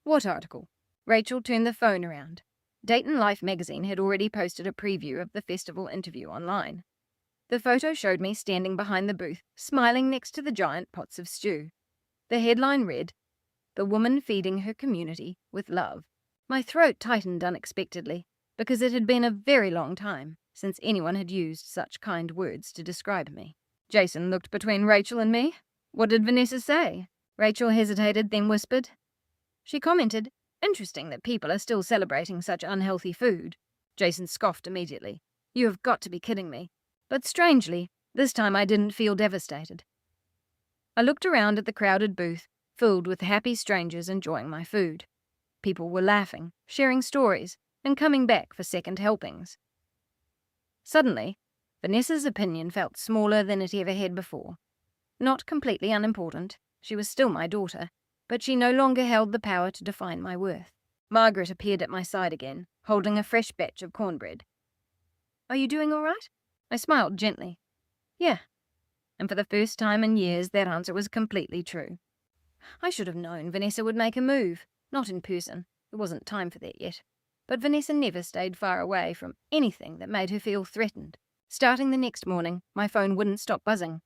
What article? Rachel turned the phone around. Dayton Life magazine had already posted a preview of the festival interview online. The photo showed me standing behind the booth, smiling next to the giant pots of stew. The headline read, "The woman feeding her community with love." My throat tightened unexpectedly, because it had been a very long time since anyone had used such kind words to describe me. Jason looked between Rachel and me. "What did Vanessa say?" Rachel hesitated, then whispered. She commented, "Interesting that people are still celebrating such unhealthy food." Jason scoffed immediately. "You have got to be kidding me." But strangely, this time I didn't feel devastated. I looked around at the crowded booth, filled with happy strangers enjoying my food. People were laughing, sharing stories, and coming back for second helpings. Suddenly, Vanessa's opinion felt smaller than it ever had before. Not completely unimportant, she was still my daughter, but she no longer held the power to define my worth. Margaret appeared at my side again, holding a fresh batch of cornbread. "Are you doing all right?" I smiled gently. "Yeah." And for the first time in years, that answer was completely true. I should have known Vanessa would make a move. Not in person. It wasn't time for that yet. But Vanessa never stayed far away from anything that made her feel threatened. Starting the next morning, my phone wouldn't stop buzzing.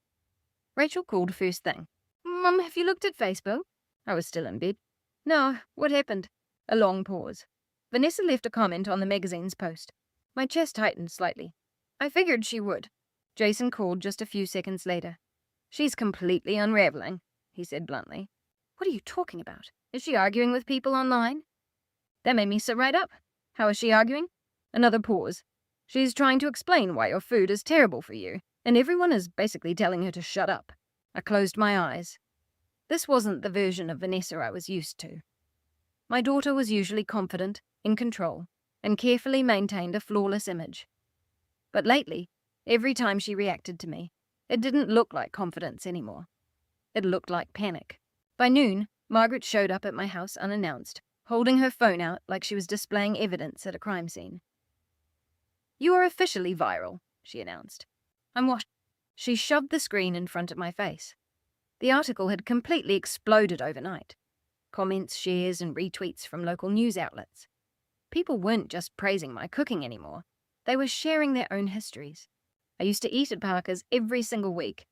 Rachel called first thing. "Mum, have you looked at Facebook?" I was still in bed. "No, what happened?" A long pause. Vanessa left a comment on the magazine's post. My chest tightened slightly. I figured she would. Jason called just a few seconds later. "She's completely unraveling," he said bluntly. "What are you talking about? Is she arguing with people online?" That made me sit right up. "How is she arguing?" Another pause. "She's trying to explain why your food is terrible for you, and everyone is basically telling her to shut up." I closed my eyes. This wasn't the version of Vanessa I was used to. My daughter was usually confident, in control, and carefully maintained a flawless image. But lately, every time she reacted to me, it didn't look like confidence anymore. It looked like panic. By noon, Margaret showed up at my house unannounced, holding her phone out like she was displaying evidence at a crime scene. "You are officially viral," she announced. "I'm what?" She shoved the screen in front of my face. The article had completely exploded overnight. Comments, shares, and retweets from local news outlets. People weren't just praising my cooking anymore. They were sharing their own histories. I used to eat at Parker's every single week.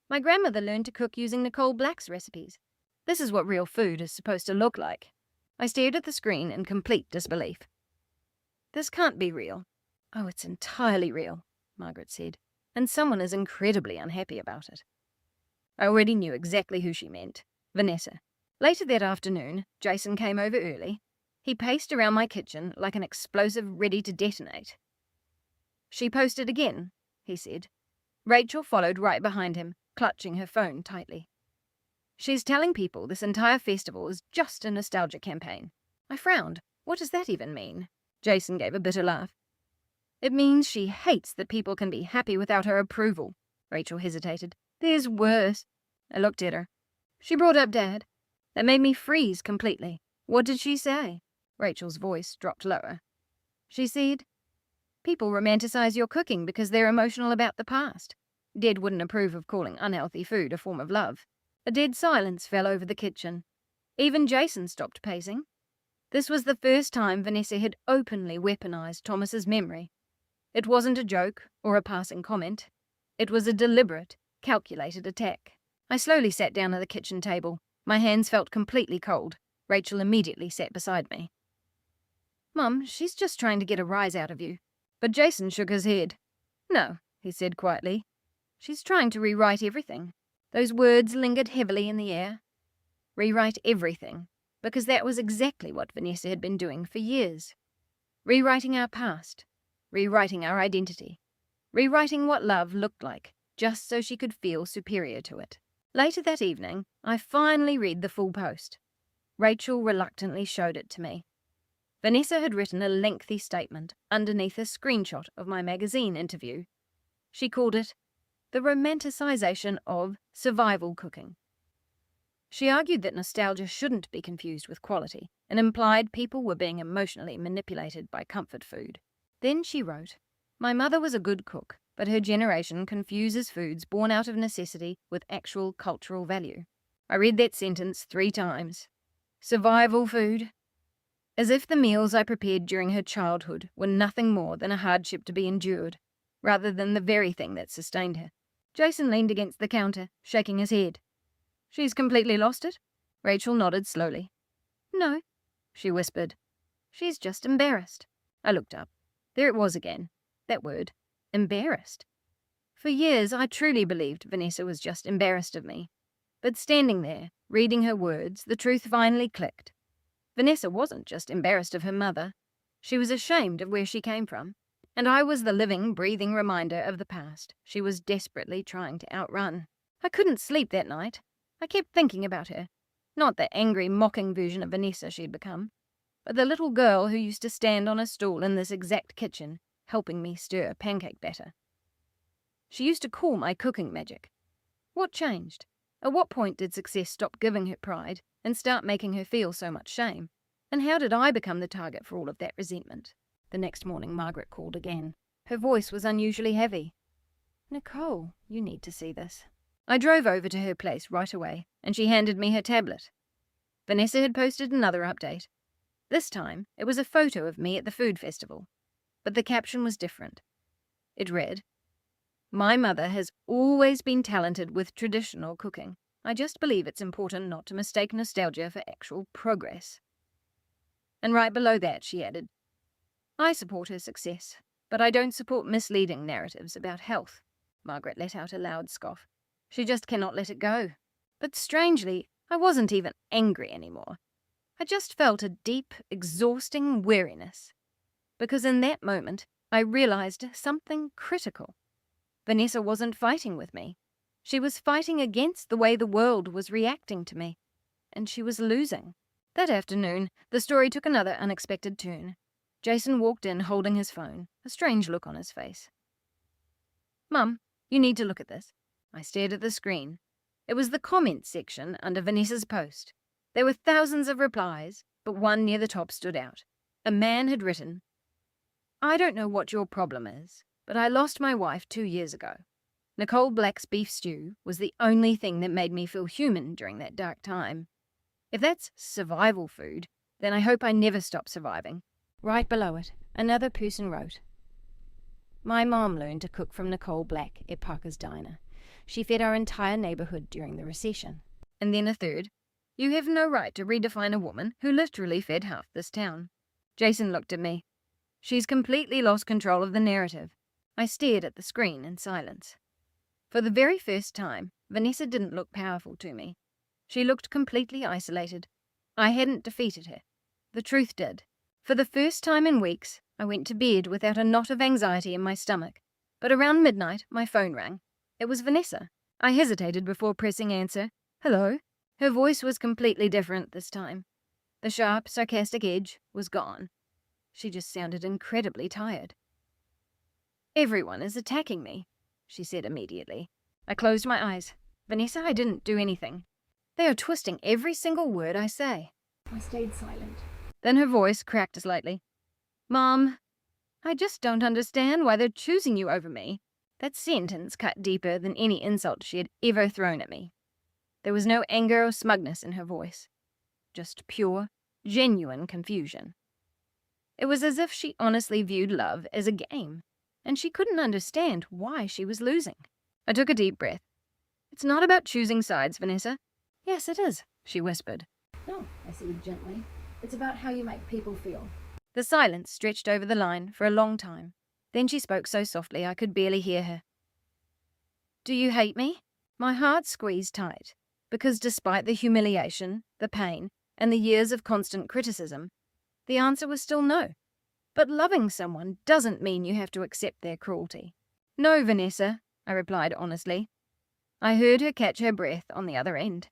My grandmother learned to cook using Nicole Black's recipes. This is what real food is supposed to look like. I stared at the screen in complete disbelief. "This can't be real." "Oh, it's entirely real," Margaret said, "and someone is incredibly unhappy about it." I already knew exactly who she meant. Vanessa. Later that afternoon, Jason came over early. He paced around my kitchen like an explosive ready to detonate. "She posted again," he said. Rachel followed right behind him, clutching her phone tightly. "She's telling people this entire festival is just a nostalgia campaign." I frowned. What does that even mean? Jason gave a bitter laugh. "It means she hates that people can be happy without her approval." Rachel hesitated. "There's worse." I looked at her. "She brought up Dad." That made me freeze completely. "What did she say?" Rachel's voice dropped lower. She said, "People romanticize your cooking because they're emotional about the past. Dad wouldn't approve of calling unhealthy food a form of love." A dead silence fell over the kitchen. Even Jason stopped pacing. This was the first time Vanessa had openly weaponized Thomas's memory. It wasn't a joke or a passing comment. It was a deliberate, calculated attack. I slowly sat down at the kitchen table. My hands felt completely cold. Rachel immediately sat beside me. "Mum, she's just trying to get a rise out of you." But Jason shook his head. "No," he said quietly. "She's trying to rewrite everything." Those words lingered heavily in the air. Rewrite everything, because that was exactly what Vanessa had been doing for years. Rewriting our past, rewriting our identity, rewriting what love looked like, just so she could feel superior to it. Later that evening, I finally read the full post. Rachel reluctantly showed it to me. Vanessa had written a lengthy statement underneath a screenshot of my magazine interview. She called it the romanticization of survival cooking. She argued that nostalgia shouldn't be confused with quality, and implied people were being emotionally manipulated by comfort food. Then she wrote, "My mother was a good cook, but her generation confuses foods born out of necessity with actual cultural value." I read that sentence 3 times. Survival food? As if the meals I prepared during her childhood were nothing more than a hardship to be endured. rather than the very thing that sustained her. Jason leaned against the counter, shaking his head. She's completely lost it? Rachel nodded slowly. No, she whispered. She's just embarrassed. I looked up. There it was again. That word. Embarrassed. For years, I truly believed Vanessa was just embarrassed of me. But standing there, reading her words, the truth finally clicked. Vanessa wasn't just embarrassed of her mother. She was ashamed of where she came from. And I was the living, breathing reminder of the past she was desperately trying to outrun. I couldn't sleep that night. I kept thinking about her. Not the angry, mocking version of Vanessa she'd become, but the little girl who used to stand on a stool in this exact kitchen, helping me stir pancake batter. She used to call my cooking magic. What changed? At what point did success stop giving her pride and start making her feel so much shame? And how did I become the target for all of that resentment? The next morning, Margaret called again. Her voice was unusually heavy. Nicole, you need to see this. I drove over to her place right away, and she handed me her tablet. Vanessa had posted another update. This time, it was a photo of me at the food festival, but the caption was different. It read, "My mother has always been talented with traditional cooking. I just believe it's important not to mistake nostalgia for actual progress." And right below that, she added, "I support her success, but I don't support misleading narratives about health." Margaret let out a loud scoff. She just cannot let it go. But strangely, I wasn't even angry anymore. I just felt a deep, exhausting weariness. Because in that moment, I realized something critical. Vanessa wasn't fighting with me. She was fighting against the way the world was reacting to me. And she was losing. That afternoon, the story took another unexpected turn. Jason walked in holding his phone, a strange look on his face. "Mum, you need to look at this." I stared at the screen. It was the comments section under Vanessa's post. There were thousands of replies, but one near the top stood out. A man had written, "I don't know what your problem is, but I lost my wife 2 years ago. Nicole Black's beef stew was the only thing that made me feel human during that dark time. If that's survival food, then I hope I never stop surviving." Right below it, another person wrote, "My mom learned to cook from Nicole Black at Parker's Diner. She fed our entire neighborhood during the recession." And then a third, "You have no right to redefine a woman who literally fed half this town." Jason looked at me. She's completely lost control of the narrative. I stared at the screen in silence. For the very first time, Vanessa didn't look powerful to me. She looked completely isolated. I hadn't defeated her. The truth did. For the first time in weeks, I went to bed without a knot of anxiety in my stomach. But around midnight, my phone rang. It was Vanessa. I hesitated before pressing answer. "Hello?" Her voice was completely different this time. The sharp, sarcastic edge was gone. She just sounded incredibly tired. "Everyone is attacking me," she said immediately. I closed my eyes. "Vanessa, I didn't do anything. They are twisting every single word I say." I stayed silent. Then her voice cracked slightly. "Mom, I just don't understand why they're choosing you over me." That sentence cut deeper than any insult she had ever thrown at me. There was no anger or smugness in her voice. Just pure, genuine confusion. It was as if she honestly viewed love as a game, and she couldn't understand why she was losing. I took a deep breath. "It's not about choosing sides, Vanessa." "Yes, it is," she whispered. "No," I said gently. "It's about how you make people feel." The silence stretched over the line for a long time. Then she spoke so softly I could barely hear her. "Do you hate me?" My heart squeezed tight, because despite the humiliation, the pain, and the years of constant criticism, the answer was still no. But loving someone doesn't mean you have to accept their cruelty. "No, Vanessa," I replied honestly. I heard her catch her breath on the other end.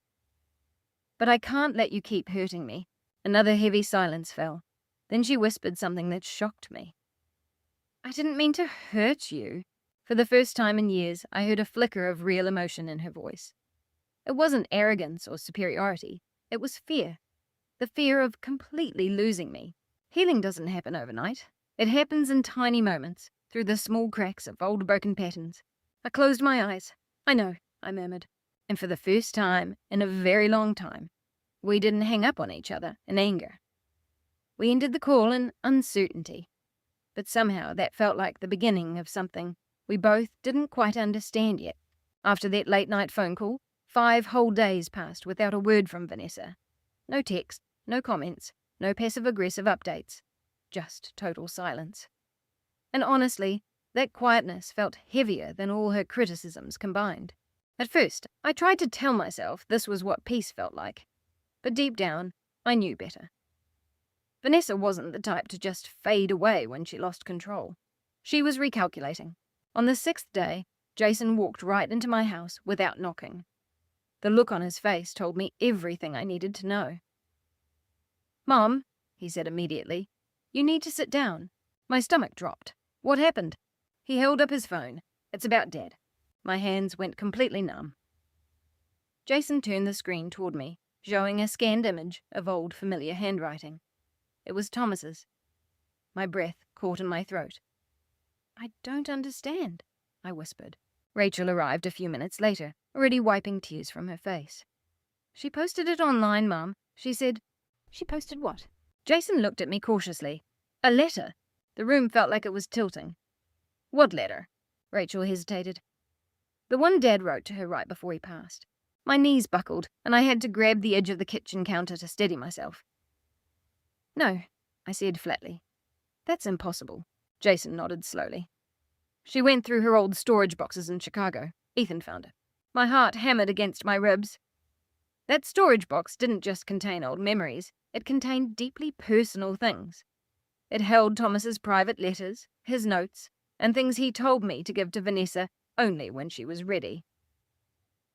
"But I can't let you keep hurting me." Another heavy silence fell. Then she whispered something that shocked me. "I didn't mean to hurt you." For the first time in years, I heard a flicker of real emotion in her voice. It wasn't arrogance or superiority. It was fear. The fear of completely losing me. Healing doesn't happen overnight. It happens in tiny moments, through the small cracks of old broken patterns. I closed my eyes. "I know," I murmured. And for the first time in a very long time, we didn't hang up on each other in anger. We ended the call in uncertainty. But somehow that felt like the beginning of something We both didn't quite understand yet. After that late-night phone call, 5 whole days passed without a word from Vanessa. No text, no comments, no passive-aggressive updates. Just total silence. And honestly, that quietness felt heavier than all her criticisms combined. At first, I tried to tell myself this was what peace felt like. But deep down, I knew better. Vanessa wasn't the type to just fade away when she lost control. She was recalculating. On the 6th day, Jason walked right into my house without knocking. The look on his face told me everything I needed to know. "Mom," he said immediately, "you need to sit down." My stomach dropped. What happened? He held up his phone. "It's about Dad." My hands went completely numb. Jason turned the screen toward me, showing a scanned image of old familiar handwriting. It was Thomas's. My breath caught in my throat. "I don't understand," I whispered. Rachel arrived a few minutes later, already wiping tears from her face. "She posted it online, Mum. She said—" She posted what? Jason looked at me cautiously. "A letter." The room felt like it was tilting. "What letter?" Rachel hesitated. "The one Dad wrote to her right before he passed." My knees buckled, and I had to grab the edge of the kitchen counter to steady myself. "No," I said flatly. "That's impossible." Jason nodded slowly. "She went through her old storage boxes in Chicago. Ethan found her." My heart hammered against my ribs. That storage box didn't just contain old memories, it contained deeply personal things. It held Thomas's private letters, his notes, and things he told me to give to Vanessa only when she was ready.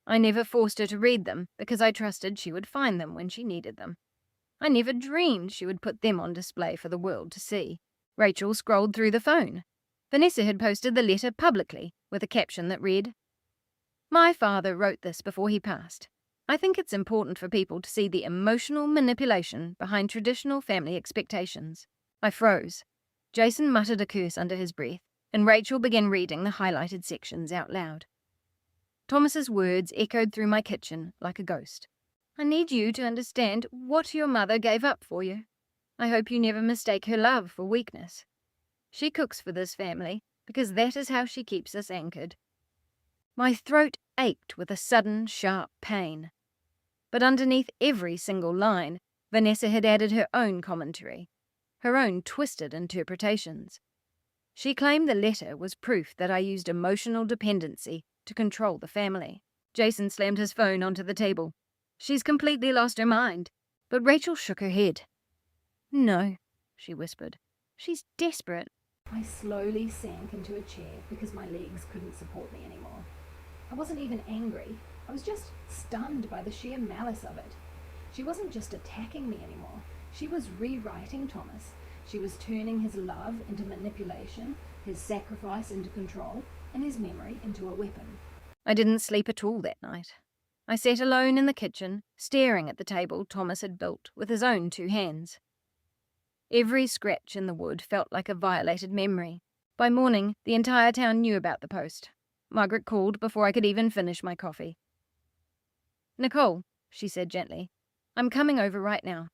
I never forced her to read them because I trusted she would find them when she needed them. I never dreamed she would put them on display for the world to see. Rachel scrolled through the phone. Vanessa had posted the letter publicly with a caption that read, "My father wrote this before he passed. I think it's important for people to see the emotional manipulation behind traditional family expectations." I froze. Jason muttered a curse under his breath, and Rachel began reading the highlighted sections out loud. Thomas's words echoed through my kitchen like a ghost. "I need you to understand what your mother gave up for you. I hope you never mistake her love for weakness. She cooks for this family because that is how she keeps us anchored." My throat ached with a sudden, sharp pain. But underneath every single line, Vanessa had added her own commentary, her own twisted interpretations. She claimed the letter was proof that I used emotional dependency to control the family. Jason slammed his phone onto the table. "She's completely lost her mind." But Rachel shook her head. "No," she whispered. "She's desperate." I slowly sank into a chair because my legs couldn't support me anymore. I wasn't even angry. I was just stunned by the sheer malice of it. She wasn't just attacking me anymore. She was rewriting Thomas. She was turning his love into manipulation, his sacrifice into control, and his memory into a weapon. I didn't sleep at all that night. I sat alone in the kitchen, staring at the table Thomas had built with his own 2 hands. Every scratch in the wood felt like a violated memory. By morning, the entire town knew about the post. Margaret called before I could even finish my coffee. "Nicole," she said gently, "I'm coming over right now."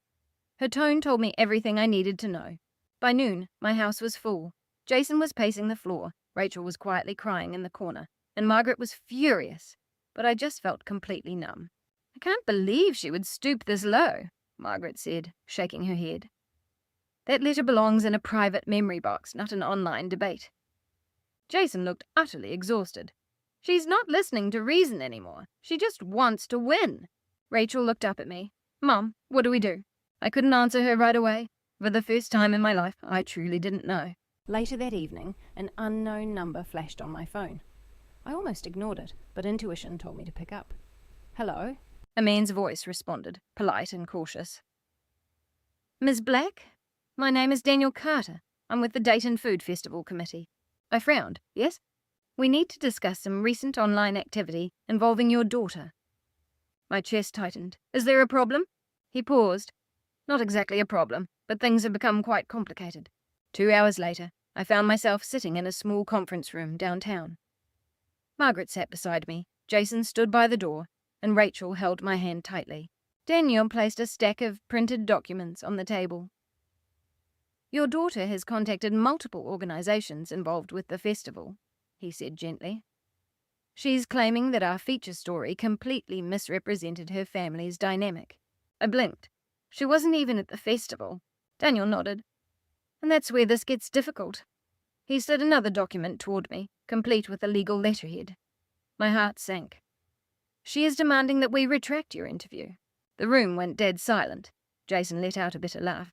Her tone told me everything I needed to know. By noon, my house was full. Jason was pacing the floor, Rachel was quietly crying in the corner, and Margaret was furious, but I just felt completely numb. "I can't believe she would stoop this low," Margaret said, shaking her head. "That letter belongs in a private memory box, not an online debate." Jason looked utterly exhausted. "She's not listening to reason anymore. She just wants to win." Rachel looked up at me. "Mom, what do we do?" I couldn't answer her right away. For the first time in my life, I truly didn't know. Later that evening, an unknown number flashed on my phone. I almost ignored it, but intuition told me to pick up. "Hello?" A man's voice responded, polite and cautious. "Ms. Black? My name is Daniel Carter. I'm with the Dayton Food Festival Committee." I frowned. "Yes? We need to discuss some recent online activity involving your daughter." My chest tightened. "Is there a problem?" He paused. "Not exactly a problem, but things have become quite complicated." 2 hours later, I found myself sitting in a small conference room downtown. Margaret sat beside me, Jason stood by the door, and Rachel held my hand tightly. Daniel placed a stack of printed documents on the table. "Your daughter has contacted multiple organizations involved with the festival. he said gently. She's claiming that our feature story completely misrepresented her family's dynamic. I blinked. She wasn't even at the festival. Daniel nodded. And that's where this gets difficult. He slid another document toward me, complete with a legal letterhead. My heart sank. She is demanding that we retract your interview. The room went dead silent. Jason let out a bitter laugh.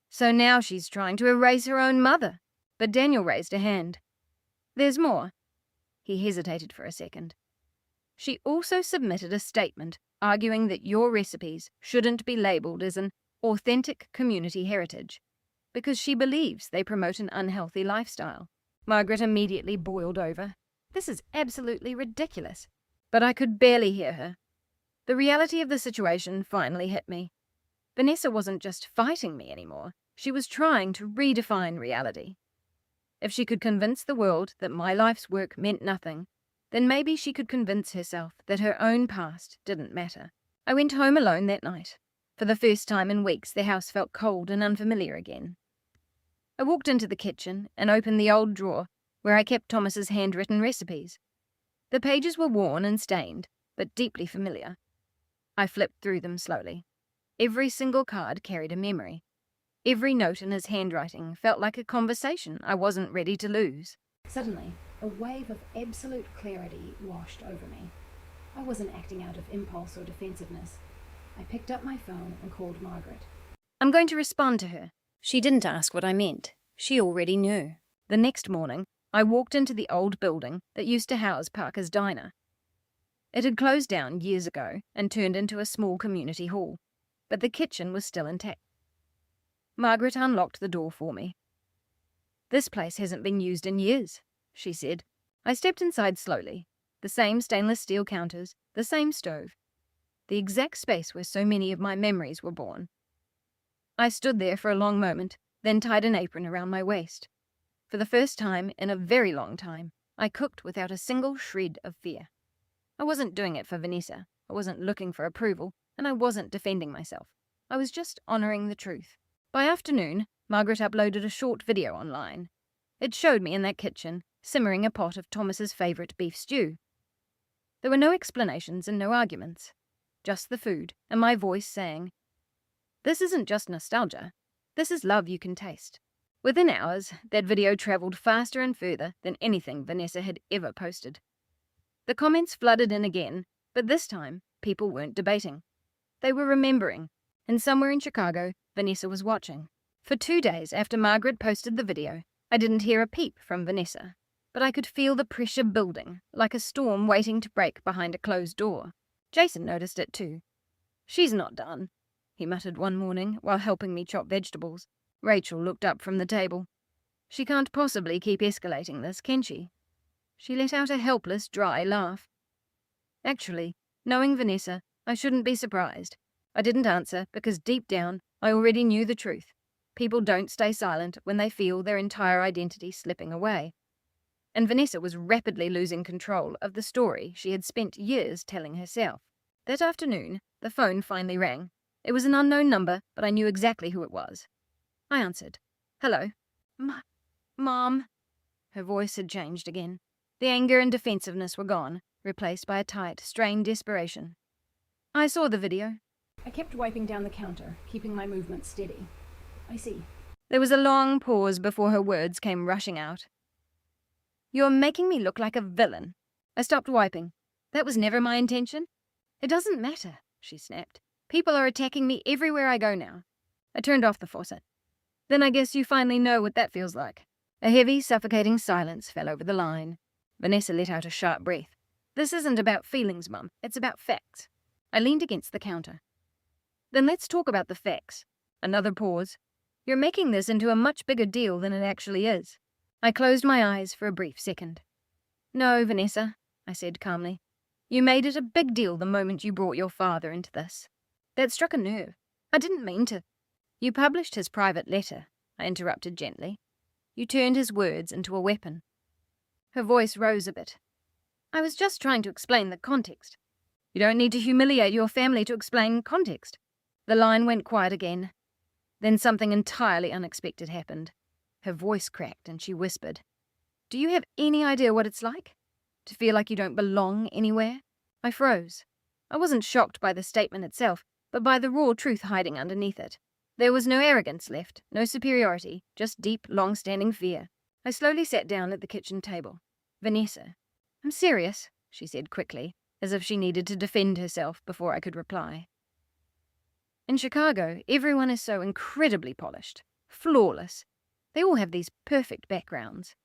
So now she's trying to erase her own mother. But Daniel raised a hand. There's more. He hesitated for a second. She also submitted a statement arguing that your recipes shouldn't be labelled as an authentic community heritage because she believes they promote an unhealthy lifestyle. Margaret immediately boiled over. This is absolutely ridiculous. But I could barely hear her. The reality of the situation finally hit me. Vanessa wasn't just fighting me anymore. She was trying to redefine reality. If she could convince the world that my life's work meant nothing, then maybe she could convince herself that her own past didn't matter. I went home alone that night. For the first time in weeks, the house felt cold and unfamiliar again. I walked into the kitchen and opened the old drawer where I kept Thomas's handwritten recipes. The pages were worn and stained, but deeply familiar. I flipped through them slowly. Every single card carried a memory. Every note in his handwriting felt like a conversation I wasn't ready to lose. Suddenly, a wave of absolute clarity washed over me. I wasn't acting out of impulse or defensiveness. I picked up my phone and called Margaret. I'm going to respond to her. She didn't ask what I meant. She already knew. The next morning, I walked into the old building that used to house Parker's Diner. It had closed down years ago and turned into a small community hall, but the kitchen was still intact. Margaret unlocked the door for me. This place hasn't been used in years, she said. I stepped inside slowly. The same stainless steel counters, the same stove. The exact space where so many of my memories were born. I stood there for a long moment, then tied an apron around my waist. For the first time in a very long time, I cooked without a single shred of fear. I wasn't doing it for Vanessa. I wasn't looking for approval, and I wasn't defending myself. I was just honoring the truth. By afternoon, Margaret uploaded a short video online. It showed me in that kitchen, simmering a pot of Thomas's favourite beef stew. There were no explanations and no arguments. Just the food, and my voice saying, "This isn't just nostalgia. This is love you can taste." Within hours, that video travelled faster and further than anything Vanessa had ever posted. The comments flooded in again, but this time, people weren't debating. They were remembering, and somewhere in Chicago, Vanessa was watching. For 2 days after Margaret posted the video, I didn't hear a peep from Vanessa, but I could feel the pressure building, like a storm waiting to break behind a closed door. Jason noticed it too. "She's not done," he muttered one morning while helping me chop vegetables. Rachel looked up from the table. "She can't possibly keep escalating this, can she?" She let out a helpless, dry laugh. Actually, knowing Vanessa, I shouldn't be surprised. I didn't answer because deep down, I already knew the truth. People don't stay silent when they feel their entire identity slipping away. And Vanessa was rapidly losing control of the story she had spent years telling herself. That afternoon, the phone finally rang. It was an unknown number, but I knew exactly who it was. I answered. "Hello." Mom." Her voice had changed again. The anger and defensiveness were gone, replaced by a tight, strained desperation. "I saw the video." I kept wiping down the counter, keeping my movements steady. "I see." There was a long pause before her words came rushing out. "You're making me look like a villain." I stopped wiping. "That was never my intention." "It doesn't matter," she snapped. "People are attacking me everywhere I go now." I turned off the faucet. "Then I guess you finally know what that feels like." A heavy, suffocating silence fell over the line. Vanessa let out a sharp breath. "This isn't about feelings, Mum. It's about facts." I leaned against the counter. "Then let's talk about the facts." Another pause. "You're making this into a much bigger deal than it actually is." I closed my eyes for a brief second. "No, Vanessa," I said calmly. "You made it a big deal the moment you brought your father into this." That struck a nerve. I didn't mean to. "You published his private letter," I interrupted gently. "You turned his words into a weapon." Her voice rose a bit. "I was just trying to explain the context." "You don't need to humiliate your family to explain context." The line went quiet again. Then something entirely unexpected happened. Her voice cracked and she whispered, Do you have any idea what it's like? To feel like you don't belong anywhere? I froze. I wasn't shocked by the statement itself, but by the raw truth hiding underneath it. There was no arrogance left, no superiority, just deep, long-standing fear. I slowly sat down at the kitchen table. Vanessa. I'm serious, she said quickly, as if she needed to defend herself before I could reply. In Chicago, everyone is so incredibly polished, flawless. They all have these perfect backgrounds.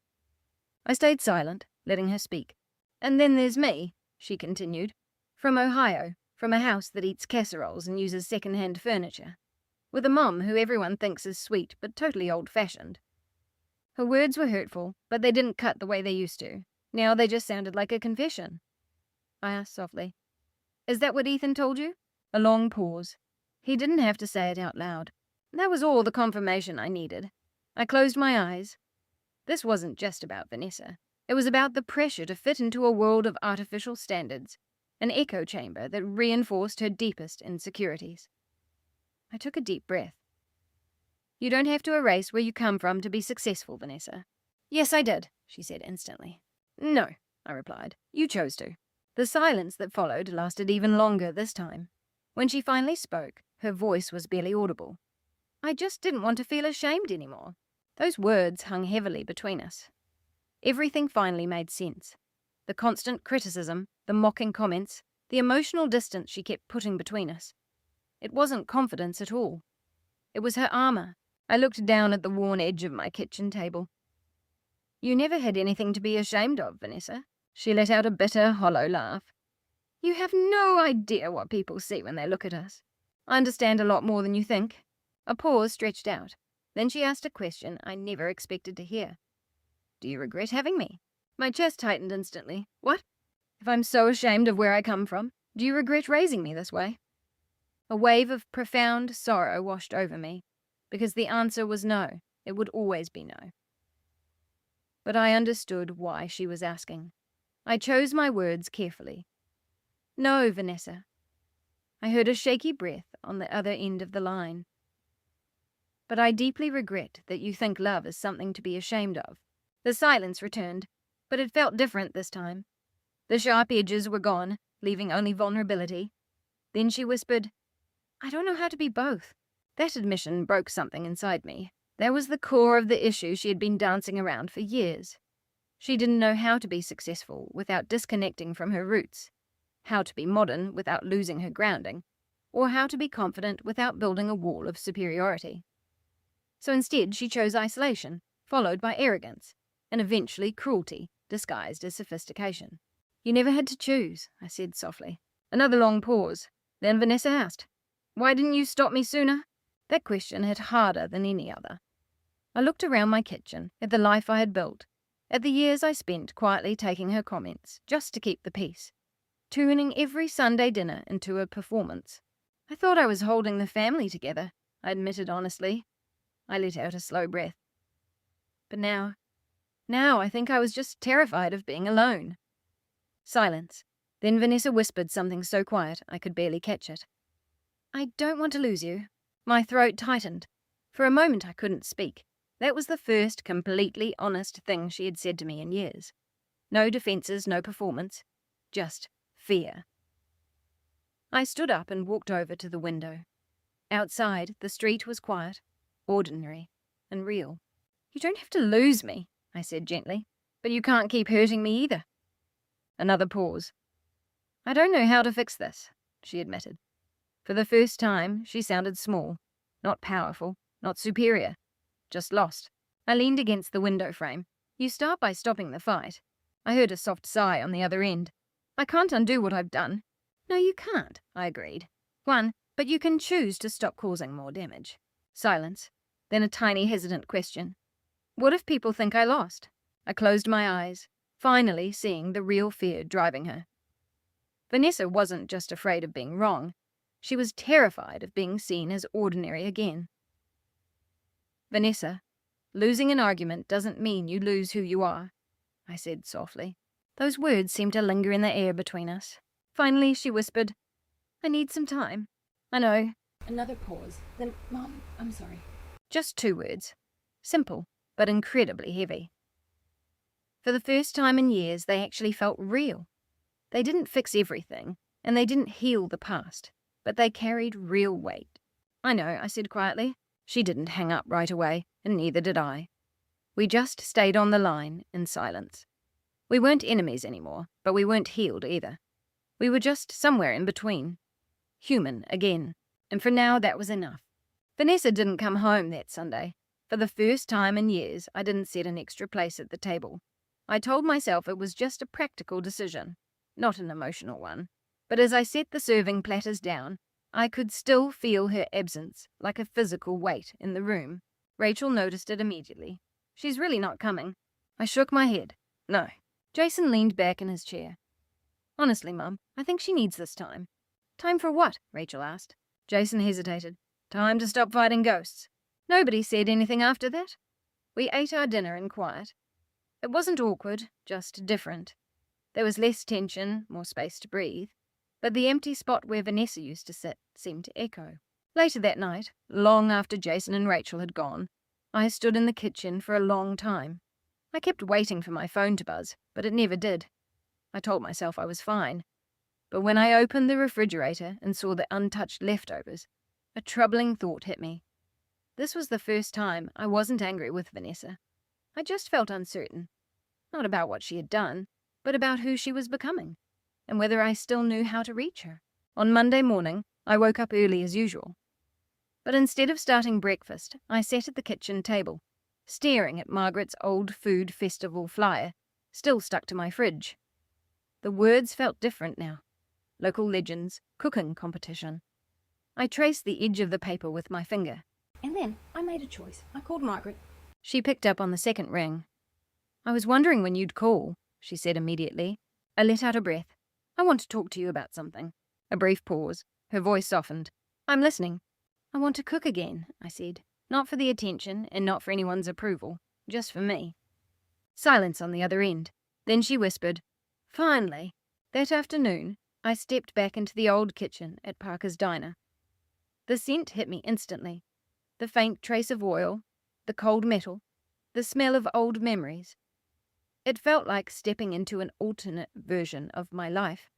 I stayed silent, letting her speak. And then there's me, she continued, from Ohio, from a house that eats casseroles and uses second-hand furniture, with a mom who everyone thinks is sweet but totally old-fashioned. Her words were hurtful, but they didn't cut the way they used to. Now they just sounded like a confession. I asked softly, Is that what Ethan told you? A long pause. He didn't have to say it out loud. That was all the confirmation I needed. I closed my eyes. This wasn't just about Vanessa. It was about the pressure to fit into a world of artificial standards, an echo chamber that reinforced her deepest insecurities. I took a deep breath. You don't have to erase where you come from to be successful, Vanessa. Yes, I did, she said instantly. No, I replied. You chose to. The silence that followed lasted even longer this time. When she finally spoke, her voice was barely audible. I just didn't want to feel ashamed anymore. Those words hung heavily between us. Everything finally made sense. The constant criticism, the mocking comments, the emotional distance she kept putting between us. It wasn't confidence at all. It was her armor. I looked down at the worn edge of my kitchen table. You never had anything to be ashamed of, Vanessa. She let out a bitter, hollow laugh. You have no idea what people see when they look at us. I understand a lot more than you think. A pause stretched out. Then she asked a question I never expected to hear. Do you regret having me? My chest tightened instantly. What? If I'm so ashamed of where I come from, do you regret raising me this way? A wave of profound sorrow washed over me, because the answer was no. It would always be no. But I understood why she was asking. I chose my words carefully. No, Vanessa. I heard a shaky breath on the other end of the line. But I deeply regret that you think love is something to be ashamed of. The silence returned, but it felt different this time. The sharp edges were gone, leaving only vulnerability. Then she whispered, I don't know how to be both. That admission broke something inside me. That was the core of the issue she had been dancing around for years. She didn't know how to be successful without disconnecting from her roots, how to be modern without losing her grounding, or how to be confident without building a wall of superiority. So instead she chose isolation, followed by arrogance, and eventually cruelty, disguised as sophistication. You never had to choose, I said softly. Another long pause. Then Vanessa asked, Why didn't you stop me sooner? That question hit harder than any other. I looked around my kitchen, at the life I had built, at the years I spent quietly taking her comments, just to keep the peace, turning every Sunday dinner into a performance. I thought I was holding the family together, I admitted honestly. I let out a slow breath. But now I think I was just terrified of being alone. Silence. Then Vanessa whispered something so quiet I could barely catch it. I don't want to lose you. My throat tightened. For a moment I couldn't speak. That was the first completely honest thing she had said to me in years. No defenses, no performance. Just fear. I stood up and walked over to the window. Outside, the street was quiet, ordinary, and real. You don't have to lose me, I said gently, but you can't keep hurting me either. Another pause. I don't know how to fix this, she admitted. For the first time, she sounded small, not powerful, not superior, just lost. I leaned against the window frame. You start by stopping the fight. I heard a soft sigh on the other end. I can't undo what I've done. No, you can't, I agreed. But you can choose to stop causing more damage. Silence. Then a tiny hesitant question. What if people think I lost? I closed my eyes, finally seeing the real fear driving her. Vanessa wasn't just afraid of being wrong. She was terrified of being seen as ordinary again. Vanessa, losing an argument doesn't mean you lose who you are, I said softly. Those words seemed to linger in the air between us. Finally, she whispered, I need some time. I know. Another pause. Then, Mom, I'm sorry. Just 2 words. Simple, but incredibly heavy. For the first time in years, they actually felt real. They didn't fix everything, and they didn't heal the past, but they carried real weight. I know, I said quietly. She didn't hang up right away, and neither did I. We just stayed on the line in silence. We weren't enemies anymore, but we weren't healed either. We were just somewhere in between. Human again. And for now, that was enough. Vanessa didn't come home that Sunday. For the first time in years, I didn't set an extra place at the table. I told myself it was just a practical decision, not an emotional one. But as I set the serving platters down, I could still feel her absence, like a physical weight in the room. Rachel noticed it immediately. She's really not coming. I shook my head. No. Jason leaned back in his chair. Honestly, Mum, I think she needs this time. Time for what? Rachel asked. Jason hesitated. Time to stop fighting ghosts. Nobody said anything after that. We ate our dinner in quiet. It wasn't awkward, just different. There was less tension, more space to breathe. But the empty spot where Vanessa used to sit seemed to echo. Later that night, long after Jason and Rachel had gone, I stood in the kitchen for a long time. I kept waiting for my phone to buzz, but it never did. I told myself I was fine. But when I opened the refrigerator and saw the untouched leftovers, a troubling thought hit me. This was the first time I wasn't angry with Vanessa. I just felt uncertain. Not about what she had done, but about who she was becoming, and whether I still knew how to reach her. On Monday morning, I woke up early as usual. But instead of starting breakfast, I sat at the kitchen table, staring at Margaret's old food festival flyer, still stuck to my fridge. The words felt different now. Local legends, cooking competition. I traced the edge of the paper with my finger. And then I made a choice. I called Margaret. She picked up on the second ring. I was wondering when you'd call, she said immediately. I let out a breath. I want to talk to you about something. A brief pause. Her voice softened. I'm listening. I want to cook again, I said. Not for the attention and not for anyone's approval. Just for me. Silence on the other end. Then she whispered, Finally. That afternoon, I stepped back into the old kitchen at Parker's Diner. The scent hit me instantly. The faint trace of oil, the cold metal, the smell of old memories. It felt like stepping into an alternate version of my life.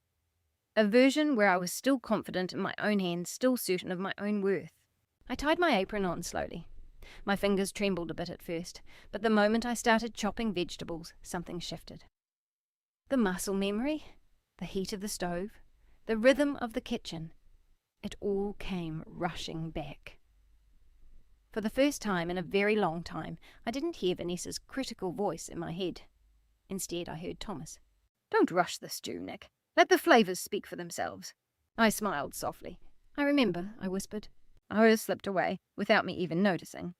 A version where I was still confident in my own hands, still certain of my own worth. I tied my apron on slowly. My fingers trembled a bit at first, but the moment I started chopping vegetables, something shifted. The muscle memory, the heat of the stove, the rhythm of the kitchen, it all came rushing back. For the first time in a very long time, I didn't hear Vanessa's critical voice in my head. Instead, I heard Thomas. Don't rush the stew, Nick. Let the flavours speak for themselves. I smiled softly. I remember, I whispered. Hers slipped away, without me even noticing.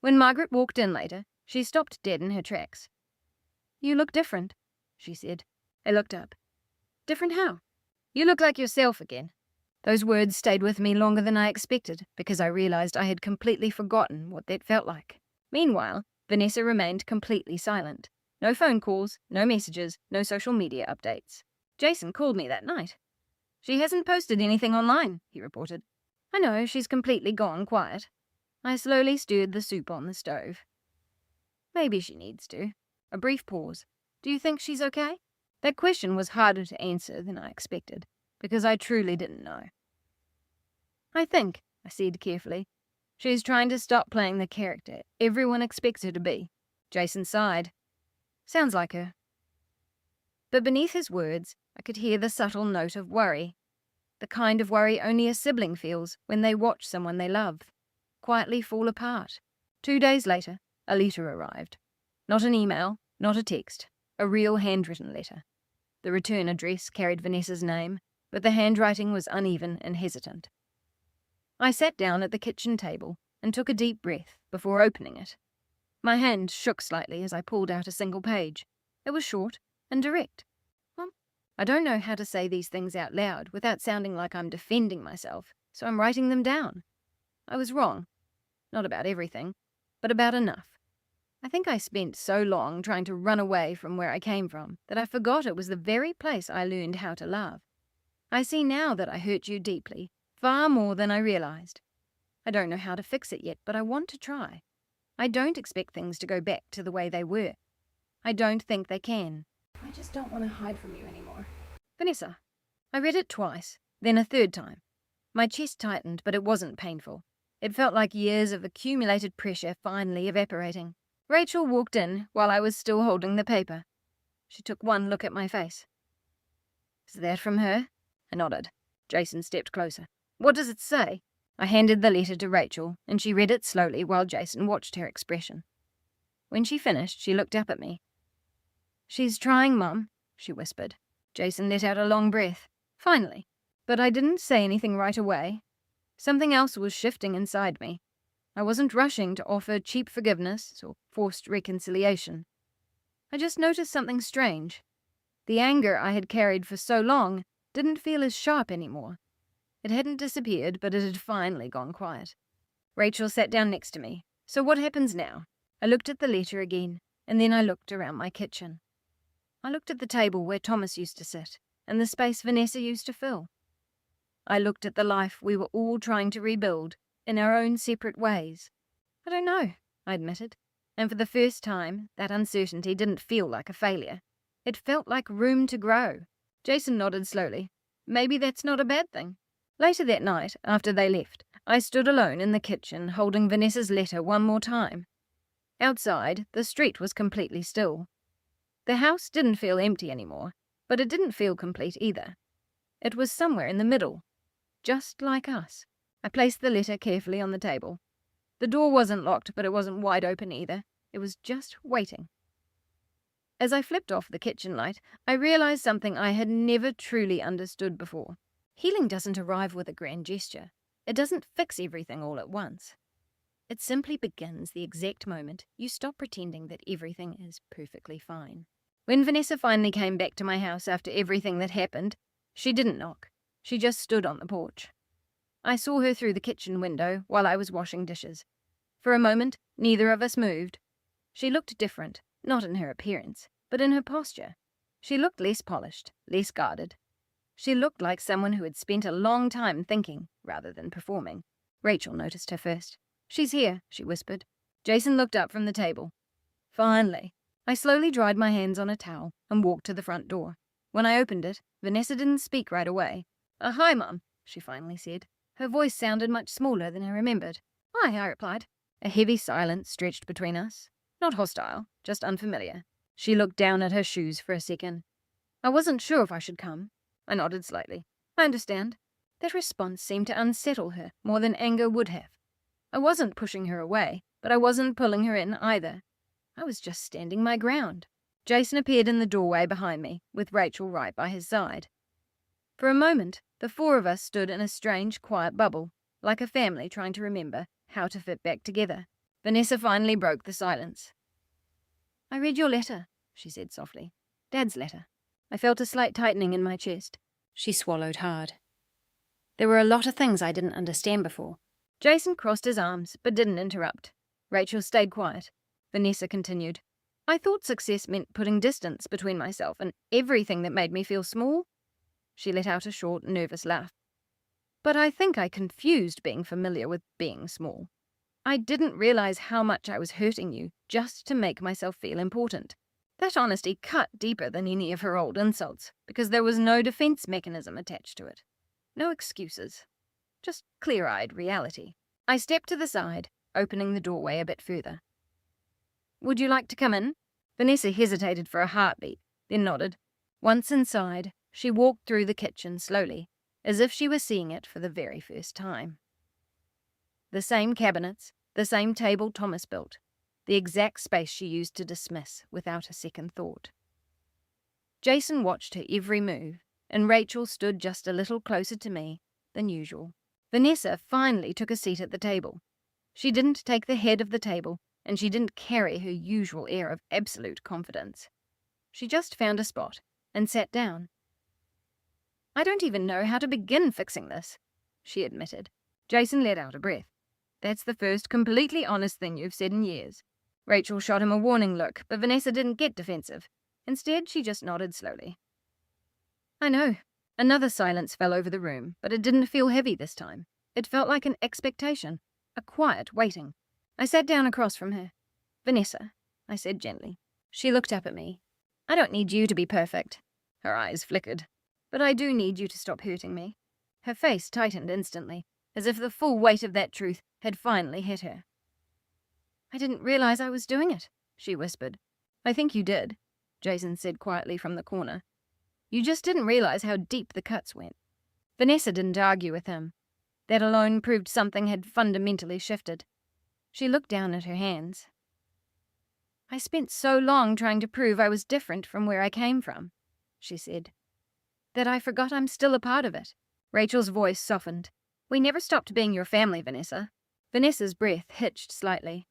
When Margaret walked in later, she stopped dead in her tracks. You look different, she said. I looked up. Different how? You look like yourself again. Those words stayed with me longer than I expected, because I realized I had completely forgotten what that felt like. Meanwhile, Vanessa remained completely silent. No phone calls, no messages, no social media updates. Jason called me that night. She hasn't posted anything online, he reported. I know, she's completely gone quiet. I slowly stirred the soup on the stove. Maybe she needs to. A brief pause. Do you think she's okay? That question was harder to answer than I expected, because I truly didn't know. I think, I said carefully, she's trying to stop playing the character everyone expects her to be. Jason sighed. Sounds like her. But beneath his words, I could hear the subtle note of worry. The kind of worry only a sibling feels when they watch someone they love quietly fall apart. 2 days later, a letter arrived. Not an email, not a text, a real handwritten letter. The return address carried Vanessa's name, but the handwriting was uneven and hesitant. I sat down at the kitchen table and took a deep breath before opening it. My hand shook slightly as I pulled out a single page. It was short and direct. Well, I don't know how to say these things out loud without sounding like I'm defending myself, so I'm writing them down. I was wrong. Not about everything, but about enough. I think I spent so long trying to run away from where I came from that I forgot it was the very place I learned how to love. I see now that I hurt you deeply, far more than I realized. I don't know how to fix it yet, but I want to try. I don't expect things to go back to the way they were. I don't think they can. I just don't want to hide from you anymore. Vanessa. I read it twice, then a third time. My chest tightened, but it wasn't painful. It felt like years of accumulated pressure finally evaporating. Rachel walked in while I was still holding the paper. She took one look at my face. Is that from her? I nodded. Jason stepped closer. What does it say? I handed the letter to Rachel, and she read it slowly while Jason watched her expression. When she finished, she looked up at me. She's trying, Mum, she whispered. Jason let out a long breath. Finally. But I didn't say anything right away. Something else was shifting inside me. I wasn't rushing to offer cheap forgiveness or forced reconciliation. I just noticed something strange. The anger I had carried for so long didn't feel as sharp anymore. It hadn't disappeared, but it had finally gone quiet. Rachel sat down next to me. So what happens now? I looked at the letter again, and then I looked around my kitchen. I looked at the table where Thomas used to sit, and the space Vanessa used to fill. I looked at the life we were all trying to rebuild, in our own separate ways. I don't know, I admitted, and for the first time, that uncertainty didn't feel like a failure. It felt like room to grow. Jason nodded slowly. Maybe that's not a bad thing. Later that night, after they left, I stood alone in the kitchen holding Vanessa's letter one more time. Outside, the street was completely still. The house didn't feel empty anymore, but it didn't feel complete either. It was somewhere in the middle, just like us. I placed the letter carefully on the table. The door wasn't locked, but it wasn't wide open either. It was just waiting. As I flipped off the kitchen light, I realized something I had never truly understood before. Healing doesn't arrive with a grand gesture. It doesn't fix everything all at once. It simply begins the exact moment you stop pretending that everything is perfectly fine. When Vanessa finally came back to my house after everything that happened, she didn't knock. She just stood on the porch. I saw her through the kitchen window while I was washing dishes. For a moment, neither of us moved. She looked different, not in her appearance, but in her posture. She looked less polished, less guarded. She looked like someone who had spent a long time thinking rather than performing. Rachel noticed her first. She's here, she whispered. Jason looked up from the table. Finally. I slowly dried my hands on a towel and walked to the front door. When I opened it, Vanessa didn't speak right away. Hi, Mum, she finally said. Her voice sounded much smaller than I remembered. Hi, I replied. A heavy silence stretched between us. Not hostile, just unfamiliar. She looked down at her shoes for a second. I wasn't sure if I should come. I nodded slightly. I understand. That response seemed to unsettle her more than anger would have. I wasn't pushing her away, but I wasn't pulling her in either. I was just standing my ground. Jason appeared in the doorway behind me, with Rachel right by his side. For a moment, the four of us stood in a strange, quiet bubble, like a family trying to remember how to fit back together. Vanessa finally broke the silence. I read your letter, she said softly. Dad's letter. I felt a slight tightening in my chest. She swallowed hard. There were a lot of things I didn't understand before. Jason crossed his arms, but didn't interrupt. Rachel stayed quiet. Vanessa continued. I thought success meant putting distance between myself and everything that made me feel small. She let out a short, nervous laugh. But I think I confused being familiar with being small. I didn't realize how much I was hurting you just to make myself feel important. That honesty cut deeper than any of her old insults, because there was no defense mechanism attached to it. No excuses. Just clear-eyed reality. I stepped to the side, opening the doorway a bit further. Would you like to come in? Vanessa hesitated for a heartbeat, then nodded. Once inside, she walked through the kitchen slowly, as if she was seeing it for the very first time. The same cabinets, the same table Thomas built, the exact space she used to dismiss without a second thought. Jason watched her every move, and Rachel stood just a little closer to me than usual. Vanessa finally took a seat at the table. She didn't take the head of the table, and she didn't carry her usual air of absolute confidence. She just found a spot and sat down. I don't even know how to begin fixing this, she admitted. Jason let out a breath. That's the first completely honest thing you've said in years. Rachel shot him a warning look, but Vanessa didn't get defensive. Instead, she just nodded slowly. I know. Another silence fell over the room, but it didn't feel heavy this time. It felt like an expectation, a quiet waiting. I sat down across from her. Vanessa, I said gently, She looked up at me. I don't need you to be perfect. Her eyes flickered. But I do need you to stop hurting me. Her face tightened instantly, as if the full weight of that truth had finally hit her. I didn't realize I was doing it, she whispered. I think you did, Jason said quietly from the corner. You just didn't realize how deep the cuts went. Vanessa didn't argue with him. That alone proved something had fundamentally shifted. She looked down at her hands. I spent so long trying to prove I was different from where I came from, she said, that I forgot I'm still a part of it. Rachel's voice softened. We never stopped being your family, Vanessa. Vanessa's breath hitched slightly.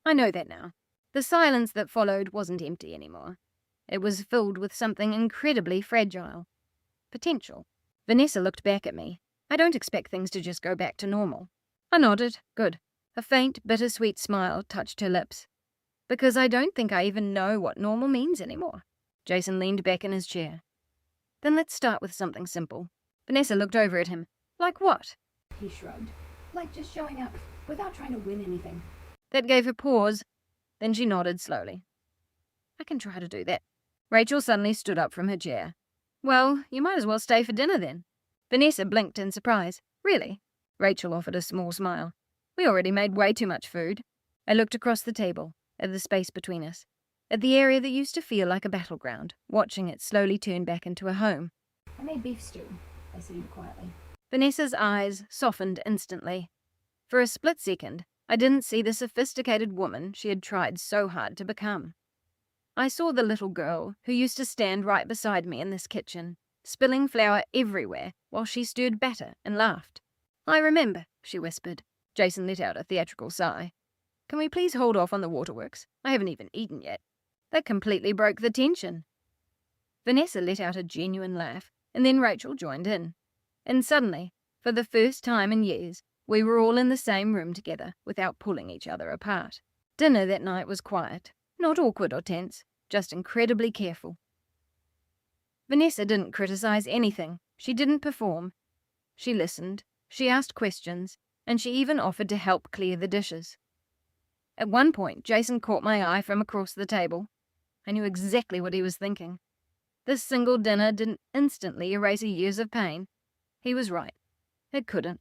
I know that now. The silence that followed wasn't empty anymore. It was filled with something incredibly fragile. Potential. Vanessa looked back at me. I don't expect things to just go back to normal. I nodded. Good. A faint, bittersweet smile touched her lips. Because I don't think I even know what normal means anymore. Jason leaned back in his chair. Then let's start with something simple. Vanessa looked over at him. Like what? He shrugged. Like just showing up, without trying to win anything. That gave her pause. Then she nodded slowly. I can try to do that. Rachel suddenly stood up from her chair. Well, you might as well stay for dinner then. Vanessa blinked in surprise. Really? Rachel offered a small smile. We already made way too much food. I looked across the table, at the space between us, at the area that used to feel like a battleground, watching it slowly turn back into a home. I made beef stew, I said quietly. Vanessa's eyes softened instantly. For a split second, I didn't see the sophisticated woman she had tried so hard to become. I saw the little girl who used to stand right beside me in this kitchen, spilling flour everywhere while she stirred batter and laughed. I remember, she whispered. Jason let out a theatrical sigh. Can we please hold off on the waterworks? I haven't even eaten yet. That completely broke the tension. Vanessa let out a genuine laugh, and then Rachel joined in. And suddenly, for the first time in years, we were all in the same room together without pulling each other apart. Dinner that night was quiet, not awkward or tense, just incredibly careful. Vanessa didn't criticize anything. She didn't perform. She listened, she asked questions, and she even offered to help clear the dishes. At one point, Jason caught my eye from across the table. I knew exactly what he was thinking. This single dinner didn't instantly erase years of pain. He was right. It couldn't.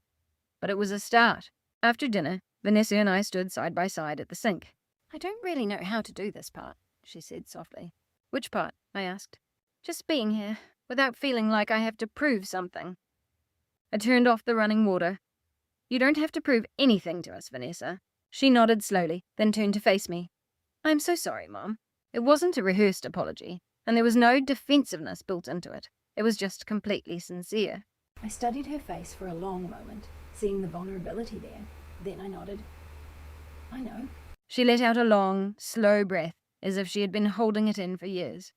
But it was a start. After dinner, Vanessa and I stood side by side at the sink. I don't really know how to do this part, she said softly. Which part? I asked. Just being here, without feeling like I have to prove something. I turned off the running water. You don't have to prove anything to us, Vanessa. She nodded slowly, then turned to face me. I'm so sorry, Mom. It wasn't a rehearsed apology, and there was no defensiveness built into it. It was just completely sincere. I studied her face for a long moment, seeing the vulnerability there. Then I nodded. I know. She let out a long, slow breath, as if she had been holding it in for years.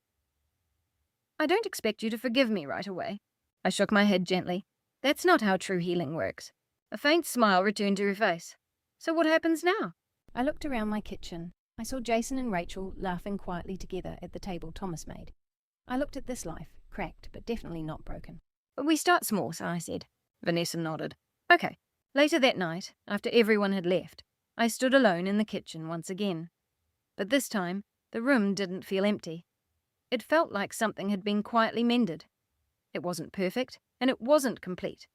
I don't expect you to forgive me right away. I shook my head gently. That's not how true healing works. A faint smile returned to her face. So what happens now? I looked around my kitchen. I saw Jason and Rachel laughing quietly together at the table Thomas made. I looked at this life, cracked but definitely not broken. But we start small, so I said. Vanessa nodded. Okay. Later that night, after everyone had left, I stood alone in the kitchen once again. But this time, the room didn't feel empty. It felt like something had been quietly mended. It wasn't perfect, and it wasn't complete,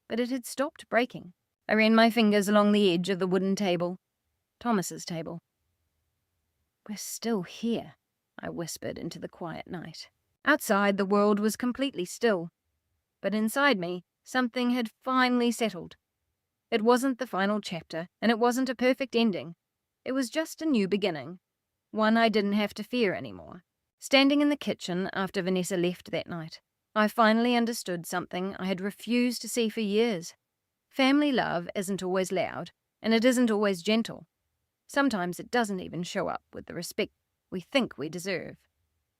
but it had stopped breaking. I ran my fingers along the edge of the wooden table. Thomas's table. We're still here, I whispered into the quiet night. Outside, the world was completely still. But inside me, something had finally settled. It wasn't the final chapter, and it wasn't a perfect ending. It was just a new beginning. One I didn't have to fear anymore. Standing in the kitchen after Vanessa left that night, I finally understood something I had refused to see for years. Family love isn't always loud, and it isn't always gentle. Sometimes it doesn't even show up with the respect we think we deserve.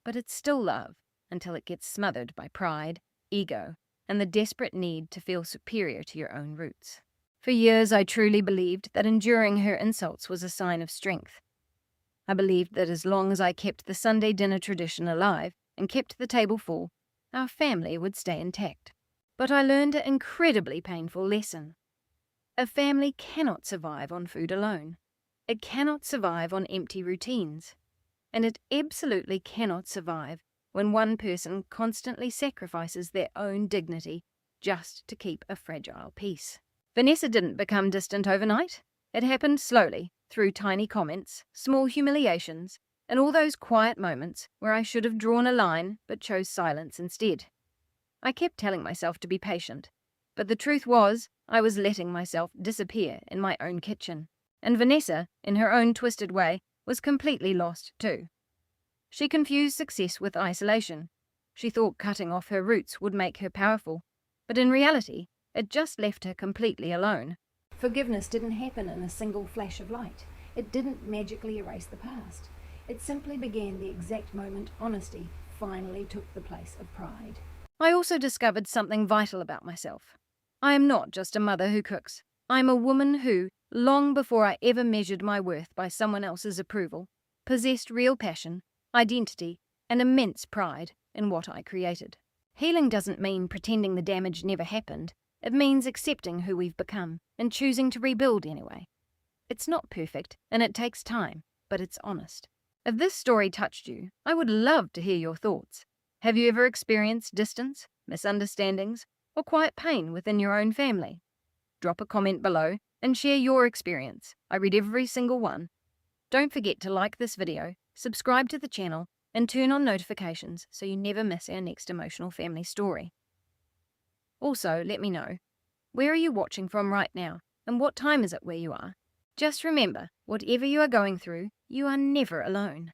But it's still love, until it gets smothered by pride, ego, and the desperate need to feel superior to your own roots. For years I truly believed that enduring her insults was a sign of strength. I believed that as long as I kept the Sunday dinner tradition alive and kept the table full, our family would stay intact. But I learned an incredibly painful lesson. A family cannot survive on food alone. It cannot survive on empty routines. and it absolutely cannot survive when one person constantly sacrifices their own dignity just to keep a fragile peace. Vanessa didn't become distant overnight. It happened slowly, through tiny comments, small humiliations, and all those quiet moments where I should have drawn a line but chose silence instead. I kept telling myself to be patient, but the truth was I was letting myself disappear in my own kitchen, and Vanessa, in her own twisted way, was completely lost too. She confused success with isolation. She thought cutting off her roots would make her powerful, but in reality, it just left her completely alone. Forgiveness didn't happen in a single flash of light. It didn't magically erase the past. It simply began the exact moment honesty finally took the place of pride. I also discovered something vital about myself. I am not just a mother who cooks. I am a woman who, long before I ever measured my worth by someone else's approval, possessed real passion, identity, and immense pride in what I created. Healing doesn't mean pretending the damage never happened. It means accepting who we've become and choosing to rebuild anyway. It's not perfect, and it takes time, but it's honest. If this story touched you, I would love to hear your thoughts. Have you ever experienced distance, misunderstandings, or quiet pain within your own family? Drop a comment below and share your experience. I read every single one. Don't forget to like this video, subscribe to the channel, and turn on notifications so you never miss our next emotional family story. Also, let me know, where are you watching from right now, and what time is it where you are? Just remember, whatever you are going through, you are never alone.